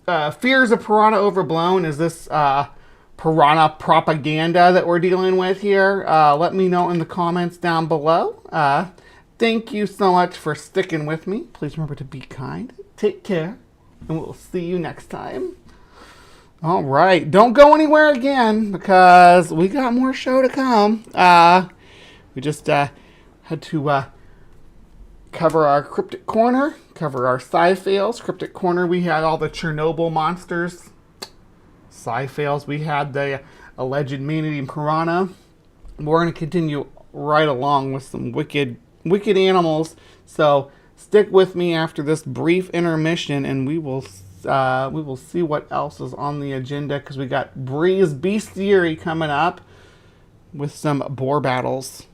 S3: fears of piranha overblown? Is this piranha propaganda that we're dealing with here? Let me know in the comments down below. Thank you so much for sticking with me. Please remember to be kind, take care, and we'll see you next time. All right, don't go anywhere again because we got more show to come. We just had to cover our Cryptic Corner, cover our Sci-Fails. Cryptic Corner, we had all the Chernobyl monsters. Sci-Fails, we had the alleged man-eating piranha. We're going to continue right along with some wicked animals. So stick with me after this brief intermission, and we will see what else is on the agenda, because we got Bree's Bestiary coming up with some boar battles.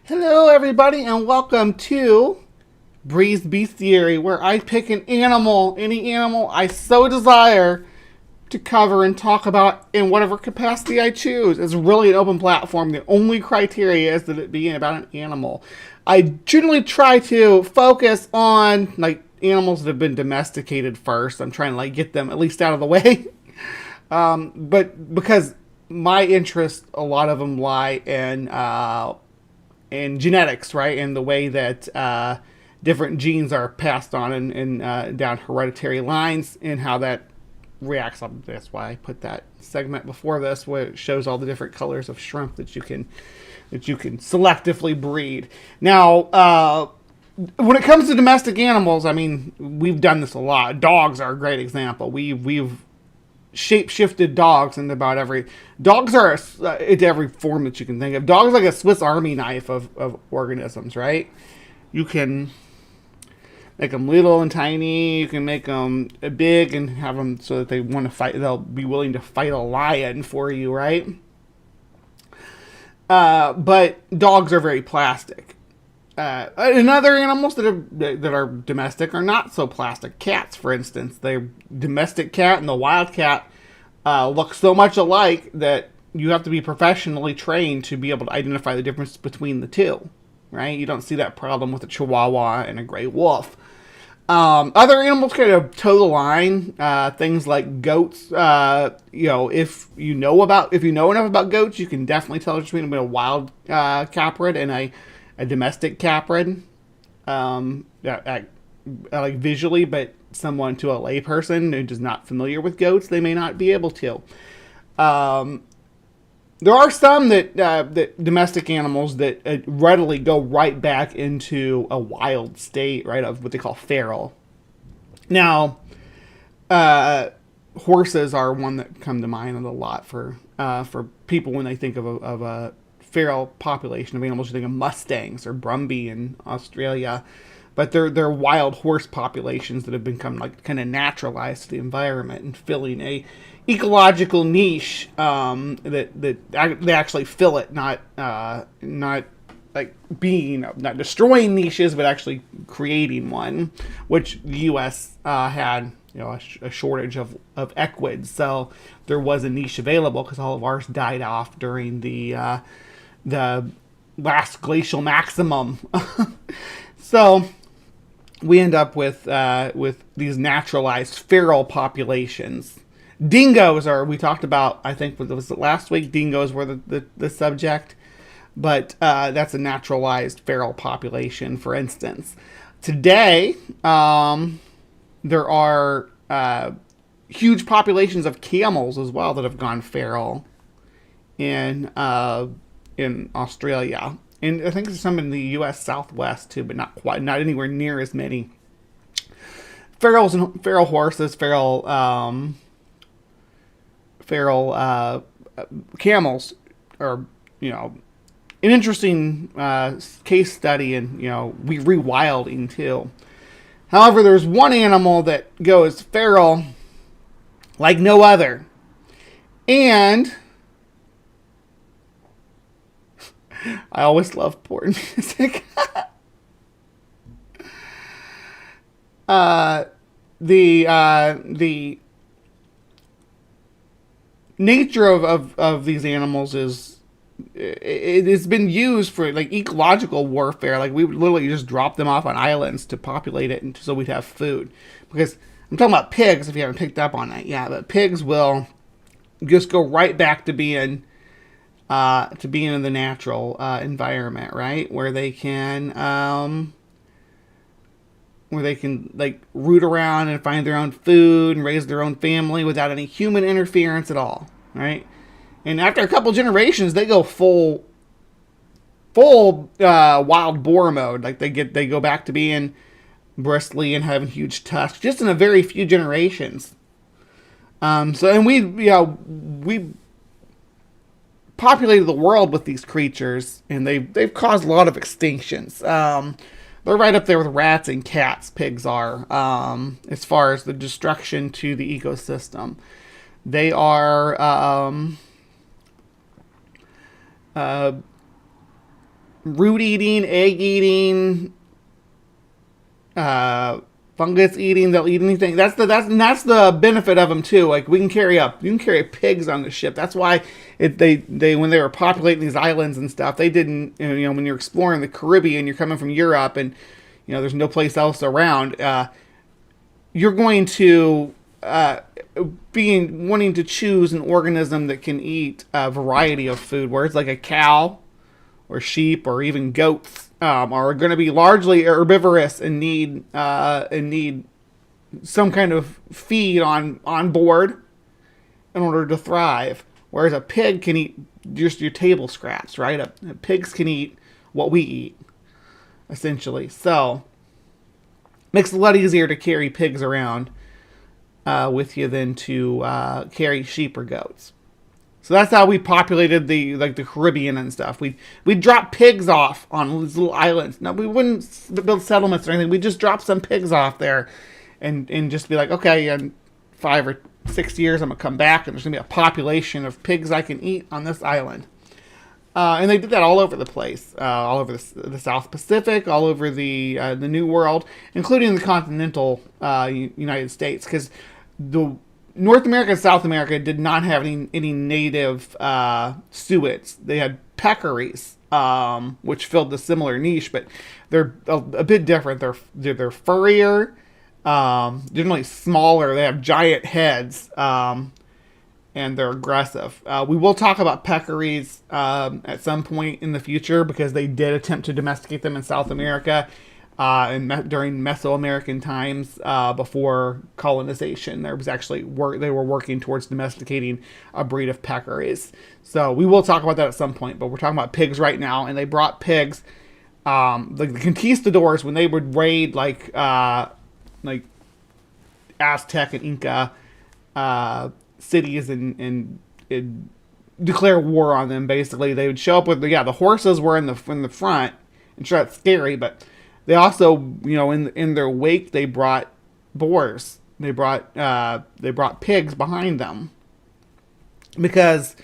S3: Hello, everybody, and welcome to Bree's Bestiary, where I pick an animal, any animal I so desire, to cover and talk about in whatever capacity I choose. It's really an open platform. The only criteria is that it be about an animal. I generally try to focus on animals that have been domesticated first. I'm trying to get them at least out of the way. But because my interest, a lot of them lie in genetics, right? And the way that different genes are passed on and down hereditary lines, and how that reacts. That's why I put that segment before this, where it shows all the different colors of shrimp that you can selectively breed. Now, when it comes to domestic animals, I mean, we've done this a lot. Dogs are a great example. We've shape-shifted dogs into about every... Dogs are into every form that you can think of. Dogs are like a Swiss Army knife of organisms, right? You can... make them little and tiny. You can make them big and have them so that they want to fight. They'll be willing to fight a lion for you, right? But dogs are very plastic. And other animals that are domestic are not so plastic. Cats, for instance, the domestic cat and the wild cat look so much alike that you have to be professionally trained to be able to identify the difference between the two, right? You don't see that problem with a Chihuahua and a gray wolf. Other animals kind of toe the line. Things like goats. If you know enough about goats, you can definitely tell between a wild caprid and a domestic caprid. Like visually, but someone to a layperson who is not familiar with goats, they may not be able to. There are some that domestic animals that readily go right back into a wild state, right, of what they call feral. Now, horses are one that come to mind a lot for people when they think of a feral population of animals. You think of mustangs or brumby in Australia, but they're wild horse populations that have become like kind of naturalized to the environment and filling a ecological niche that they actually fill it, not destroying niches, but actually creating one, which the U.S. had a shortage of equids, so there was a niche available because all of ours died off during the last glacial maximum. So we end up with these naturalized feral populations. Dingoes we talked about, I think, was it last week? Dingoes were the subject, but that's a naturalized feral population, for instance. Today, there are huge populations of camels as well that have gone feral in Australia. And I think there's some in the U.S. Southwest too, but not anywhere near as many. Feral horses, feral camels are, an interesting case study in, rewilding too. However, there's one animal that goes feral like no other. And I always love porn music. The nature of these animals is it has been used for like ecological warfare. Like we would literally just drop them off on islands to populate it, and so we'd have food. Because I'm talking about pigs, if you haven't picked up on that, but pigs will just go right back to being in the natural environment, right, where they can like root around and find their own food and raise their own family without any human interference at all, right? And after a couple generations, they go full wild boar mode. Like they go back to being bristly and having huge tusks, just in a very few generations. We populated the world with these creatures, and they've caused a lot of extinctions. They're right up there with rats and cats. Pigs are, as far as the destruction to the ecosystem. They are root eating, egg eating, fungus eating. They'll eat anything. That's the benefit of them too. Like you can carry pigs on the ship. That's why they when they were populating these islands and stuff, they didn't, when you're exploring the Caribbean, you're coming from Europe and there's no place else around. You're going to wanting to choose an organism that can eat a variety of food, whereas like a cow or sheep or even goats are going to be largely herbivorous and need some kind of feed on board in order to thrive. Whereas a pig can eat just your table scraps, right? Pigs can eat what we eat, essentially. So makes it a lot easier to carry pigs around with you than to carry sheep or goats. So that's how we populated the Caribbean and stuff. We'd drop pigs off on these little islands. Now we wouldn't build settlements or anything. We'd just drop some pigs off there, and just be like, okay, in 5 or 6 years I'm gonna come back and there's gonna be a population of pigs I can eat on this island. And they did that all over the place, all over the South Pacific, all over the New World, including the continental United States, because the North America and South America did not have any native suets. They had peccaries, which filled the similar niche, but they're a bit different. They're furrier, generally smaller. They have giant heads. And they're aggressive. We will talk about peccaries at some point in the future because they did attempt to domesticate them in South America during Mesoamerican times before colonization. There was actually they were working towards domesticating a breed of peccaries. So we will talk about that at some point, but we're talking about pigs right now, and they brought pigs. The conquistadors, when they would raid like Aztec and Inca cities and declare war on them. Basically, they would show up with the horses were in the front, and sure, that's scary, but they also, in their wake, they brought boars. They brought pigs behind them because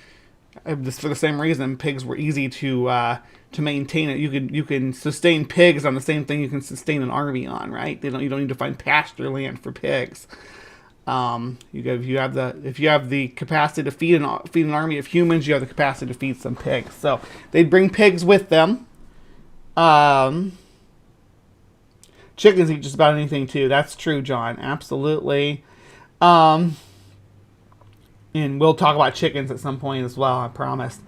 S3: just for the same reason, pigs were easy to maintain. It you can sustain pigs on the same thing you can sustain an army on, right? You don't need to find pasture land for pigs. If you have the capacity to feed an army of humans, you have the capacity to feed some pigs. So they'd bring pigs with them. Chickens eat just about anything too. That's true, John. Absolutely. And we'll talk about chickens at some point as well. I promise.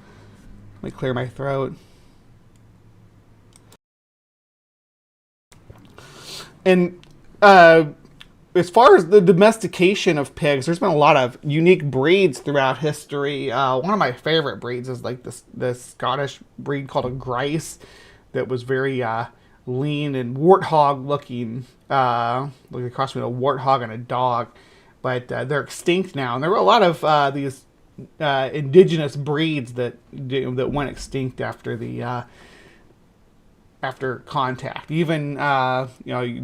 S3: Let me clear my throat. And as far as the domestication of pigs, there's been a lot of unique breeds throughout history. One of my favorite breeds is like this Scottish breed called a Grice that was very lean and warthog looking, like a cross between a warthog and a dog. But they're extinct now, and there were a lot of these indigenous breeds that went extinct after contact. Even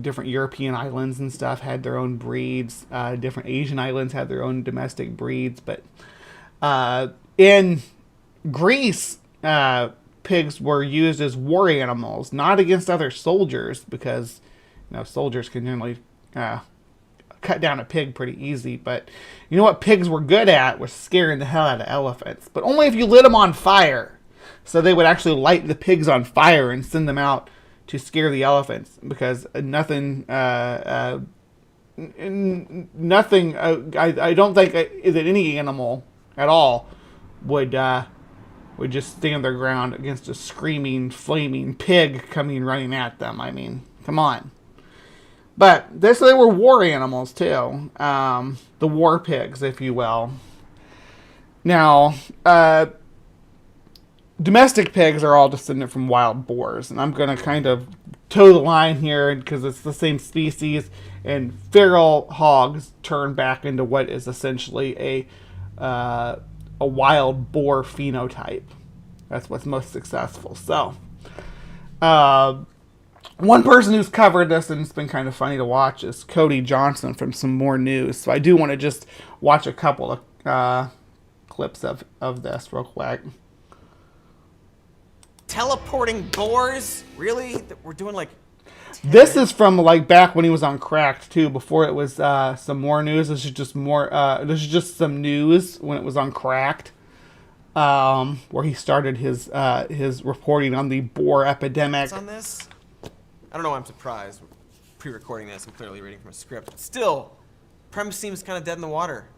S3: different European islands and stuff had their own breeds. Different Asian islands had their own domestic breeds. But in Greece, pigs were used as war animals, not against other soldiers, because soldiers can generally cut down a pig pretty easy. But you know what pigs were good at was scaring the hell out of elephants, but only if you lit them on fire. So they would actually light the pigs on fire and send them out to scare the elephants, because nothing. I don't think that any animal at all would just stand their ground against a screaming, flaming pig coming running at them. I mean, come on. But they were war animals too, the war pigs, if you will. Now, domestic pigs are all descended from wild boars, and I'm going to kind of toe the line here because it's the same species, and feral hogs turn back into what is essentially a wild boar phenotype. That's what's most successful. So, one person who's covered this, and it's been kind of funny to watch, is Cody Johnson from Some More News. So I do want to just watch a couple of clips of this real quick.
S13: Teleporting boars? Really? We're doing like...
S3: This is from like back when he was on Cracked too, before it was Some More News. This is just more. This is just some news when it was on Cracked, where he started his reporting on the boar epidemic.
S13: On this, I don't know why I'm surprised. We're pre-recording this. I'm clearly reading from a script. But still, premise seems kind of dead in the water.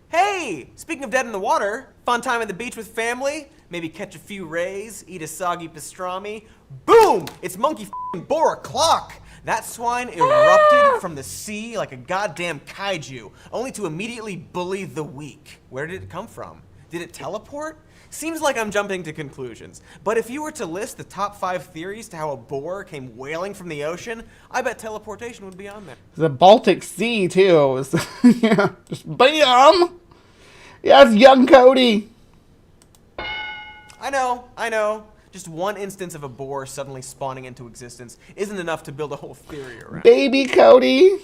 S13: Hey, speaking of dead in the water, fun time at the beach with family. Maybe catch a few rays, eat a soggy pastrami. Boom! It's monkey f***ing boar o'clock! That swine erupted from the sea like a goddamn kaiju, only to immediately bully the weak. Where did it come from? Did it teleport? Seems like I'm jumping to conclusions, but if you were to list the top 5 theories to how a boar came wailing from the ocean, I bet teleportation would be on there.
S3: The Baltic Sea, too. Yeah, just BAM! Yeah, it's young Cody.
S13: I know. Just one instance of a boar suddenly spawning into existence isn't enough to build a whole theory around.
S3: Baby Cody.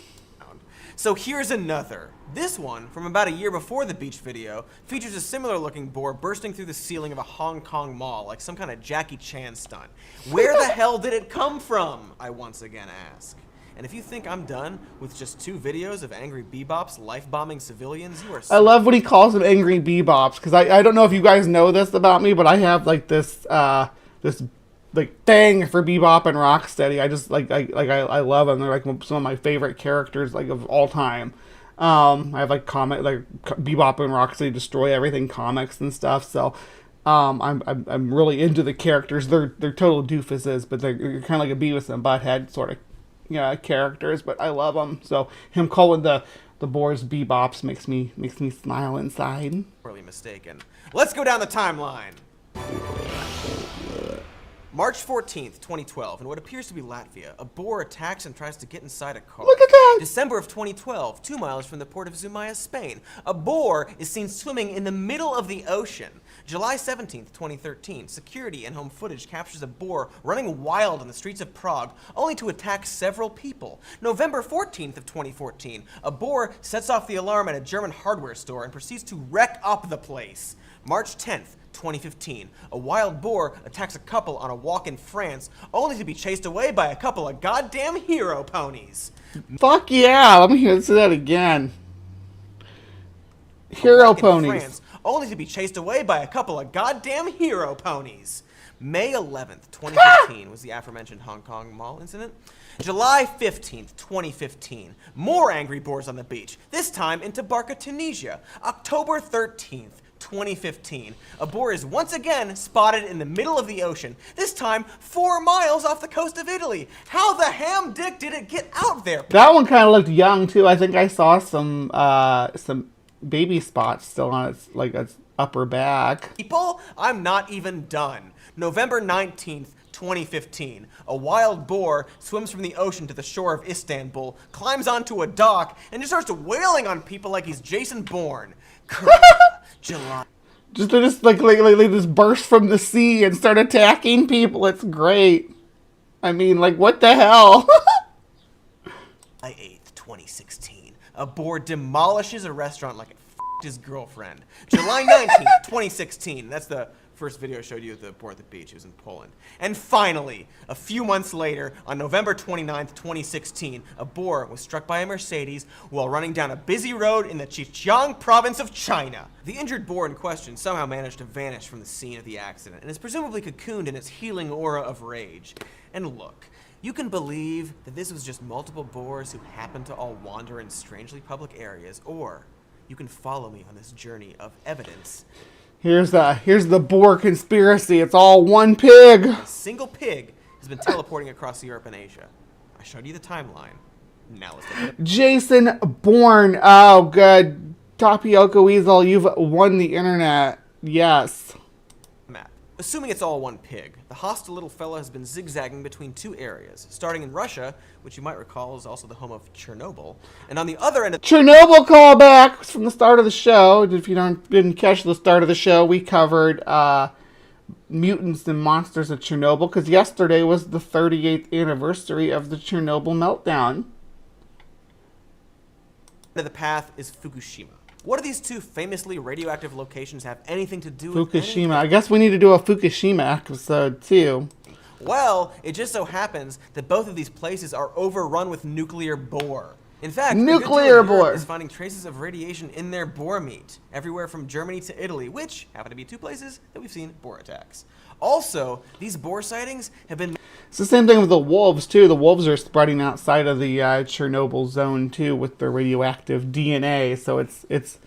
S13: So here's another. This one, from about a year before the beach video, features a similar looking boar bursting through the ceiling of a Hong Kong mall like some kind of Jackie Chan stunt. Where the hell did it come from? I once again ask. And if you think I'm done with just 2 videos of angry bebops life-bombing civilians, you are...
S3: I love what he calls them angry bebops, because I don't know if you guys know this about me, but I have like this like thing for Bebop and Rocksteady. I just I love them. They're like some of my favorite characters like of all time. I have like Bebop and Rocksteady destroy everything comics and stuff. So I'm really into the characters. They're total doofuses, but they're kind of like a Beavis and Butthead sort of characters. But I love them. So him calling the boars Bebops makes me smile inside.
S13: Really mistaken. Let's go down the timeline. March 14th, 2012, in what appears to be Latvia, a boar attacks and tries to get inside a car.
S3: Look at that!
S13: December of 2012, 2 miles from the port of Zumaya, Spain, a boar is seen swimming in the middle of the ocean. July 17th, 2013, security and home footage captures a boar running wild on the streets of Prague, only to attack several people. November 14th of 2014, a boar sets off the alarm at a German hardware store and proceeds to wreck up the place. March 10th, 2015, a wild boar attacks a couple on a walk in France, only to be chased away by a couple of goddamn hero ponies.
S3: Fuck yeah, let me hear that again. Hero ponies.
S13: France, only to be chased away by a couple of goddamn hero ponies. May 11th, 2015 was the aforementioned Hong Kong mall incident. July 15th, 2015, more angry boars on the beach, this time in Tabarka, Tunisia. October 13th, 2015, a boar is once again spotted in the middle of the ocean, this time 4 miles off the coast of Italy. How the ham dick did it get out there?
S3: That one kind of looked young too. I think I saw some baby spots still on its upper back.
S13: People, I'm not even done. November 19th, 2015, a wild boar swims from the ocean to the shore of Istanbul, climbs onto a dock, and just starts wailing on people like he's Jason Bourne. July.
S3: They just burst from the sea and start attacking people. It's great. I mean, like, what the hell?
S13: July 8th, 2016, a boar demolishes a restaurant like it f***ed his girlfriend. July 19th, 2016, that's the first video I showed you of the boar at the beach. It was in Poland. And finally, a few months later, on November 29th, 2016, a boar was struck by a Mercedes while running down a busy road in the Zhejiang province of China. The injured boar in question somehow managed to vanish from the scene of the accident and is presumably cocooned in its healing aura of rage. And look, you can believe that this was just multiple boars who happened to all wander in strangely public areas, or you can follow me on this journey of evidence.
S3: Here's the boar conspiracy. It's all one pig.
S13: A single pig has been teleporting across Europe and Asia. I showed you the timeline. Now let's look at it.
S3: Jason Bourne. Oh, good. Tapioca Weasel, you've won the internet. Yes.
S13: Map. Assuming it's all one pig, the hostile little fella has been zigzagging between 2 areas, starting in Russia, which you might recall is also the home of Chernobyl, and on the other end of
S3: Chernobyl callback from the start of the show. If you didn't catch the start of the show, we covered mutants and monsters of Chernobyl, because yesterday was the 38th anniversary of the Chernobyl meltdown.
S13: The path is Fukushima. What do these 2 famously radioactive locations have anything to do with
S3: Fukushima? I guess we need to do a Fukushima episode too.
S13: Well, it just so happens that both of these places are overrun with nuclear boar. In fact,
S3: nuclear boar
S13: is finding traces of radiation in their boar meat, everywhere from Germany to Italy, which happen to be 2 places that we've seen boar attacks. Also, these boar sightings have been...
S3: It's the same thing with the wolves too. The wolves are spreading outside of the Chernobyl zone too with their radioactive DNA. So it's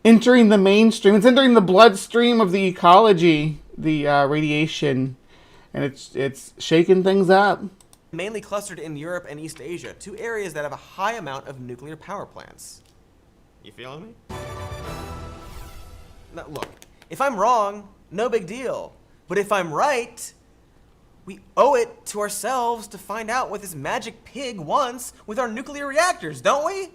S3: entering the mainstream. It's entering the bloodstream of the ecology, the radiation, and it's shaking things up.
S13: Mainly clustered in Europe and East Asia, 2 areas that have a high amount of nuclear power plants. You feeling me? Now, look, if I'm wrong, no big deal. But if I'm right, we owe it to ourselves to find out what this magic pig wants with our nuclear reactors, don't we?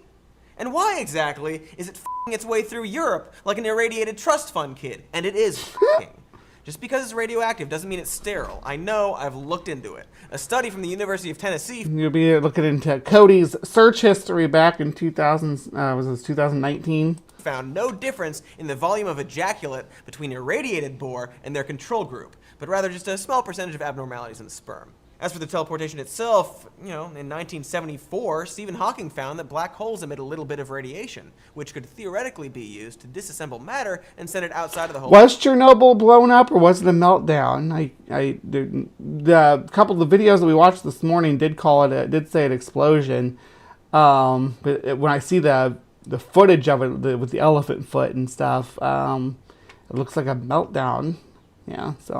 S13: And why exactly is it f***ing its way through Europe like an irradiated trust fund kid? And it is f***ing. Just because it's radioactive doesn't mean it's sterile. I know, I've looked into it. A study from the University of Tennessee...
S3: You'll be looking into Cody's search history back in 2019.
S13: ...found no difference in the volume of ejaculate between irradiated boar and their control group, but rather just a small percentage of abnormalities in the sperm. As for the teleportation itself, in 1974, Stephen Hawking found that black holes emit a little bit of radiation, which could theoretically be used to disassemble matter and send it outside of the whole...
S3: Was Chernobyl blown up, or was it a meltdown? The couple of the videos that we watched this morning did say an explosion. But when I see the footage of it with the elephant foot and stuff, it looks like a meltdown. Yeah, so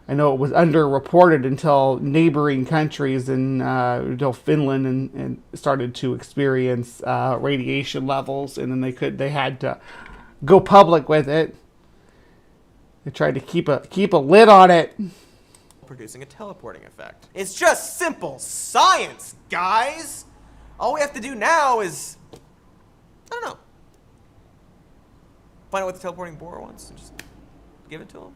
S3: I know it was underreported until neighboring countries until Finland and started to experience radiation levels, and then they had to go public with it. They tried to keep a lid on it.
S13: Producing a teleporting effect. It's just simple science, guys! All we have to do now is, I don't know, find out what the teleporting boar wants and just give it to him.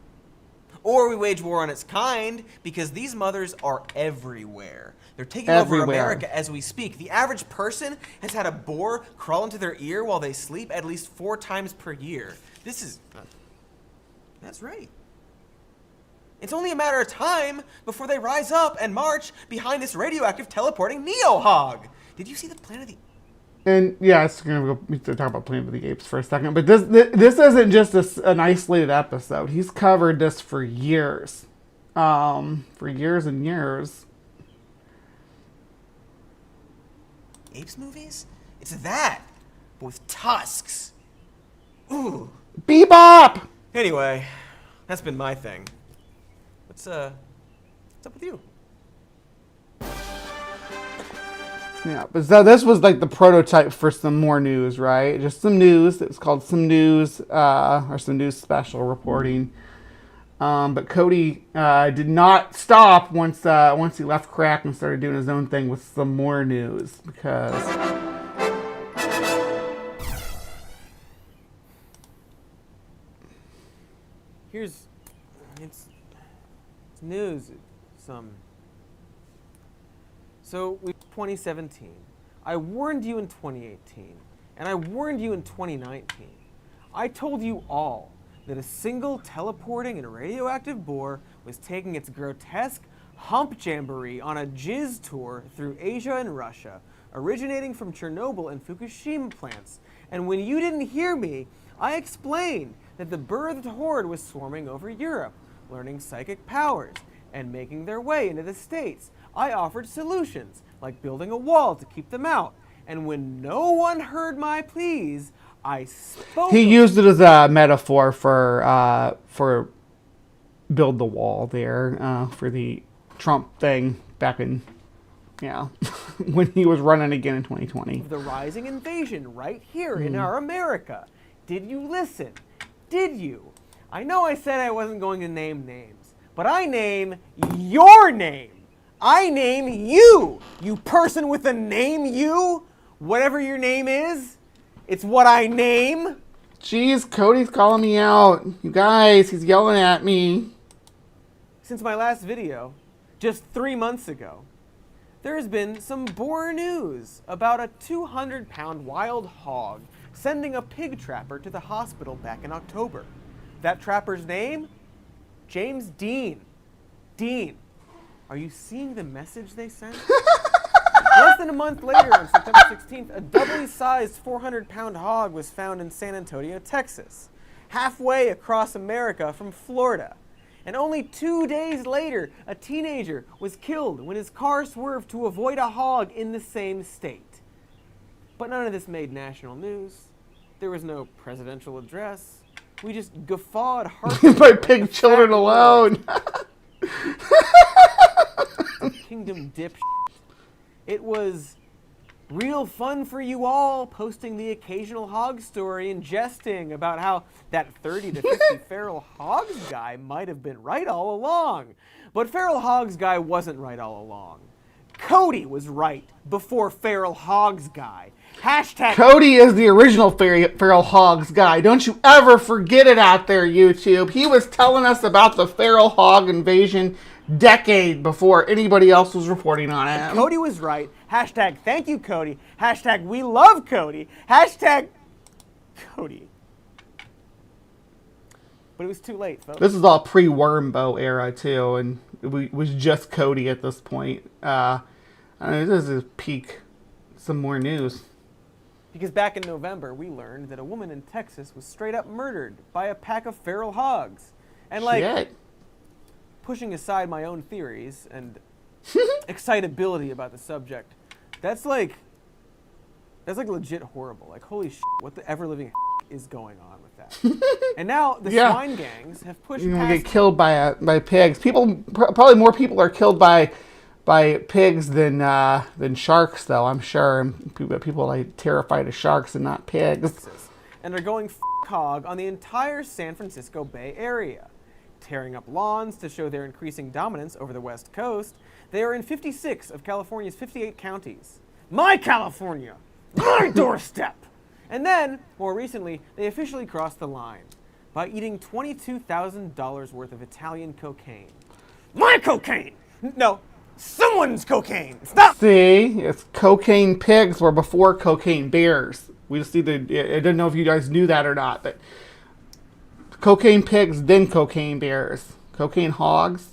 S13: Or we wage war on its kind, because these mothers are everywhere. They're taking over America as we speak. The average person has had a boar crawl into their ear while they sleep at least 4 times per year. This is... that's right. It's only a matter of time before they rise up and march behind this radioactive teleporting Neo-Hog. Did you see the Planet of the...
S3: And yeah, it's gonna go talk about Planet of the Apes for a second, but this isn't just an isolated episode. He's covered this for years, and years.
S13: Apes movies? It's that, but with tusks. Ooh.
S3: Bebop!
S13: Anyway, that's been my thing. What's up with you?
S3: Yeah, but so this was like the prototype for some more news, right? Just some news. It was called Some News, or Some News Special reporting. But Cody did not stop once he left Crack and started doing his own thing with some more news, because...
S13: It's news, So, 2017. I warned you in 2018, and I warned you in 2019. I told you all that a single teleporting and radioactive boar was taking its grotesque hump jamboree on a jizz tour through Asia and Russia, originating from Chernobyl and Fukushima plants. And when you didn't hear me, I explained that the birthed horde was swarming over Europe, learning psychic powers, and making their way into the States. I offered solutions, like building a wall to keep them out. And when no one heard my pleas, I spoke...
S3: He used it as a metaphor for build the wall there, for the Trump thing back in, when he was running again in 2020.
S13: The rising invasion right here in our America. Did you listen? Did you? I know I said I wasn't going to name names, but I name your name. I name you, you person with a name, you. Whatever your name is, it's what I name.
S3: Jeez, Cody's calling me out. You guys, he's yelling at me.
S13: Since my last video, just 3 months ago, there has been some boar news about a 200-pound wild hog sending a pig trapper to the hospital back in October. That trapper's name? James Dean. Dean. Are you seeing the message they sent? Less than a month later, on September 16th, a doubly sized 400-pound hog was found in San Antonio, Texas, halfway across America from Florida. And only 2 days later, a teenager was killed when his car swerved to avoid a hog in the same state. But none of this made national news. There was no presidential address. We just guffawed heartily.
S3: My pig children alone.
S13: Kingdom dip. It was real fun for you all, posting the occasional hog story and jesting about how that 30 to 50 feral hogs guy might have been right all along. But feral hogs guy wasn't right all along. Cody was right before Feral Hogs guy. Hashtag
S3: Cody is the original Feral Hogs guy. Don't you ever forget it out there, YouTube. He was telling us about the Feral Hog invasion decade before anybody else was reporting on it.
S13: Cody was right. Hashtag thank you, Cody. Hashtag we love Cody. Hashtag Cody. But it was too late, folks.
S3: This is all pre-Wormbo era, too, and it was just Cody at this point. I mean, this is peak some more news.
S13: Because back in November, we learned that a woman in Texas was straight up murdered by a pack of feral hogs. And pushing aside my own theories and excitability about the subject, that's like legit horrible. Like, holy shit, what the ever-living is going on with that? And now the swine gangs have pushed
S3: You're
S13: past...
S3: gonna get killed by pigs. Probably more people are killed by pigs than sharks, though, I'm sure. People are terrified of sharks and not pigs.
S13: And are going hog on the entire San Francisco Bay Area. Tearing up lawns to show their increasing dominance over the West Coast, they are in 56 of California's 58 counties. My California! My doorstep! And then, more recently, they officially crossed the line by eating $22,000 worth of Italian cocaine. My cocaine! No, someone's cocaine! Stop!
S3: See, it's cocaine pigs were before cocaine bears. We just need to, I didn't know if you guys knew that or not, but cocaine pigs, then cocaine bears. Cocaine hogs,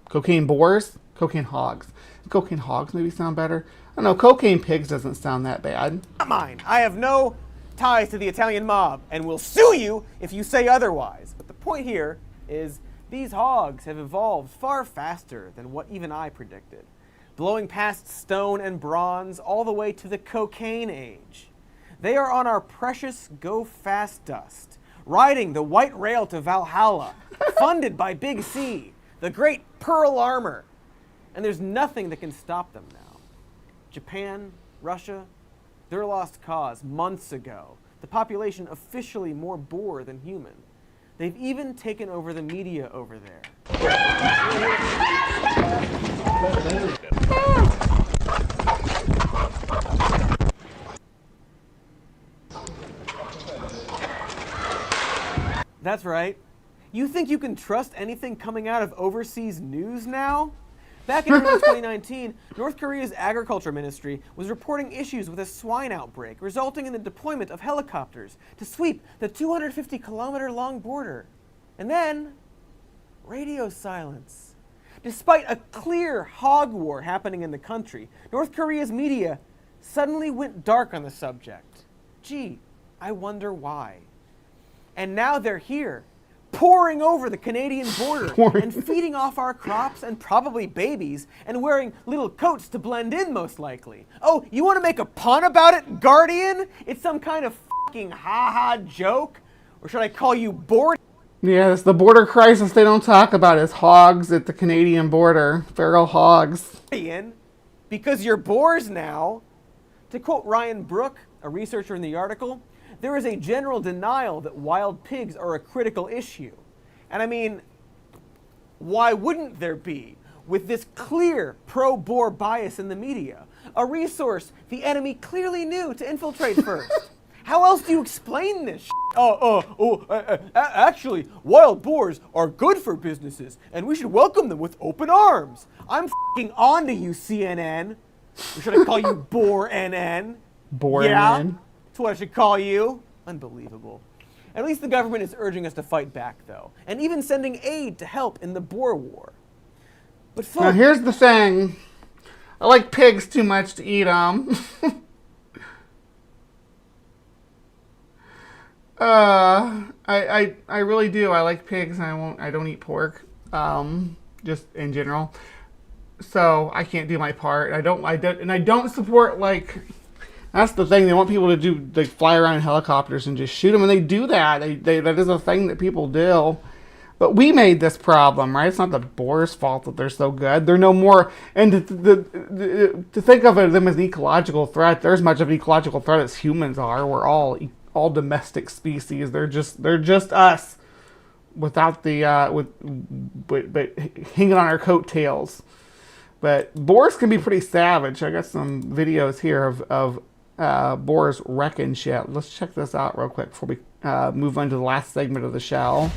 S3: cocaine boars, cocaine hogs. Cocaine hogs maybe sound better. I don't know, cocaine pigs doesn't sound that bad.
S13: Not mine. I have no ties to the Italian mob and will sue you if you say otherwise. But the point here is these hogs have evolved far faster than what even I predicted, blowing past stone and bronze all the way to the cocaine age. They are on our precious go fast dust, riding the white rail to Valhalla, funded by Big C, the great Pearl Armor. And there's nothing that can stop them now. Japan, Russia, they're a lost cause months ago. The population officially more boar than human. They've even taken over the media over there. That's right. You think you can trust anything coming out of overseas news now? Back in early 2019, North Korea's agriculture ministry was reporting issues with a swine outbreak, resulting in the deployment of helicopters to sweep the 250-kilometer-long border. And then, radio silence. Despite a clear hog war happening in the country, North Korea's media suddenly went dark on the subject. Gee, I wonder why. And now they're here, pouring over the Canadian border and feeding off our crops and probably babies and wearing little coats to blend in, most likely. Oh, you want to make a pun about it, Guardian? It's some kind of fucking ha-ha joke? Or should I call you bored?
S3: Yeah, it's the border crisis they don't talk about is hogs at the Canadian border. Feral hogs.
S13: Because you're boars now. To quote Ryan Brook, a researcher in the article, there is a general denial that wild pigs are a critical issue. And I mean, why wouldn't there be? With this clear pro-boar bias in the media, a resource the enemy clearly knew to infiltrate first. How else do you explain this shit? Actually, wild boars are good for businesses, and we should welcome them with open arms. I'm f***ing on to you, CNN. Or should I call you Boar NN?
S3: Boar
S13: yeah?
S3: NN?
S13: That's what I should call you. Unbelievable. At least the government is urging us to fight back, though, and even sending aid to help in the Boer War. But folks,
S3: now here's the thing. I like pigs too much to eat them. I really do. I like pigs, and I don't eat pork. Just in general. So I can't do my part. I don't support, like, that's the thing. They want people to do, like, fly around in helicopters and just shoot them, and they do that. That is a thing that people do. But we made this problem, right? It's not the boars' fault that they're so good. They're no more, and to think of them as an ecological threat, they're as much of an ecological threat as humans are. We're all domestic species. They're just us, without the but hanging on our coattails. But boars can be pretty savage. I got some videos here of boars wrecking shit. Let's check this out real quick before we move on to the last segment of the show.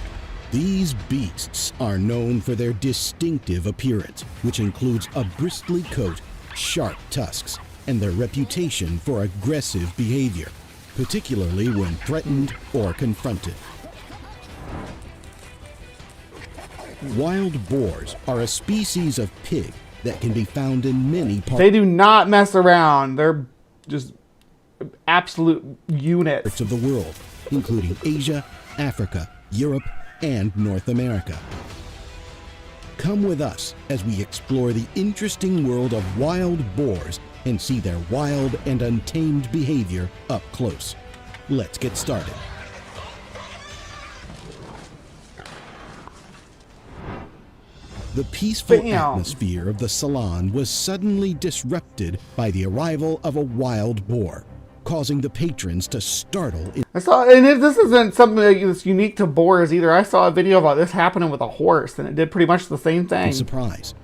S14: These beasts are known for their distinctive appearance, which includes a bristly coat, sharp tusks, and their reputation for aggressive behavior, particularly when threatened or confronted. Wild boars are a species of pig that can be found in many parts.
S3: They do not mess around. They're just absolute units
S14: of the world, including Asia, Africa, Europe, and North America. Come with us as we explore the interesting world of wild boars and see their wild and untamed behavior up close. Let's get started. The peaceful atmosphere of the salon was suddenly disrupted by the arrival of a wild boar, causing the patrons to startle.
S3: I saw, and this isn't something that's unique to boars either. I saw a video about this happening with a horse, and it did pretty much the same thing.
S14: Surprise.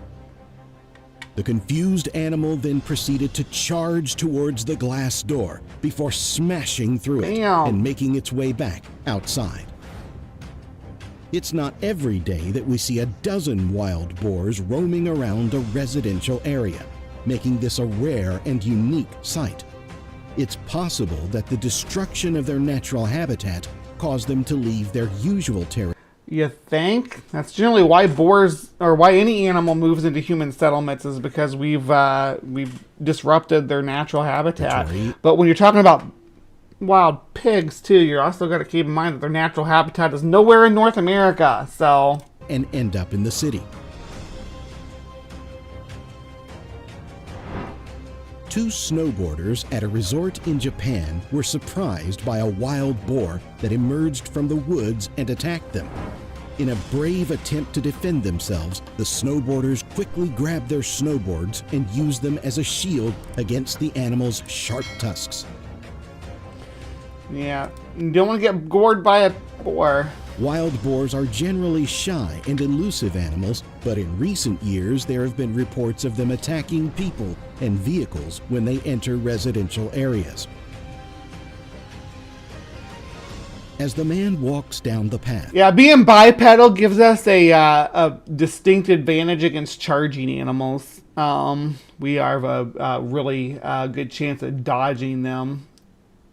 S14: The confused animal then proceeded to charge towards the glass door before smashing through it and making its way back outside. It's not every day that we see a dozen wild boars roaming around a residential area, making this a rare and unique sight. It's possible that the destruction of their natural habitat caused them to leave their usual territory.
S3: You think? That's generally why boars, or why any animal moves into human settlements, is because we've disrupted their natural habitat. But when you're talking about wild pigs too, you're also got to keep in mind that their natural habitat is nowhere in North America, so.
S14: And end up in the city. Two snowboarders at a resort in Japan were surprised by a wild boar that emerged from the woods and attacked them. In a brave attempt to defend themselves, the snowboarders quickly grabbed their snowboards and used them as a shield against the animal's sharp tusks.
S3: Yeah, you don't want to get gored by a boar.
S14: Wild boars are generally shy and elusive animals, but in recent years there have been reports of them attacking people and vehicles when they enter residential areas. As the man walks down the path.
S3: Yeah, being bipedal gives us a distinct advantage against charging animals. We have a really good chance of dodging them.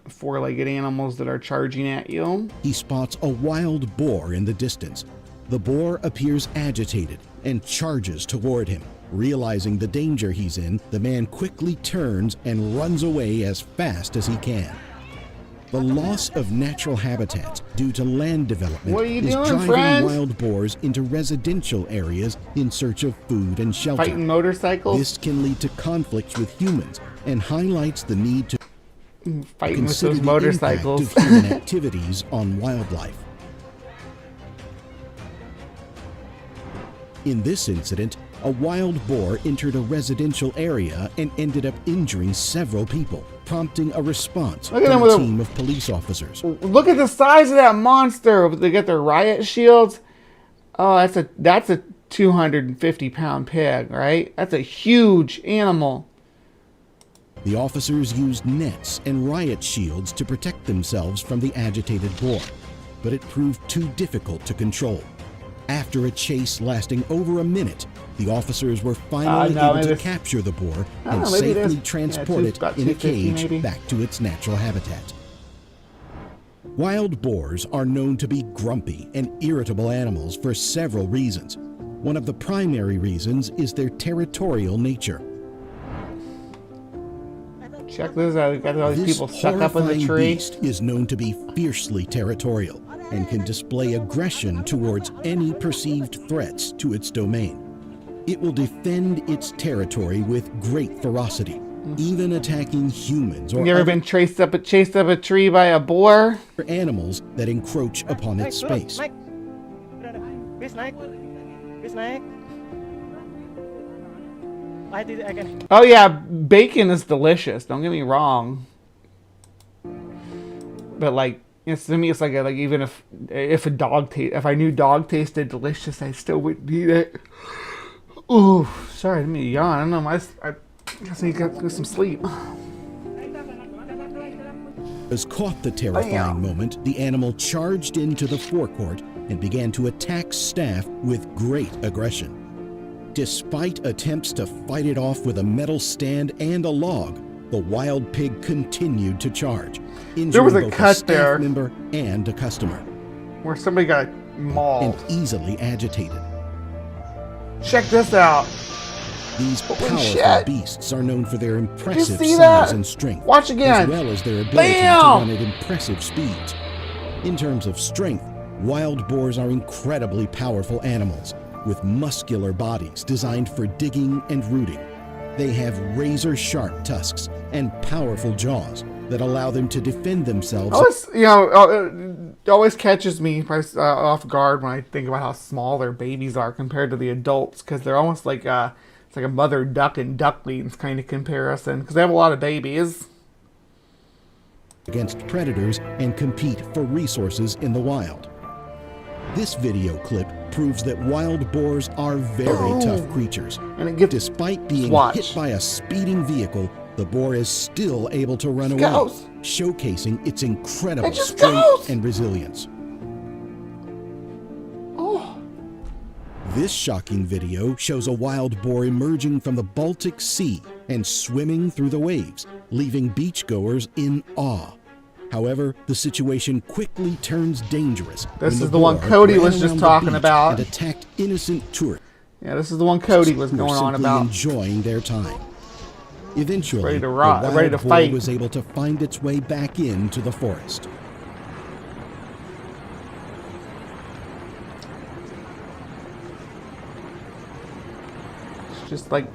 S3: Four-legged animals that are charging at you.
S14: He spots a wild boar in the distance. The boar appears agitated and charges toward him. Realizing the danger he's in, the man quickly turns and runs away as fast as he can. The loss of natural habitats due to land development is driving wild boars into residential areas in search of food and shelter.
S3: Fighting motorcycles?
S14: This can lead to conflicts with humans and highlights the need to
S3: fighting with those motorcycles.
S14: Of human activities on wildlife. In this incident, a wild boar entered a residential area and ended up injuring several people, prompting a response from a team of police officers.
S3: Look at the size of that monster. They get their riot shields. Oh, that's a 250-pound pig, right? That's a huge animal.
S14: The officers used nets and riot shields to protect themselves from the agitated boar, but it proved too difficult to control. After a chase lasting over a minute, the officers were finally able to capture the boar and safely transport it in a cage back to its natural habitat. Wild boars are known to be grumpy and irritable animals for several reasons. One of the primary reasons is their territorial nature.
S3: Check this out. We've got all these people stuck up in the tree.
S14: This beast is known to be fiercely territorial and can display aggression towards any perceived threats to its domain. It will defend its territory with great ferocity, even attacking humans or
S3: you ever been chased up a tree by a boar?
S14: Animals that encroach upon its space.
S3: Oh yeah, bacon is delicious. Don't get me wrong. But like, to me, it's like even if a dog if I knew dog tasted delicious, I still wouldn't eat it. Ooh, sorry, I didn't mean to yawn. I don't know. I guess I need to get some sleep.
S14: As caught the terrifying moment, the animal charged into the forecourt and began to attack staff with great aggression. Despite attempts to fight it off with a metal stand and a log, the wild pig continued to charge, injuring both a staff member and a customer.
S3: Where somebody got mauled.
S14: And easily agitated.
S3: Check this out.
S14: These powerful beasts are known for their impressive size
S3: that?
S14: and strength,
S3: Watch again.
S14: as well as their ability to run at impressive speeds. In terms of strength, wild boars are incredibly powerful animals with muscular bodies designed for digging and rooting. They have razor-sharp tusks and powerful jaws that allow them to defend themselves.
S3: Always, it always catches me off guard when I think about how small their babies are compared to the adults, because they're almost like it's like a mother duck and ducklings kind of comparison, because they have a lot of babies.
S14: Against predators and compete for resources in the wild. This video clip proves that wild boars are very tough creatures. And despite being hit by a speeding vehicle, the boar is still able to run away, showcasing its incredible strength and resilience. This shocking video shows a wild boar emerging from the Baltic Sea and swimming through the waves, leaving beachgoers in awe. However, the situation quickly turns dangerous.
S3: This is the one Cody was just talking about.
S14: And attacked innocent tourists.
S3: Yeah, this is the one Cody was going on about.
S14: Enjoying their time. Eventually, the
S3: ready to
S14: boar
S3: fight.
S14: Was able to find its way back into the forest.
S3: Just like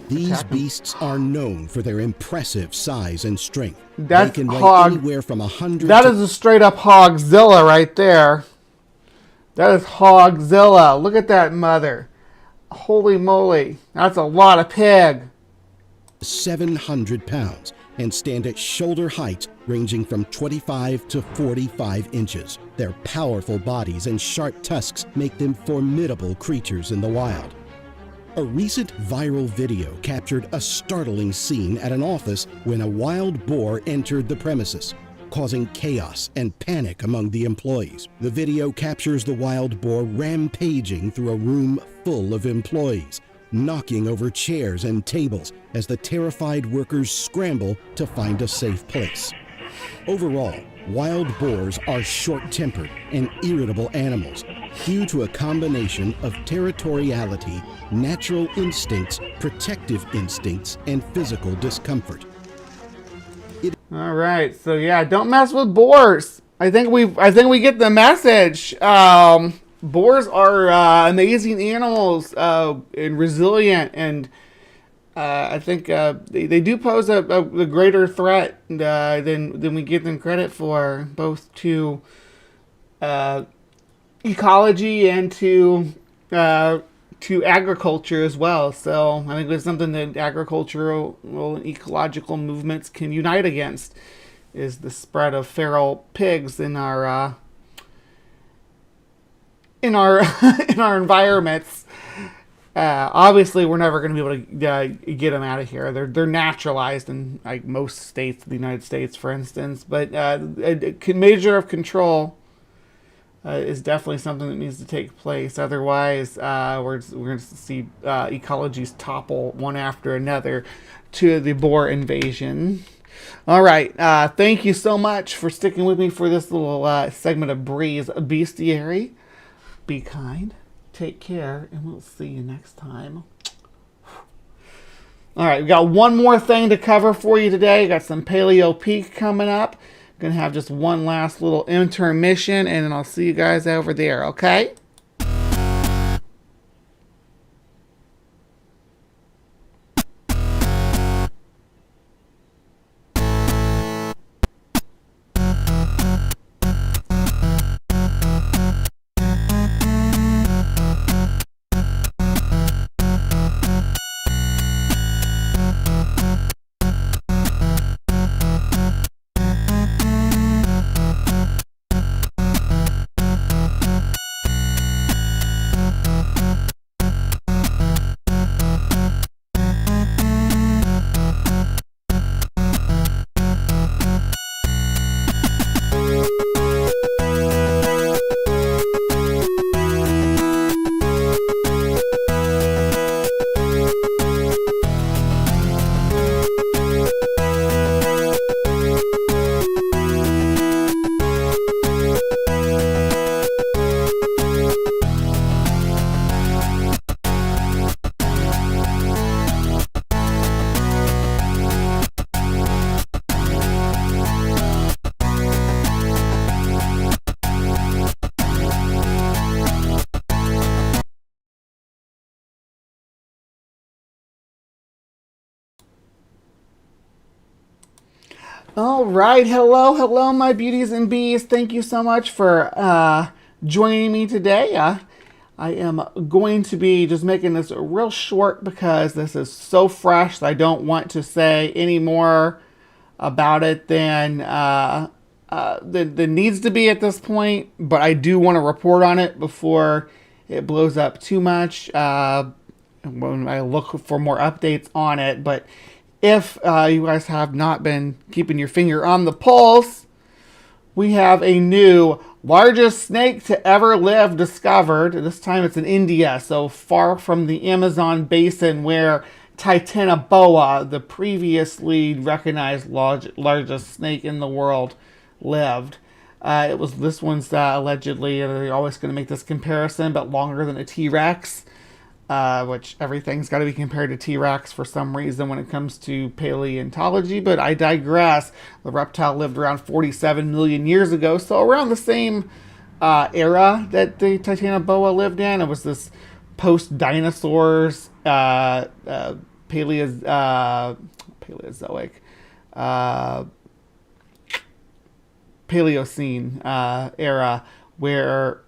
S14: these beasts are known for their impressive size and strength.
S3: That's
S14: they can
S3: hog.
S14: Weigh anywhere from 100.
S3: That is a straight up Hogzilla right there. That is Hogzilla. Look at that mother. Holy moly, that's a lot of pig.
S14: 700 pounds and stand at shoulder height ranging from 25 to 45 inches. Their powerful bodies and sharp tusks make them formidable creatures in the wild. A recent viral video captured a startling scene at an office when a wild boar entered the premises, causing chaos and panic among the employees. The video captures the wild boar rampaging through a room full of employees, knocking over chairs and tables as the terrified workers scramble to find a safe place. Overall, wild boars are short-tempered and irritable animals due to a combination of territoriality, natural instincts, protective instincts, and physical discomfort.
S3: All right, so yeah, don't mess with boars. I think we get the message. Boars are amazing animals and resilient, and I think they do pose a greater threat than we give them credit for, both to ecology and to agriculture as well. So I think it's something that agricultural and ecological movements can unite against, is the spread of feral pigs in our in our environments. Obviously, we're never going to be able to get them out of here. They're naturalized in like most states of the United States, for instance. But a measure of control is definitely something that needs to take place. Otherwise, we're going to see ecologies topple one after another to the boar invasion. All right. Thank you so much for sticking with me for this little segment of Bree's Bestiary. Be kind, take care, and we'll see you next time. All right, we got one more thing to cover for you today. Got some Paleo Peak coming up. Gonna have just one last little intermission, and then I'll see you guys over there, okay? All right, hello, my beauties and bees. Thank you so much for joining me today. I am going to be just making this real short because this is so fresh that I don't want to say any more about it than needs to be at this point. But I do want to report on it before it blows up too much when I look for more updates on it. But if you guys have not been keeping your finger on the pulse, we have a new largest snake to ever live discovered. This time it's in India, so far from the Amazon basin where Titanoboa, the previously recognized largest snake in the world, lived. This one's allegedly, they're always going to make this comparison, but longer than a T-Rex. Which everything's got to be compared to T-Rex for some reason when it comes to paleontology, but I digress. The reptile lived around 47 million years ago, so around the same era that the Titanoboa lived in. It was this post-dinosaurs, Paleozoic, Paleocene era, where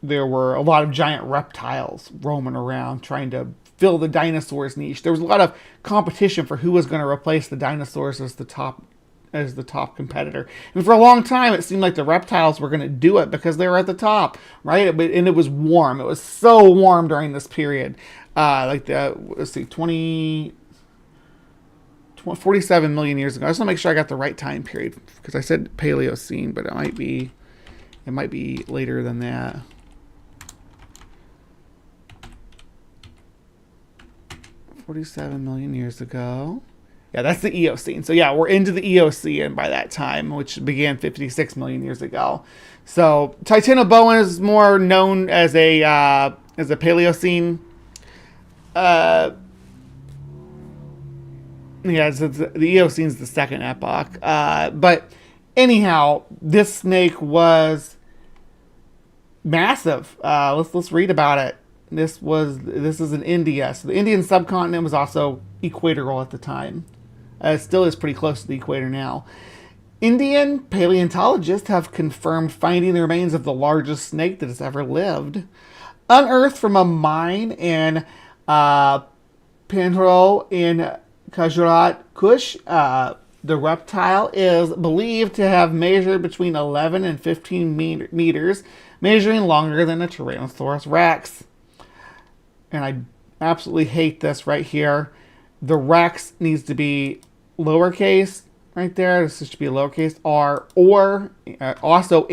S3: there were a lot of giant reptiles roaming around trying to fill the dinosaurs niche. There was a lot of competition for who was going to replace the dinosaurs as the top competitor. And for a long time, it seemed like the reptiles were going to do it because they were at the top, right? And it was warm. It was so warm during this period. 47 million years ago. I just want to make sure I got the right time period because I said Paleocene, but it might be later than that. 47 million years ago. Yeah, that's the Eocene. So yeah, we're into the Eocene by that time, which began 56 million years ago. So Titanoboa is more known as a Paleocene. The Eocene is the second epoch. But anyhow, this snake was massive. Let's read about it. This is in India. So the Indian subcontinent was also equatorial at the time. It still is pretty close to the equator now. Indian paleontologists have confirmed finding the remains of the largest snake that has ever lived. Unearthed from a mine in Pinro in Gujarat, Kush, the reptile is believed to have measured between 11 and 15 meters, measuring longer than a Tyrannosaurus rex. And I absolutely hate this right here. The Rex needs to be lowercase right there. This should be a lowercase r, or also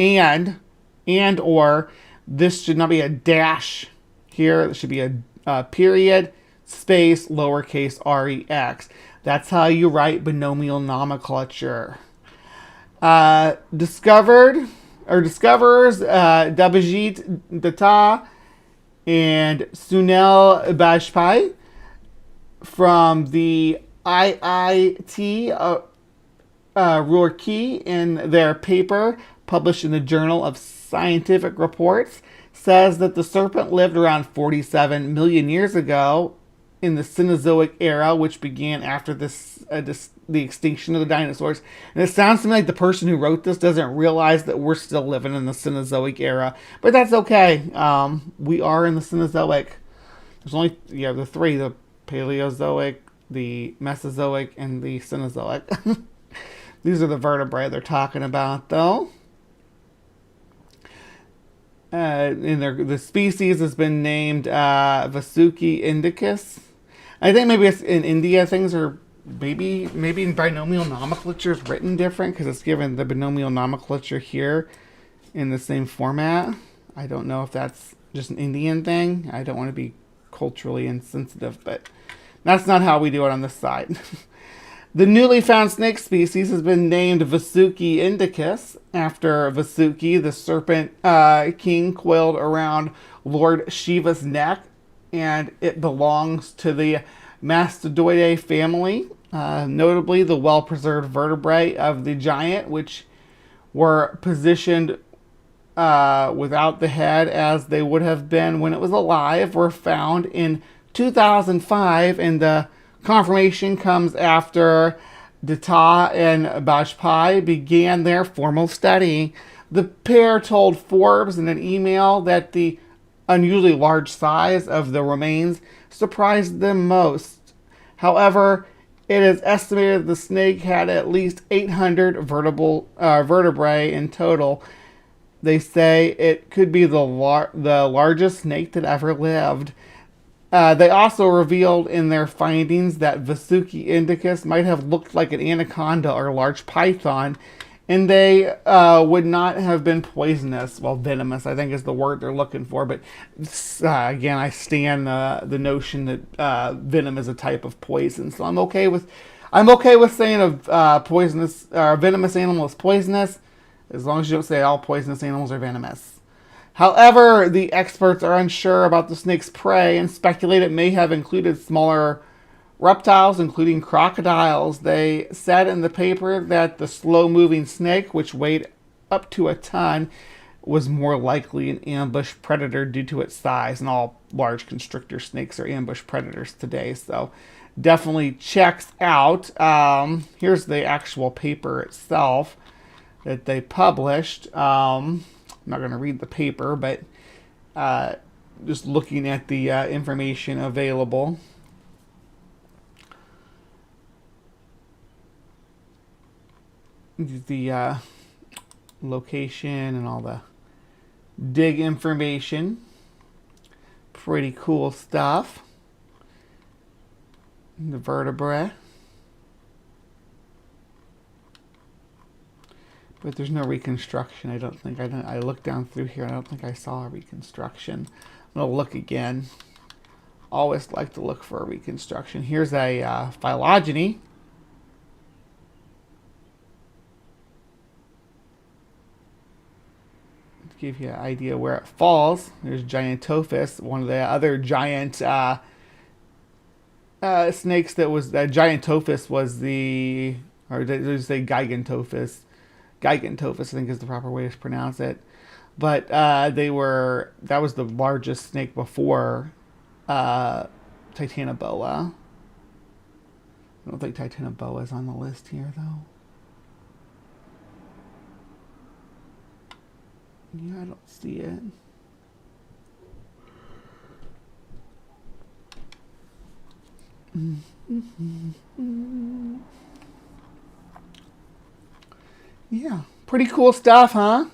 S3: or this should not be a dash here. It should be a period, space, lowercase rex. That's how you write binomial nomenclature. Discoverers, Dabajit Datta and Sunil Bajpai from the IIT Roorkee in their paper published in the Journal of Scientific Reports says that the serpent lived around 47 million years ago in the Cenozoic era, which began after the extinction of the dinosaurs. And it sounds to me like the person who wrote this doesn't realize that we're still living in the Cenozoic era. But that's okay. We are in the Cenozoic. There's only the three, the Paleozoic, the Mesozoic, and the Cenozoic. These are the vertebrae they're talking about, though. The species has been named Vasuki indicus. I think maybe it's in India things are maybe in binomial nomenclature is written different because it's given the binomial nomenclature here in the same format. I don't know if that's just an Indian thing. I don't want to be culturally insensitive, but that's not how we do it on this side. The newly found snake species has been named Vasuki indicus after Vasuki, the serpent king coiled around Lord Shiva's neck, and it belongs to the Mastoideae family, notably the well-preserved vertebrae of the giant, which were positioned without the head as they would have been when it was alive, were found in 2005, and the confirmation comes after Data and Bajpai began their formal study. The pair told Forbes in an email that the unusually large size of the remains surprised them most. However, it is estimated the snake had at least 800 vertebrae in total. They say it could be the largest snake that ever lived. They also revealed in their findings that Vasuki indicus might have looked like an anaconda or large python, and they would not have been poisonous. Well, venomous, I think, is the word they're looking for. But again, I stand the notion that venom is a type of poison, so I'm okay with saying a poisonous or venomous animal is poisonous, as long as you don't say all poisonous animals are venomous. However, the experts are unsure about the snake's prey and speculate it may have included smaller reptiles, including crocodiles. They said in the paper that the slow-moving snake, which weighed up to a ton, was more likely an ambush predator due to its size, and all large constrictor snakes are ambush predators today, so definitely checks out. Here's the actual paper itself that they published. I'm not going to read the paper, but just looking at the information available. The location and all the dig information. Pretty cool stuff. The vertebrae. But there's no reconstruction, I don't think. I looked down through here, I don't think I saw a reconstruction. I'm going to look again. Always like to look for a reconstruction. Here's a phylogeny. To give you an idea where it falls, there's Gigantophis, one of the other giant snakes that was... Gigantophis was the... Or did I say Gigantophis? Gigantophis, I think is the proper way to pronounce it. But that was the largest snake before Titanoboa. I don't think Titanoboa is on the list here, though. Yeah, I don't see it. Yeah, pretty cool stuff, huh?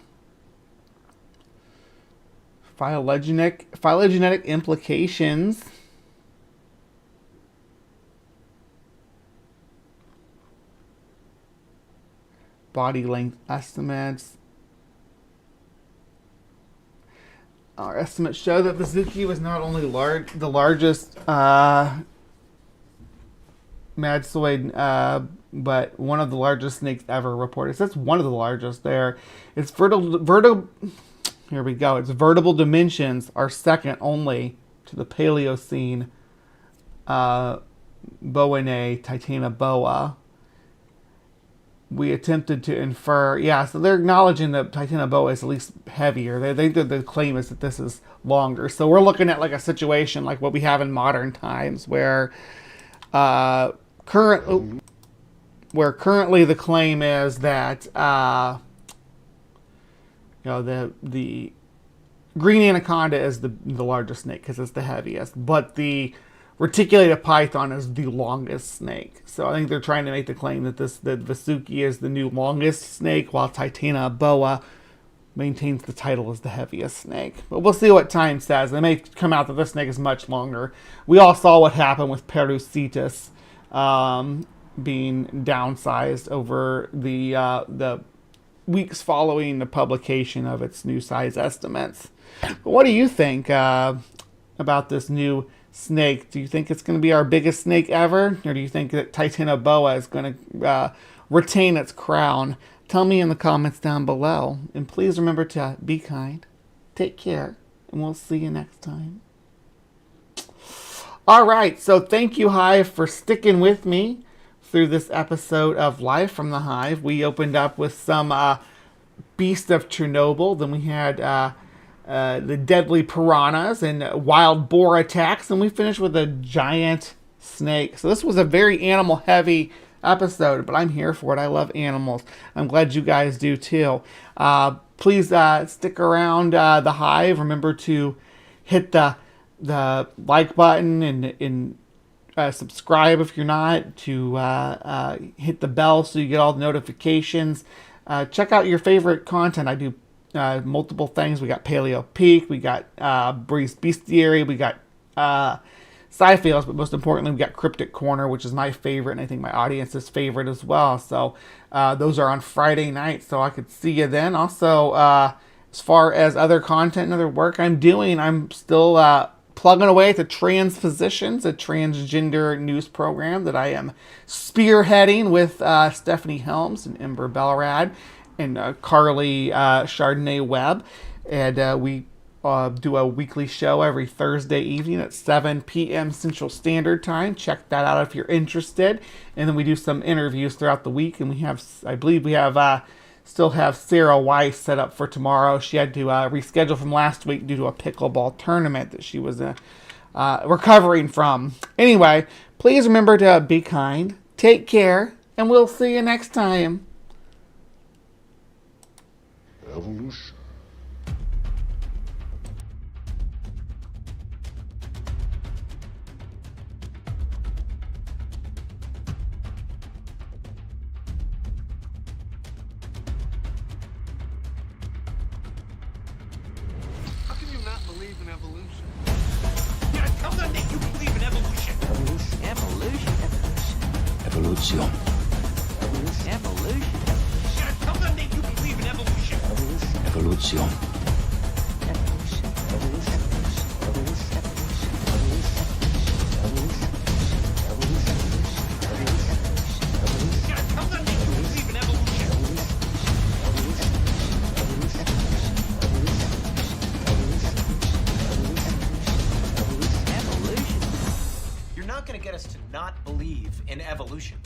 S3: Phylogenetic implications. Body length estimates. Our estimates show that Vasuki was not only the largest madsoid, but one of the largest snakes ever reported. So that's one of the largest there. Its vertebral dimensions are second only to the Paleocene Boinae Titanoboa. We attempted to infer, so they're acknowledging that Titanoboa is at least heavier. They think that the claim is that this is longer. So we're looking at like a situation like what we have in modern times where currently the claim is that the green anaconda is the largest snake because it's the heaviest, but the reticulated python is the longest snake. So I think they're trying to make the claim that that Vasuki is the new longest snake, while Titanoboa maintains the title as the heaviest snake. But we'll see what time says. It may come out that this snake is much longer. We all saw what happened with Perucetus being downsized over the weeks following the publication of its new size estimates. But what do you think about this new snake? Do you think it's going to be our biggest snake ever? Or do you think that Titanoboa is going to retain its crown? Tell me in the comments down below. And please remember to be kind, take care, and we'll see you next time. All right, so thank you, Hive, for sticking with me through this episode of Live from the Hive. We opened up with some Beast of Chernobyl. Then we had the deadly piranhas and wild boar attacks. And we finished with a giant snake. So this was a very animal-heavy episode, but I'm here for it. I love animals. I'm glad you guys do too. Please stick around the Hive. Remember to hit the like button and subscribe if you're not, to hit the bell so you get all the notifications. Check out your favorite content. I do multiple things. We got Paleo Peak, we got Breeze Bestiary, we got Sci-Fails, but most importantly, we got CryptoCorner, which is my favorite, and I think my audience's favorite as well. So those are on Friday nights, so I could see you then. Also, as far as other content and other work I'm doing, I'm still plugging away at the Trans Physicians, a transgender news program that I am spearheading with Stephanie Helms and Ember Belrad and Carly Chardonnay Webb. And we do a weekly show every Thursday evening at 7 p.m. Central Standard Time. Check that out if you're interested. And then we do some interviews throughout the week. And we have, I believe we have, still have Sarah Weiss set up for tomorrow. She had to reschedule from last week due to a pickleball tournament that she was recovering from. Anyway, please remember to be kind, take care, and we'll see you next time.
S15: Evolution.
S16: Evolution.
S15: Tell them that you believe in evolution.
S16: Evolution.
S13: You're not going to get us to not believe in evolution.